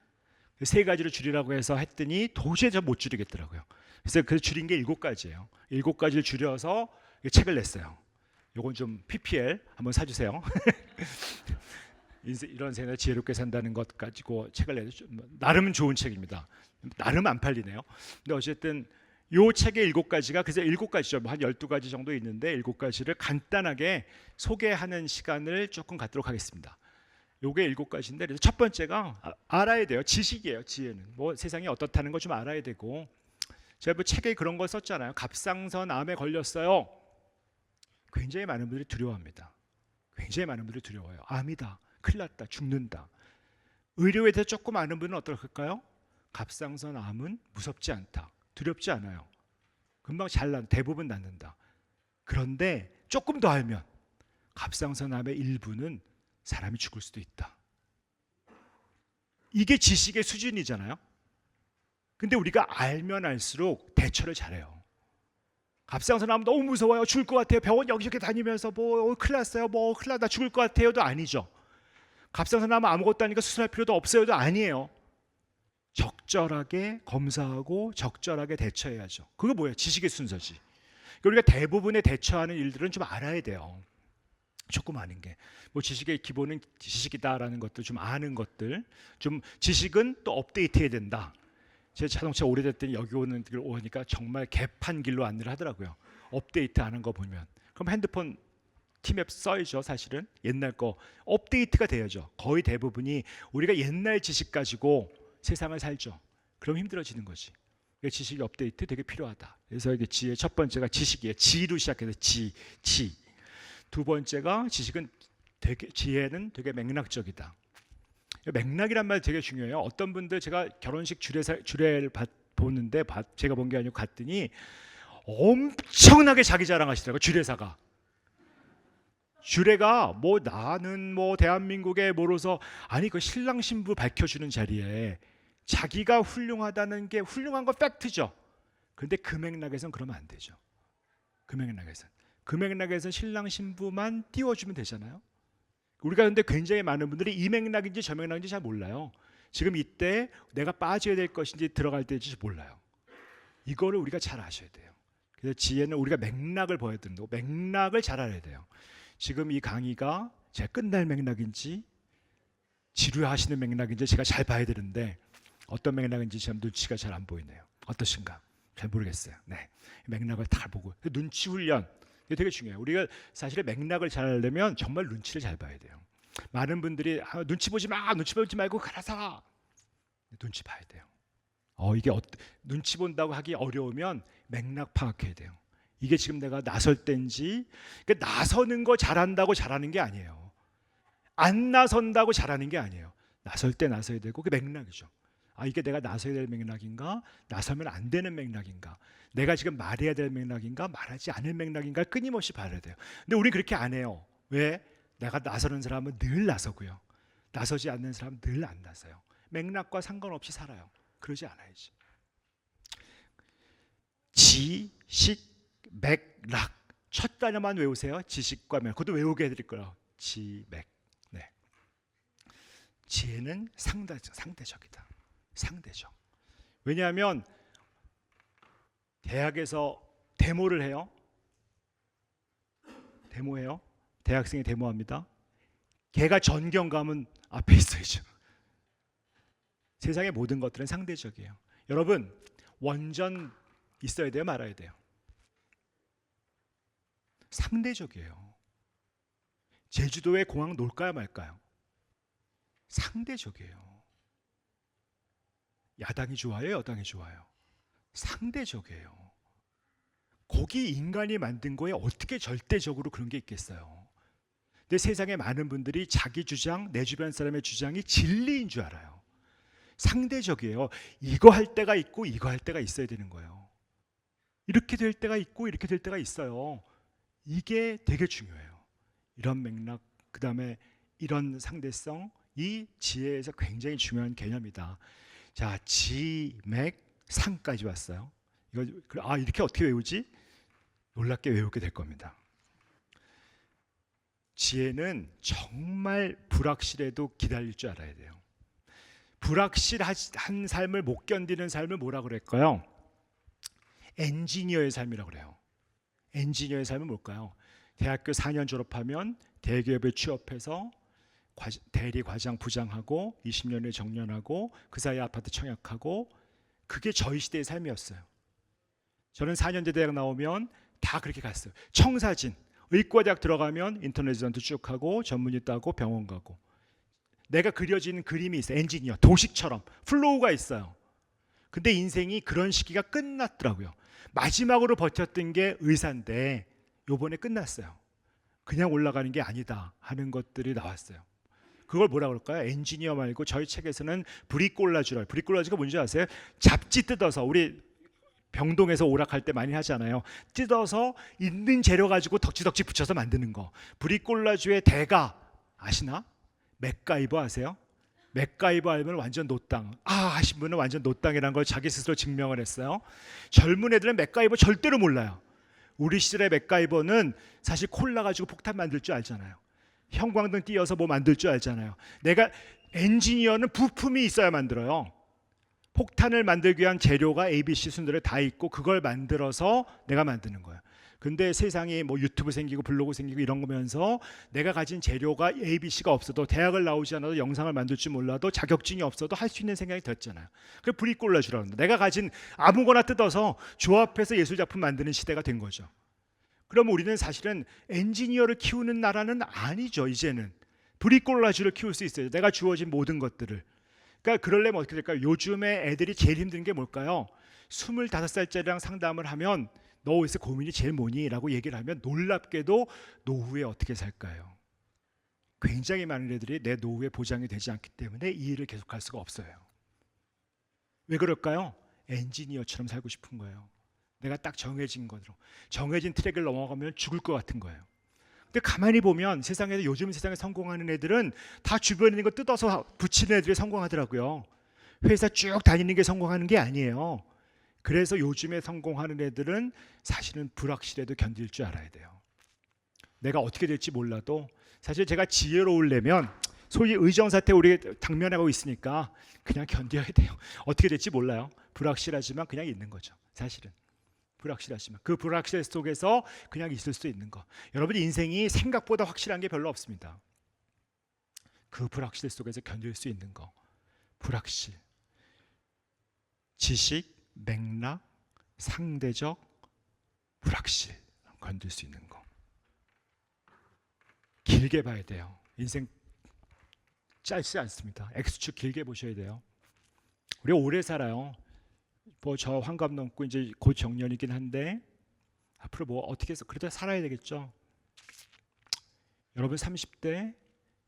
3가지로 줄이라고 해서 했더니 도저히 저 못 줄이겠더라고요. 그래서 줄인 게 7가지예요. 7가지를 줄여서 책을 냈어요. 요건 좀 PPL 한번 사주세요. 이런 생에 지혜롭게 산다는 것 가지고 책을 내서 나름 좋은 책입니다. 나름 안 팔리네요. 근데 어쨌든 요 책의 7가지가 그래서 7가지죠. 한 12가지 정도 있는데 7가지를 간단하게 소개하는 시간을 조금 갖도록 하겠습니다. 요게 7가지인데 그래서 첫 번째가 알아야 돼요. 지식이에요. 지혜는 뭐 세상이 어떻다는 거 좀 알아야 되고 제가 뭐 책에 그런 거 썼잖아요. 갑상선 암에 걸렸어요. 굉장히 많은 분들이 두려워합니다. 굉장히 많은 분들이 두려워요. 암이다, 큰일 났다, 죽는다. 의료에 대해서 조금 아는 분은 어떨까요? 갑상선 암은 무섭지 않다, 두렵지 않아요. 금방 대부분 낫는다. 그런데 조금 더 알면 갑상선 암의 일부는 사람이 죽을 수도 있다. 이게 지식의 수준이잖아요. 근데 우리가 알면 알수록 대처를 잘해요. 갑상선 암 너무 무서워요. 죽을 것 같아요. 병원 여기저기 다니면서 뭐 큰일 났어요. 뭐 큰일 나다 죽을 것 같아요도 아니죠. 갑상선 암 아무것도 아니니까 수술할 필요도 없어요도 아니에요. 적절하게 검사하고 적절하게 대처해야죠. 그거 뭐예요? 지식의 순서지. 우리가 대부분의 대처하는 일들은 좀 알아야 돼요. 조금 아는 게. 뭐 지식의 기본은 지식이다라는 것들 좀 아는 것들. 좀 지식은 또 업데이트해야 된다. 제 자동차 오래됐더니 여기 오니까 정말 개판 길로 안내를 하더라고요. 업데이트 하는 거 보면. 그럼 핸드폰 멀티맵 써야죠. 사실은 옛날 거 업데이트가 돼야죠. 거의 대부분이 우리가 옛날 지식 가지고 세상을 살죠. 그럼 힘들어지는 거지. 지식이 업데이트 되게 필요하다. 그래서 이게 지혜 첫 번째가 지식이에요. 지로 시작해서 지. 두 번째가 지혜는 되게 맥락적이다. 맥락이란 말 되게 중요해요. 어떤 분들 제가 결혼식 주례를 보는데 제가 본 게 아니고 갔더니 엄청나게 자기 자랑하시더라고요. 주례가 뭐 나는 뭐 대한민국에 뭐로서 아니 그 신랑 신부 밝혀주는 자리에 자기가 훌륭하다는 게 훌륭한 건 팩트죠. 그런데 그 맥락에선 그러면 안 되죠. 그 맥락에선 신랑 신부만 띄워주면 되잖아요. 우리가 근데 굉장히 많은 분들이 이 맥락인지 저 맥락인지 잘 몰라요. 지금 이때 내가 빠져야 될 것인지 들어갈 때인지 몰라요. 이거를 우리가 잘 아셔야 돼요. 그래서 지혜는 우리가 맥락을 보여야 된다고. 맥락을 잘 알아야 돼요. 지금 이 강의가 제가 끝날 맥락인지 지루하시는 맥락인지 제가 잘 봐야 되는데 어떤 맥락인지 지금 눈치가 잘 안 보이네요. 어떠신가? 잘 모르겠어요. 네, 맥락을 다 보고 눈치 훈련 이게 되게 중요해요. 우리가 사실 맥락을 잘 하려면 정말 눈치를 잘 봐야 돼요. 많은 분들이 눈치 보지 말고 가라사. 눈치 봐야 돼요. 이게 눈치 본다고 하기 어려우면 맥락 파악해야 돼요. 이게 지금 내가 나설 때인지 그러니까 나서는 거 잘한다고 잘하는 게 아니에요. 안 나선다고 잘하는 게 아니에요. 나설 때 나서야 되고 그게 맥락이죠. 이게 내가 나서야 될 맥락인가? 나서면 안 되는 맥락인가? 내가 지금 말해야 될 맥락인가? 말하지 않을 맥락인가? 끊임없이 봐야 돼요. 근데 우리 그렇게 안 해요. 왜? 내가 나서는 사람은 늘 나서고요. 나서지 않는 사람은 늘 안 나서요. 맥락과 상관없이 살아요. 그러지 않아야지. 지식, 맥락. 첫 단어만 외우세요. 지식과 맥락. 그것도 외우게 해드릴 거예요. 지맥. 네. 지혜는 상대적이다. 상대적. 왜냐하면 대학에서 데모를 해요. 데모해요. 대학생이 데모합니다. 걔가 전경 가면 앞에 있어야죠. 세상의 모든 것들은 상대적이에요. 여러분 원전 있어야 돼요? 말아야 돼요? 상대적이에요. 제주도에 공항 놓을까요 말까요? 상대적이에요. 야당이 좋아요? 여당이 좋아요? 상대적이에요. 거기 인간이 만든 거에 어떻게 절대적으로 그런 게 있겠어요? 근데 세상에 많은 분들이 자기 주장, 내 주변 사람의 주장이 진리인 줄 알아요. 상대적이에요. 이거 할 때가 있고 이거 할 때가 있어야 되는 거예요. 이렇게 될 때가 있고 이렇게 될 때가 있어요. 이게 되게 중요해요. 이런 맥락, 그 다음에 이런 상대성, 이 지혜에서 굉장히 중요한 개념이다. 자, 지, 맥, 상까지 왔어요. 이렇게 어떻게 외우지? 놀랍게 외우게 될 겁니다. 지혜는 정말 불확실해도 기다릴 줄 알아야 돼요. 불확실한 삶을 못 견디는 삶을 뭐라 그럴까요? 엔지니어의 삶이라고 그래요. 엔지니어의 삶은 뭘까요? 대학교 4년 졸업하면 대기업에 취업해서 대리 과장 부장하고 20년에 정년하고 그 사이에 아파트 청약하고 그게 저희 시대의 삶이었어요. 저는 4년제 대학 나오면 다 그렇게 갔어요. 청사진, 의과대학 들어가면 인터넷 전투 쭉 하고 전문의 따고 병원 가고 내가 그려진 그림이 있어요. 엔지니어, 도식처럼 플로우가 있어요. 근데 인생이 그런 시기가 끝났더라고요. 마지막으로 버텼던 게 의사인데 요번에 끝났어요. 그냥 올라가는 게 아니다 하는 것들이 나왔어요. 그걸 뭐라 그럴까요? 엔지니어 말고 저희 책에서는 브리콜라주라. 브리콜라주가 뭔지 아세요? 잡지 뜯어서 우리 병동에서 오락할 때 많이 하잖아요. 뜯어서 있는 재료 가지고 덕지덕지 붙여서 만드는 거. 브리콜라주의 대가 아시나? 맥가이버 아세요? 맥가이버 알면 완전 노땅. 하신 분은 완전 노땅이라는 걸 자기 스스로 증명을 했어요. 젊은 애들은 맥가이버 절대로 몰라요. 우리 시절의 맥가이버는 사실 콜라 가지고 폭탄 만들 줄 알잖아요. 형광등 띄어서 뭐 만들 줄 알잖아요. 내가 엔지니어는 부품이 있어야 만들어요. 폭탄을 만들기 위한 재료가 ABC 순서를 다 있고 그걸 만들어서 내가 만드는 거예요. 근데 세상이 뭐 유튜브 생기고 블로그 생기고 이런 거면서 내가 가진 재료가 ABC가 없어도 대학을 나오지 않아도 영상을 만들 줄 몰라도 자격증이 없어도 할 수 있는 생각이 들었잖아요. 그게 브리콜라주라고 합니다. 내가 가진 아무거나 뜯어서 조합해서 예술 작품 만드는 시대가 된 거죠. 그럼 우리는 사실은 엔지니어를 키우는 나라는 아니죠. 이제는 브리콜라주를 키울 수 있어요. 내가 주어진 모든 것들을. 그러니까 그러려면 어떻게 될까요? 요즘에 애들이 제일 힘든 게 뭘까요? 25살짜리랑 상담을 하면 너 요새 고민이 제일 뭐니? 라고 얘기를 하면 놀랍게도 노후에 어떻게 살까요? 굉장히 많은 애들이 내 노후에 보장이 되지 않기 때문에 이 일을 계속할 수가 없어요. 왜 그럴까요? 엔지니어처럼 살고 싶은 거예요. 내가 딱 정해진 것으로, 정해진 트랙을 넘어가면 죽을 것 같은 거예요. 근데 가만히 보면 세상에서 요즘 세상에 성공하는 애들은 다 주변에 있는 거 뜯어서 붙이는 애들이 성공하더라고요. 회사 쭉 다니는 게 성공하는 게 아니에요. 그래서 요즘에 성공하는 애들은 사실은 불확실해도 견딜 줄 알아야 돼요. 내가 어떻게 될지 몰라도 사실 제가 지혜로우려면 소위 의정사태 우리 당면하고 있으니까 그냥 견뎌야 돼요. 어떻게 될지 몰라요. 불확실하지만 그냥 있는 거죠. 사실은 불확실하지만 그 불확실 속에서 그냥 있을 수 있는 거. 여러분 인생이 생각보다 확실한 게 별로 없습니다. 그 불확실 속에서 견딜 수 있는 거. 불확실, 지식, 맥락, 상대적 불확실 견딜 수 있는 거. 길게 봐야 돼요. 인생 짧지 않습니다. X축 길게 보셔야 돼요. 우리 오래 살아요. 뭐 저 환갑 넘고 이제 곧 정년이긴 한데 앞으로 뭐 어떻게 해서 그래도 살아야 되겠죠. 여러분 30대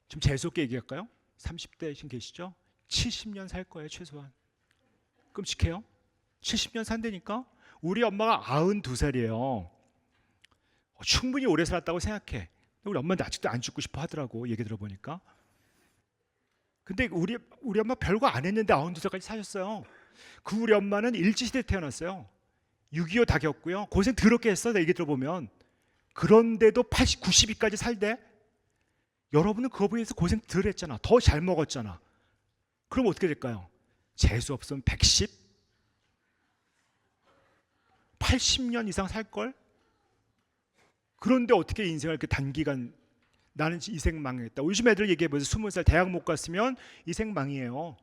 좀 재수없게 얘기할까요? 30대 지금 계시죠? 70년 살 거예요 최소한. 끔찍해요. 70년 산다니까. 우리 엄마가 92살이에요. 충분히 오래 살았다고 생각해. 우리 엄마는 아직도 안 죽고 싶어 하더라고 얘기 들어보니까. 근데 우리 엄마 별거 안 했는데 92살까지 사셨어요. 그 우리 엄마는 일제시대에 태어났어요. 6.25 다 겪고요. 고생 더럽게 했어 얘기 들어보면. 그런데도 80, 90까지 살대. 여러분은 그거 비해서 고생 덜 했잖아. 더 잘 먹었잖아. 그럼 어떻게 될까요? 재수 없으면 110? 80년 이상 살걸? 그런데 어떻게 인생을 이렇게 단기간 나는 인생 망했다. 요즘 애들 얘기해보세요. 20살 대학 못 갔으면 인생 망이에요.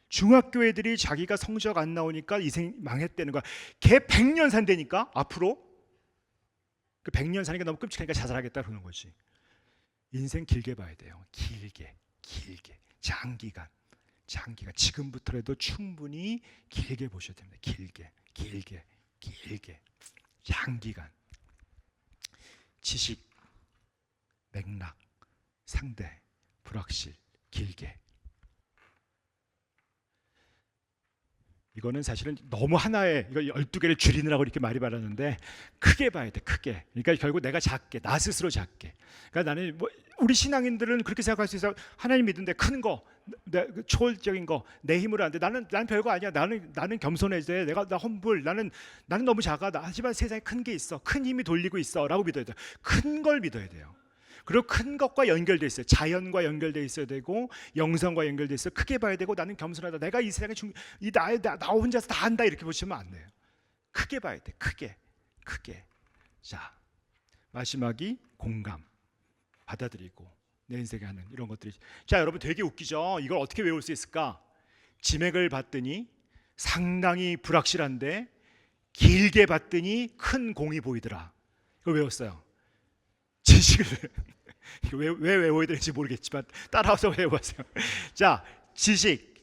중학교 애들이 자기가 성적 안 나오니까 인생 망했다는 거야. 걔 100년 산다니까 앞으로. 그 100년 사니까 너무 끔찍하니까 자살하겠다 그러는 거지. 인생 길게 봐야 돼요. 길게 장기간 지금부터라도 충분히 길게 보셔야 됩니다. 길게 장기간 지식, 맥락, 상대, 불확실, 길게. 이거는 사실은 너무 하나에 이거 12개를 줄이느라고 이렇게 말이 많았는데 크게 봐야 돼. 크게. 그러니까 결국 내가 작게, 나 스스로 작게. 그러니까 나는 뭐 우리 신앙인들은 그렇게 생각할 수 있어. 하나님 믿는데 큰 거, 초월적인 거, 내 힘으로 안 돼. 나는 별거 아니야. 나는 겸손해져. 나 험불. 나는 너무 작아. 하지만 세상에 큰 게 있어. 큰 힘이 돌리고 있어라고 믿어야 돼. 큰 걸 믿어야 돼요. 그리고 큰 것과 연결돼 있어요. 자연과 연결돼 있어야 되고 영성과 연결돼 있어요. 크게 봐야 되고 나는 겸손하다. 내가 이 세상에 나 혼자서 다 한다 이렇게 보시면 안 돼요. 크게 봐야 돼. 크게. 자, 마지막이 공감. 받아들이고 내 인생에 하는 이런 것들이. 자, 여러분 되게 웃기죠. 이걸 어떻게 외울 수 있을까? 지맥을 봤더니 상당히 불확실한데 길게 봤더니 큰 공이 보이더라. 이거 외웠어요. 지식을 왜 외워야 되는지 모르겠지만 따라서 외워보세요. 자, 지식,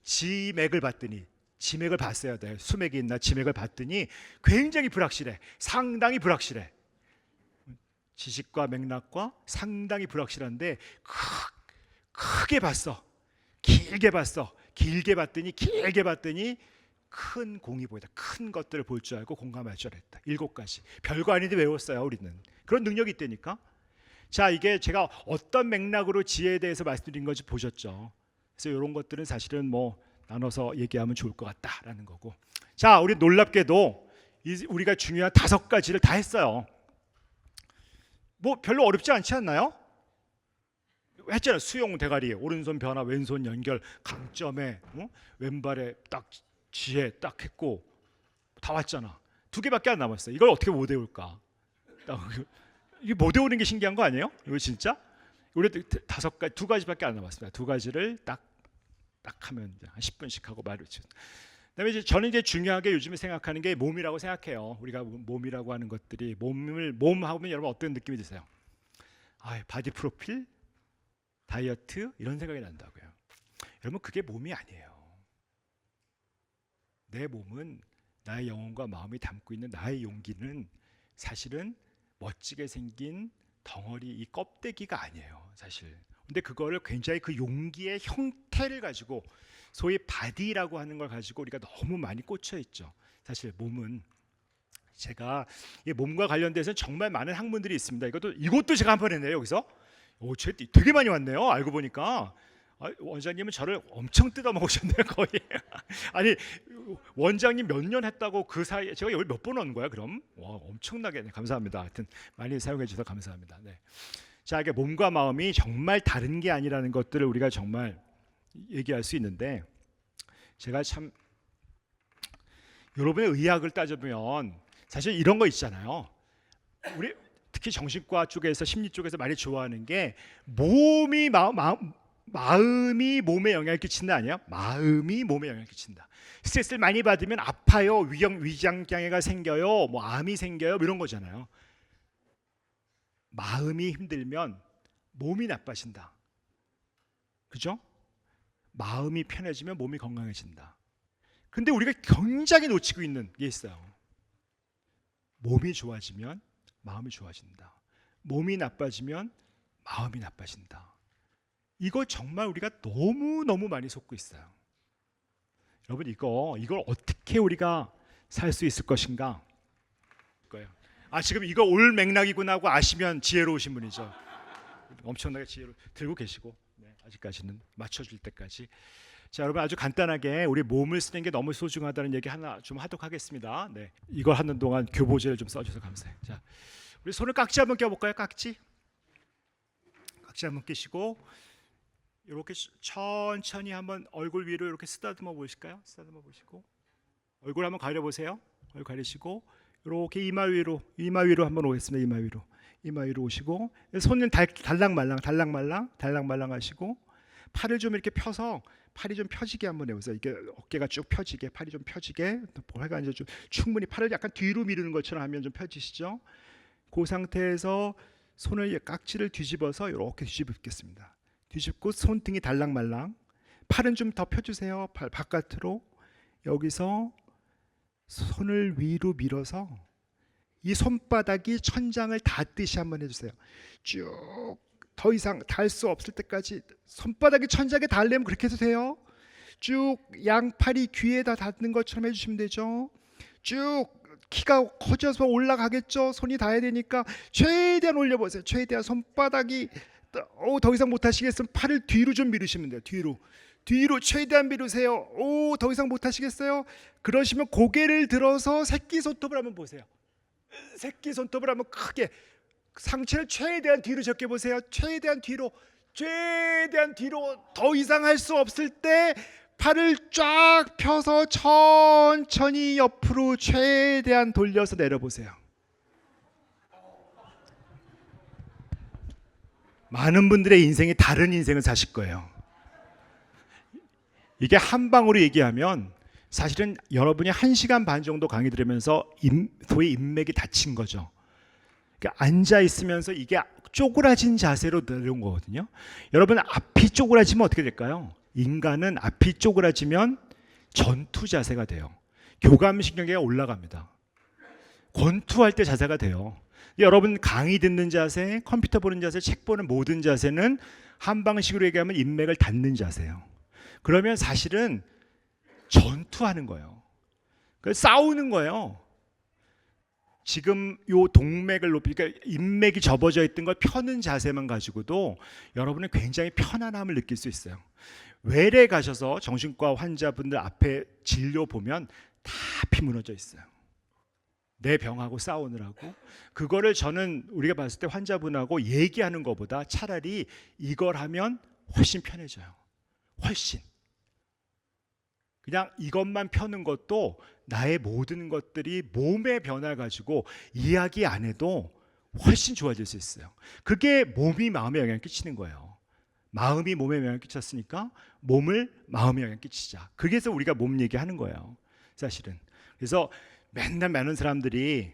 지맥을 봤더니 지맥을 봤어야 돼. 수맥이 있나 지맥을 봤더니 굉장히 불확실해. 상당히 불확실해. 지식과 맥락과 상당히 불확실한데 크게 봤어. 길게 봤더니 큰 공이 보이다. 큰 것들을 볼 줄 알고 공감할 줄 알았다. 7가지. 별거 아닌데 외웠어요. 우리는. 그런 능력이 있다니까. 자, 이게 제가 어떤 맥락으로 지혜에 대해서 말씀드린 건지 보셨죠. 그래서 이런 것들은 사실은 뭐 나눠서 얘기하면 좋을 것 같다라는 거고. 자, 우리 놀랍게도 우리가 중요한 5가지를 다 했어요. 뭐 별로 어렵지 않지 않나요? 했잖아요. 수용 대가리, 오른손 변화, 왼손 연결, 강점에 왼발에 딱 지혜 딱 했고 다 왔잖아. 2개밖에 안 남았어요. 이걸 어떻게 못 외울까? 이게 못 외우는 게 신기한 거 아니에요? 이거 진짜? 우리 2가지밖에 안 남았습니다. 2가지를 딱 하면 한 10분씩 하고 말을 치. 그다음에 이제 저는 이제 중요하게 요즘에 생각하는 게 몸이라고 생각해요. 우리가 몸이라고 하는 것들이 몸 하면 여러분 어떤 느낌이 드세요? 아, 바디 프로필, 다이어트 이런 생각이 난다고요. 여러분 그게 몸이 아니에요. 내 몸은 나의 영혼과 마음이 담고 있는 나의 용기는 사실은 멋지게 생긴 덩어리 이 껍데기가 아니에요, 사실. 근데 그거를 굉장히 그 용기의 형태를 가지고 소위 바디라고 하는 걸 가지고 우리가 너무 많이 꽂혀 있죠. 사실 몸은 제가 이 몸과 관련돼서 정말 많은 학문들이 있습니다. 이것도 제가 한번 했네요, 여기서. 오, 되게 많이 왔네요. 알고 보니까. 원장님은 저를 엄청 뜯어 먹으셨네요, 거의. 아니, 원장님 몇 년 했다고 그 사이에 제가 여기 몇 번 온 거야, 그럼? 와, 엄청나게. 네, 감사합니다. 하여튼 많이 사용해 주셔서 감사합니다. 네. 자, 이게 몸과 마음이 정말 다른 게 아니라는 것들을 우리가 정말 얘기할 수 있는데, 제가 참 여러분의 의학을 따져보면 사실 이런 거 있잖아요. 우리 특히 정신과 쪽에서 심리 쪽에서 많이 좋아하는 게 마음이 몸에 영향을 끼친다 아니에요? 마음이 몸에 영향을 끼친다. 스트레스를 많이 받으면 아파요, 위장장애가 생겨요, 뭐 암이 생겨요, 이런 거잖아요. 마음이 힘들면 몸이 나빠진다. 그죠? 마음이 편해지면 몸이 건강해진다. 근데 우리가 굉장히 놓치고 있는 게 있어요. 몸이 좋아지면 마음이 좋아진다. 몸이 나빠지면 마음이 나빠진다. 이거 정말 우리가 너무 많이 속고 있어요. 여러분 이걸 어떻게 우리가 살 수 있을 것인가? 지금 이거 올 맥락이구나 하고 아시면 지혜로우신 분이죠. 엄청나게 지혜로 들고 계시고, 네, 아직까지는 맞춰줄 때까지. 자, 여러분 아주 간단하게 우리 몸을 쓰는 게 너무 소중하다는 얘기 하나 좀 하도록 하겠습니다. 네, 이걸 하는 동안 교보제를 좀 써주셔서 감사해요. 자, 우리 손을 깍지 한번 껴볼까요? 깍지 한번 끼시고 이렇게 천천히 한번 얼굴 위로 이렇게 쓰다듬어 보실까요? 쓰다듬어 보시고 얼굴 한번 가려보세요. 얼굴 가리시고 이렇게 이마 위로 한번 오겠습니다. 이마 위로 오시고 손은 달랑말랑 하시고 팔을 좀 이렇게 펴서 팔이 좀 펴지게 한번 해보세요. 이게 어깨가 쭉 펴지게, 팔이 좀 펴지게, 팔가 이제 좀 충분히 팔을 약간 뒤로 미루는 것처럼 하면 좀 펴지시죠. 그 상태에서 손을 깍지를 뒤집어서 이렇게 뒤집겠습니다. 뒤집고 손등이 달랑말랑, 팔은 좀 더 펴주세요. 팔 바깥으로. 여기서 손을 위로 밀어서 이 손바닥이 천장을 닿듯이 한번 해주세요. 쭉 더 이상 닿을 수 없을 때까지 손바닥이 천장에 닿으려면 그렇게 해도 돼요. 쭉 양팔이 귀에다 닿는 것처럼 해주시면 되죠. 쭉 키가 커져서 올라가겠죠. 손이 닿아야 되니까 최대한 올려보세요. 최대한 손바닥이 더 이상 못하시겠으면 팔을 뒤로 좀 미루시면 돼요. 뒤로 최대한 미루세요. 더 이상 못하시겠어요? 그러시면 고개를 들어서 새끼손톱을 한번 보세요. 새끼손톱을 한번 크게 상체를 최대한 뒤로 적게 보세요. 최대한 뒤로 더 이상 할 수 없을 때 팔을 쫙 펴서 천천히 옆으로 최대한 돌려서 내려보세요. 많은 분들의 인생이 다른 인생을 사실 거예요. 이게 한 방으로 얘기하면 사실은 여러분이 1시간 반 정도 강의 들으면서 소위 인맥이 닫힌 거죠. 그러니까 앉아 있으면서 이게 쪼그라진 자세로 내려온 거거든요. 여러분 앞이 쪼그라지면 어떻게 될까요? 인간은 앞이 쪼그라지면 전투 자세가 돼요. 교감신경계가 올라갑니다. 권투할 때 자세가 돼요. 여러분 강의 듣는 자세, 컴퓨터 보는 자세, 책 보는 모든 자세는 한 방식으로 얘기하면 인맥을 닫는 자세예요. 그러면 사실은 전투하는 거예요. 싸우는 거예요. 지금 요 동맥을 그러니까 인맥이 접어져 있던 걸 펴는 자세만 가지고도 여러분은 굉장히 편안함을 느낄 수 있어요. 외래 가셔서 정신과 환자분들 앞에 진료 보면 다 피 무너져 있어요. 내 병하고 싸우느라고. 그거를 저는 우리가 봤을 때 환자분하고 얘기하는 것보다 차라리 이걸 하면 훨씬 편해져요. 훨씬. 그냥 이것만 펴는 것도 나의 모든 것들이 몸의 변화 가지고 이야기 안 해도 훨씬 좋아질 수 있어요. 그게 몸이 마음에 영향을 끼치는 거예요. 마음이 몸에 영향을 끼쳤으니까 몸을 마음에 영향을 끼치자. 그래서 우리가 몸 얘기하는 거예요. 사실은. 그래서 맨날 많은 사람들이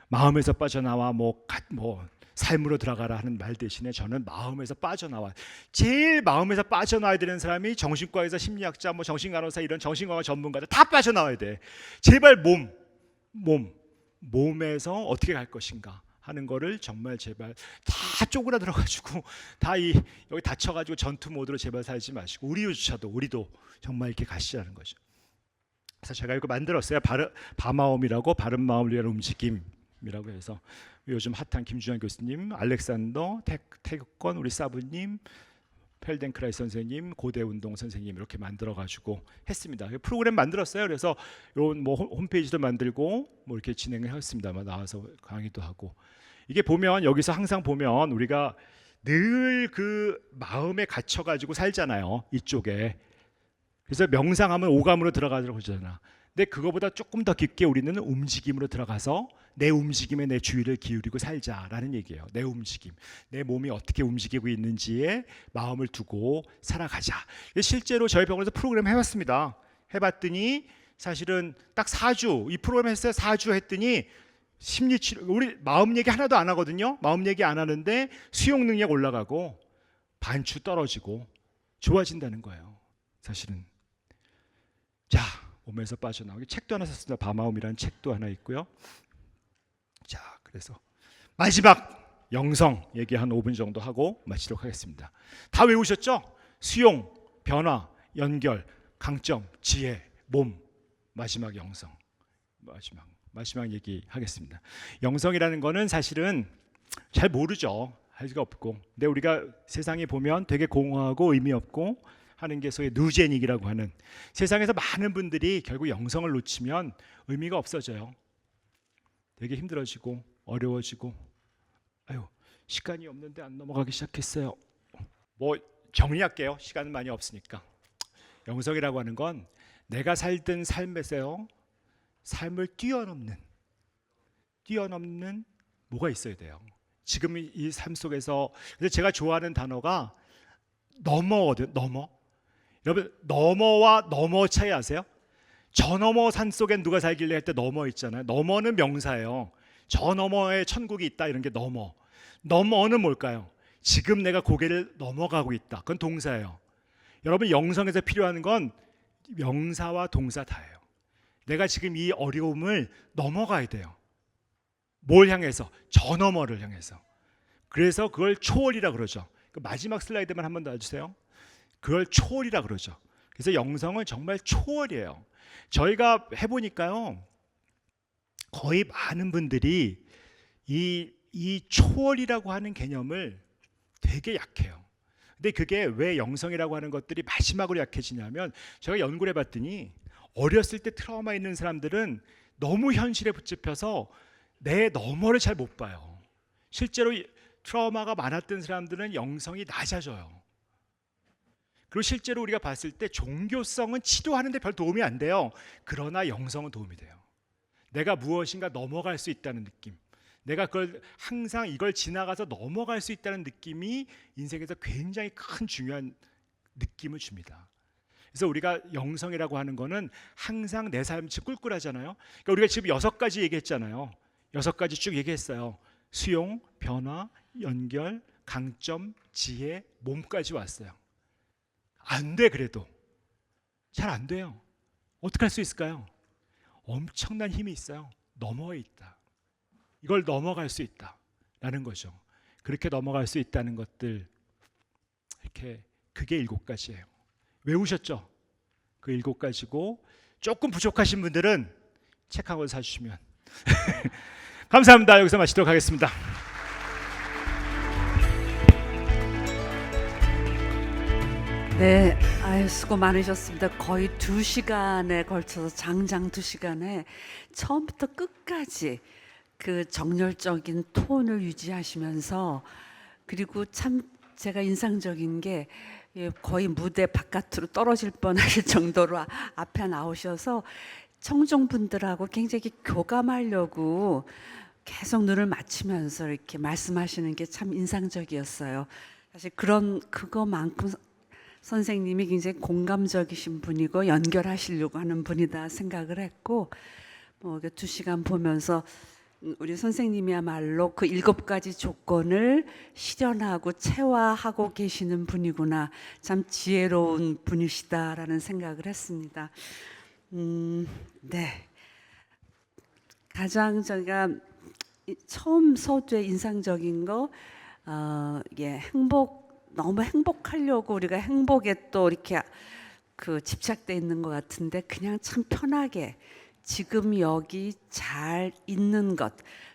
마음에서 빠져나와 뭐 삶으로 들어가라 하는 말 대신에 저는 마음에서 빠져나와. 제일 마음에서 빠져나와야 되는 사람이 정신과에서 심리학자, 뭐 정신간호사 이런 정신건강 전문가들 다 빠져나와야 돼. 제발 몸에서 어떻게 갈 것인가 하는 거를 정말 제발 다 쪼그라들어가지고 다 여기 다쳐가지고 전투 모드로 제발 살지 마시고 우리도 정말 이렇게 가시라는 거죠. 그래서 제가 이거 만들었어요. 바마움이라고 바른 마음을 위한 움직임이라고 해서 요즘 핫한 김주환 교수님, 알렉산더, 태극권 우리 사부님, 펠덴크라이 선생님, 고대운동 선생님 이렇게 만들어가지고 했습니다. 프로그램 만들었어요. 그래서 이런 뭐 홈페이지도 만들고 뭐 이렇게 진행을 했습니다. 나와서 강의도 하고. 이게 보면 여기서 항상 보면 우리가 늘 그 마음에 갇혀가지고 살잖아요. 이쪽에. 그래서 명상하면 오감으로 들어가려고 하잖아. 근데 그거보다 조금 더 깊게 우리는 움직임으로 들어가서 내 움직임에 내 주의를 기울이고 살자라는 얘기예요. 내 움직임, 내 몸이 어떻게 움직이고 있는지에 마음을 두고 살아가자. 실제로 저희 병원에서 프로그램 해봤습니다. 해봤더니 사실은 딱 4주 이 프로그램 했어요. 4주 했더니 심리치료, 우리 마음 얘기 하나도 안 하거든요. 마음 얘기 안 하는데 수용 능력 올라가고 반추 떨어지고 좋아진다는 거예요. 사실은. 자, 몸에서 빠져나오기. 책도 하나 썼습니다. 바마움이라는 책도 하나 있고요. 자, 그래서 마지막 영성 얘기 한 5분 정도 하고 마치도록 하겠습니다. 다 외우셨죠? 수용, 변화, 연결, 강점, 지혜, 몸. 마지막 영성. 마지막 얘기하겠습니다. 영성이라는 거는 사실은 잘 모르죠. 할 수가 없고. 근데 우리가 세상에 보면 되게 공허하고 의미 없고 하는 게 소위 누제닉이라고 하는, 세상에서 많은 분들이 결국 영성을 놓치면 의미가 없어져요. 되게 힘들어지고 어려워지고, 아유 시간이 없는데 안 넘어가기 시작했어요. 뭐 정리할게요. 시간은 많이 없으니까. 영성이라고 하는 건 내가 살던 삶에서요, 삶을 뛰어넘는 뭐가 있어야 돼요. 지금 이 삶 속에서. 그래서 제가 좋아하는 단어가 넘어거든. 여러분, 넘어와 넘어 차이 아세요? 저 너머 산 속엔 누가 살길래 할 때 넘어 있잖아요. 넘어는 명사예요. 저 너머에 천국이 있다 이런 게 넘어. 넘어는 뭘까요? 지금 내가 고개를 넘어가고 있다. 그건 동사예요. 여러분, 영성에서 필요한 건 명사와 동사 다예요. 내가 지금 이 어려움을 넘어가야 돼요. 뭘 향해서? 저 너머를 향해서. 그래서 그걸 초월이라 그러죠. 그 마지막 슬라이드만 한 번 더 해주세요. 그걸 초월이라 그러죠. 그래서 영성은 정말 초월이에요. 저희가 해보니까요, 거의 많은 분들이 이 초월이라고 하는 개념을 되게 약해요. 근데 그게 왜 영성이라고 하는 것들이 마지막으로 약해지냐면, 제가 연구를 해봤더니 어렸을 때 트라우마 있는 사람들은 너무 현실에 붙잡혀서 내 너머를 잘 못 봐요. 실제로 트라우마가 많았던 사람들은 영성이 낮아져요. 그리고 실제로 우리가 봤을 때 종교성은 치료하는데 별 도움이 안 돼요. 그러나 영성은 도움이 돼요. 내가 무엇인가 넘어갈 수 있다는 느낌, 내가 그걸 항상 이걸 지나가서 넘어갈 수 있다는 느낌이 인생에서 굉장히 큰 중요한 느낌을 줍니다. 그래서 우리가 영성이라고 하는 거는 항상 내 삶이 꿀꿀하잖아요. 그러니까 우리가 지금 6가지 얘기했잖아요. 6가지 쭉 얘기했어요. 수용, 변화, 연결, 강점, 지혜, 몸까지 왔어요. 안 돼. 그래도 잘 안 돼요. 어떻게 할 수 있을까요? 엄청난 힘이 있어요. 너머에 있다. 이걸 넘어갈 수 있다라는 거죠. 그렇게 넘어갈 수 있다는 것들, 이렇게 그게 7가지예요. 외우셨죠? 그 7가지고 조금 부족하신 분들은 책 한 권 사주시면 감사합니다. 여기서 마치도록 하겠습니다. 네, 수고 많으셨습니다. 거의 2시간에 걸쳐서 장장 2시간에 처음부터 끝까지 그 정열적인 톤을 유지하시면서, 그리고 참 제가 인상적인 게 거의 무대 바깥으로 떨어질 뻔할 정도로 앞에 나오셔서 청중분들하고 굉장히 교감하려고 계속 눈을 맞추면서 이렇게 말씀하시는 게 참 인상적이었어요. 사실 그거만큼 선생님이 굉장히 공감적이신 분이고 연결하시려고 하는 분이다 생각을 했고, 뭐 2시간 보면서 우리 선생님이야말로 그 7가지 조건을 실현하고 체화하고 계시는 분이구나, 참 지혜로운 분이시다라는 생각을 했습니다. 네. 가장 제가 처음 서두에 인상적인 거, 너무 행복하려고 우리가 행복에 또 이렇게 그 집착돼 있는 것 같은데, 그냥 참 편하게 지금 여기 잘 있는 것,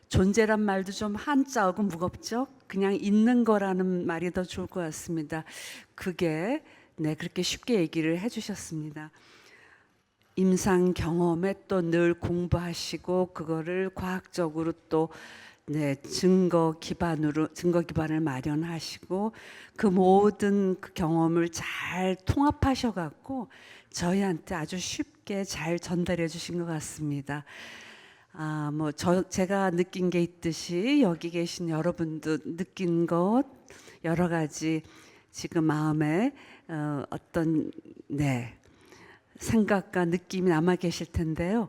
존재란 말도 좀 한자하고 무겁죠. 그냥 있는 거라는 말이 더 좋을 것 같습니다. 그게 그렇게 쉽게 얘기를 해주셨습니다. 임상 경험에 또 늘 공부하시고 그거를 과학적으로 또 증거 기반을 마련하시고 그 모든 그 경험을 잘 통합하셔 갖고 저희한테 아주 쉽게 잘 전달해 주신 것 같습니다. 제가 느낀 게 있듯이 여기 계신 여러분도 느낀 것 여러 가지 지금 마음에 어떤 생각과 느낌이 남아 계실 텐데요.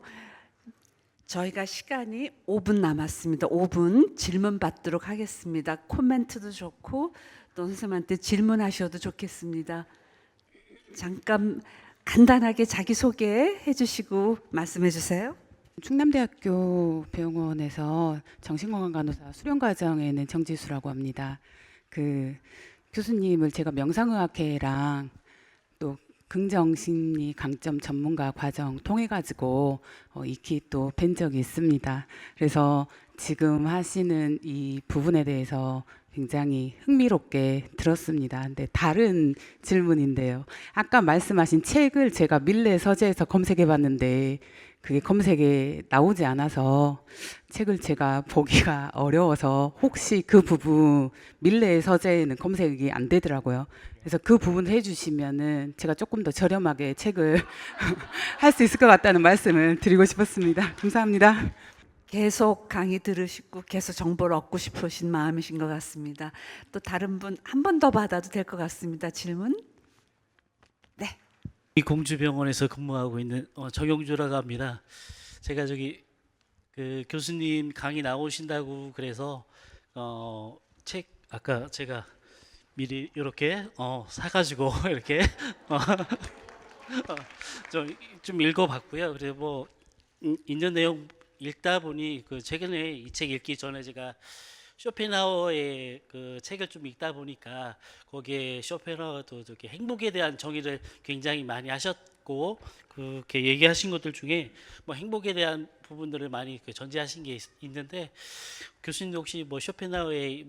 저희가 시간이 5분 남았습니다. 5분 질문 받도록 하겠습니다. 코멘트도 좋고 또 선생님한테 질문하셔도 좋겠습니다. 잠깐 간단하게 자기소개 해주시고 말씀해 주세요. 충남대학교 병원에서 정신건강간호사 수련과정에 있는 정지수라고 합니다. 그 교수님을 제가 명상의학회랑 또 긍정심리 강점 전문가 과정 통해 가지고 익히 또 뵌 적이 있습니다. 그래서 지금 하시는 이 부분에 대해서 굉장히 흥미롭게 들었습니다. 근데 다른 질문인데요. 아까 말씀하신 책을 제가 밀레 서재에서 검색해 봤는데 그게 검색에 나오지 않아서 책을 제가 보기가 어려워서 혹시 그 부분 밀레 서재에는 검색이 안 되더라고요. 그래서 그 부분 해주시면은 제가 조금 더 저렴하게 책을 할 수 있을 것 같다는 말씀을 드리고 싶었습니다. 감사합니다. 계속 강의 들으시고 계속 정보를 얻고 싶으신 마음이신 것 같습니다. 또 다른 분 한 번 더 받아도 될 것 같습니다. 질문? 네. 이 공주병원에서 근무하고 있는 정용주라고 합니다. 제가 그 교수님 강의 나오신다고 그래서 책 아까 제가 미리 이렇게 사가지고 이렇게 좀 읽어봤고요. 그리고 뭐 있는 내용 읽다 보니 그 최근에 이 책 읽기 전에 제가 쇼펜하우어의 그 책을 좀 읽다 보니까 거기에 쇼펜하우어도 저기 행복에 대한 정의를 굉장히 많이 하셨고 그렇게 얘기하신 것들 중에 뭐 행복에 대한 부분들을 많이 전제하신 게 있는데 교수님 혹시 뭐 쇼펜하우어의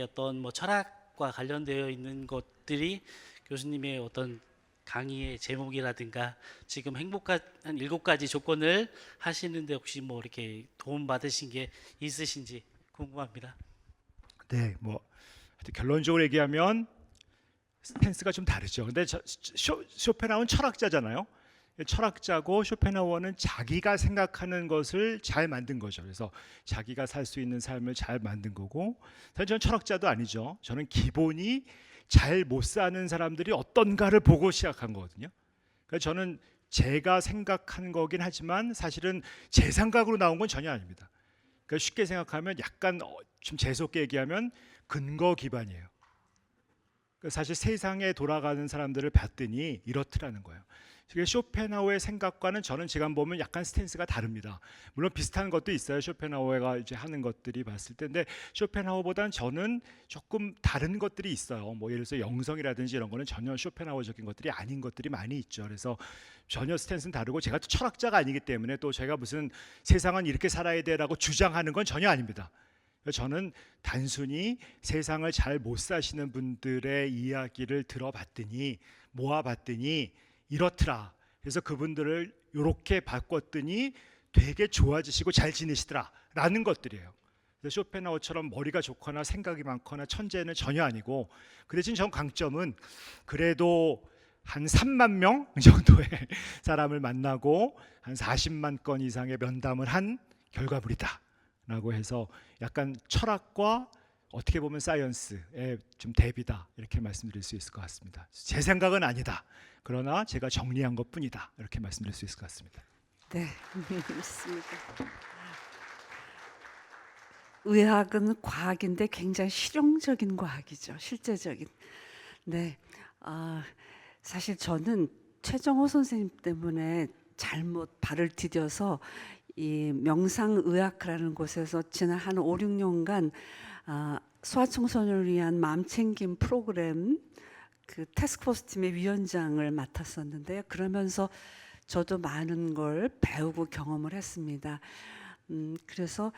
어떤 뭐 철학과 관련되어 있는 것들이 교수님의 어떤 강의의 제목이라든가 지금 행복한 한 7가지 조건을 하시는데 혹시 뭐 이렇게 도움 받으신 게 있으신지 궁금합니다. 네, 뭐 결론적으로 얘기하면 스탠스가 좀 다르죠. 근데 쇼펜하우어는 철학자잖아요. 철학자고 쇼펜하우어는 자기가 생각하는 것을 잘 만든 거죠. 그래서 자기가 살 수 있는 삶을 잘 만든 거고, 사실 저는 철학자도 아니죠. 저는 기본이 잘 못 사는 사람들이 어떤가를 보고 시작한 거거든요. 그러니까 저는 제가 생각한 거긴 하지만 사실은 제 생각으로 나온 건 전혀 아닙니다. 그러니까 쉽게 생각하면 약간 좀 재수없게 얘기하면 근거 기반이에요. 그러니까 사실 세상에 돌아가는 사람들을 봤더니 이렇더라는 거예요. 쇼펜하우어의 생각과는 저는 지금 보면 약간 스탠스가 다릅니다. 물론 비슷한 것도 있어요. 쇼펜하우어가 이제 하는 것들이 봤을 때, 근데 쇼펜하우어보다는 저는 조금 다른 것들이 있어요. 뭐 예를 들어서 영성이라든지 이런 거는 전혀 쇼펜하우어적인 것들이 아닌 것들이 많이 있죠. 그래서 전혀 스탠스는 다르고, 제가 또 철학자가 아니기 때문에 또 제가 무슨 세상은 이렇게 살아야 돼라고 주장하는 건 전혀 아닙니다. 저는 단순히 세상을 잘 못 사시는 분들의 이야기를 들어봤더니 모아봤더니 이렇더라. 그래서 그분들을 이렇게 바꿨더니 되게 좋아지시고 잘 지내시더라 라는 것들이에요. 그래서 쇼펜하우어처럼 머리가 좋거나 생각이 많거나 천재는 전혀 아니고, 그 대신 전 강점은 그래도 한 3만 명 정도의 사람을 만나고 한 40만 건 이상의 면담을 한 결과물이다 라고 해서 약간 철학과 어떻게 보면 사이언스의 좀 대비다 이렇게 말씀드릴 수 있을 것 같습니다. 제 생각은 아니다. 그러나 제가 정리한 것뿐이다 이렇게 말씀드릴 수 있을 것 같습니다. 네, 맞습니다. 의학은 과학인데 굉장히 실용적인 과학이죠. 실제적인. 네, 사실 저는 최정호 선생님 때문에 잘못 발을 디뎌서 이 명상의학회라는 곳에서 지난 한 5, 6년간 소아청소년을 위한 마음챙김 프로그램 그 태스크포스 팀의 위원장을 맡았었는데요. 그러면서 저도 많은 걸 배우고 경험을 했습니다. 그래서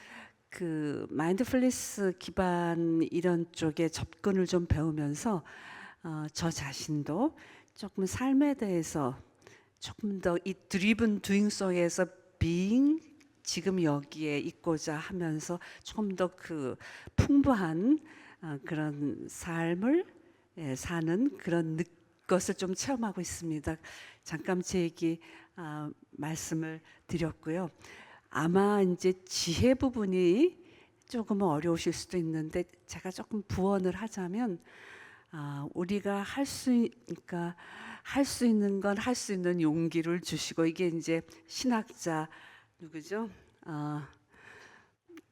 그 마인드풀니스 기반 이런 쪽에 접근을 좀 배우면서 저 자신도 조금 삶에 대해서 조금 더 이 드리븐 두잉 속에서 being 지금 여기에 있고자 하면서 조금 더 그 풍부한 그런 삶을 사는 그런 것을 좀 체험하고 있습니다. 잠깐 제 얘기 말씀을 드렸고요. 아마 이제 지혜 부분이 조금 어려우실 수도 있는데 제가 조금 부언을 하자면 우리가 할 수 있는 건 할 수 있는 용기를 주시고 이게 이제 신학자 누구죠?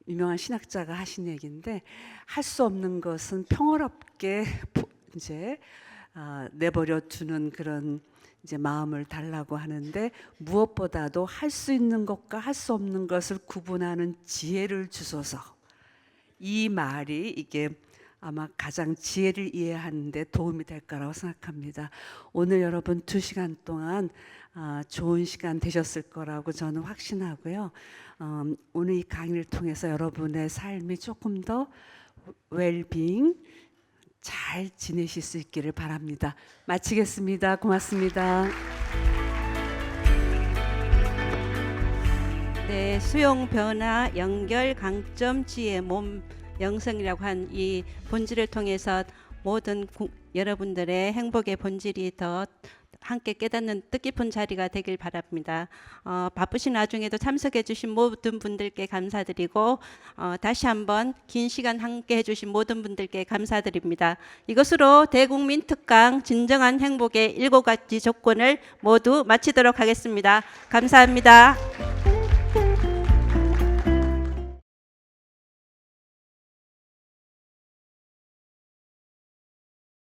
유명한 신학자가 하신 얘기인데 할 수 없는 것은 평화롭게 이제 내버려 두는 그런 이제 마음을 달라고 하는데 무엇보다도 할 수 있는 것과 할 수 없는 것을 구분하는 지혜를 주소서. 이 말이 이게 아마 가장 지혜를 이해하는 데 도움이 될 거라고 생각합니다. 오늘 여러분 2시간 동안 좋은 시간 되셨을 거라고 저는 확신하고요. 오늘 이 강의를 통해서 여러분의 삶이 조금 더 웰빙 잘 지내실 수 있기를 바랍니다. 마치겠습니다. 고맙습니다. 네, 수용 변화, 연결, 강점, 지혜, 몸 영성이라고 한 이 본질을 통해서 모든 여러분들의 행복의 본질이 더 함께 깨닫는 뜻깊은 자리가 되길 바랍니다. 바쁘신 와중에도 참석해 주신 모든 분들께 감사드리고 다시 한번 긴 시간 함께 해주신 모든 분들께 감사드립니다. 이것으로 대국민 특강 진정한 행복의 7가지 조건을 모두 마치도록 하겠습니다. 감사합니다.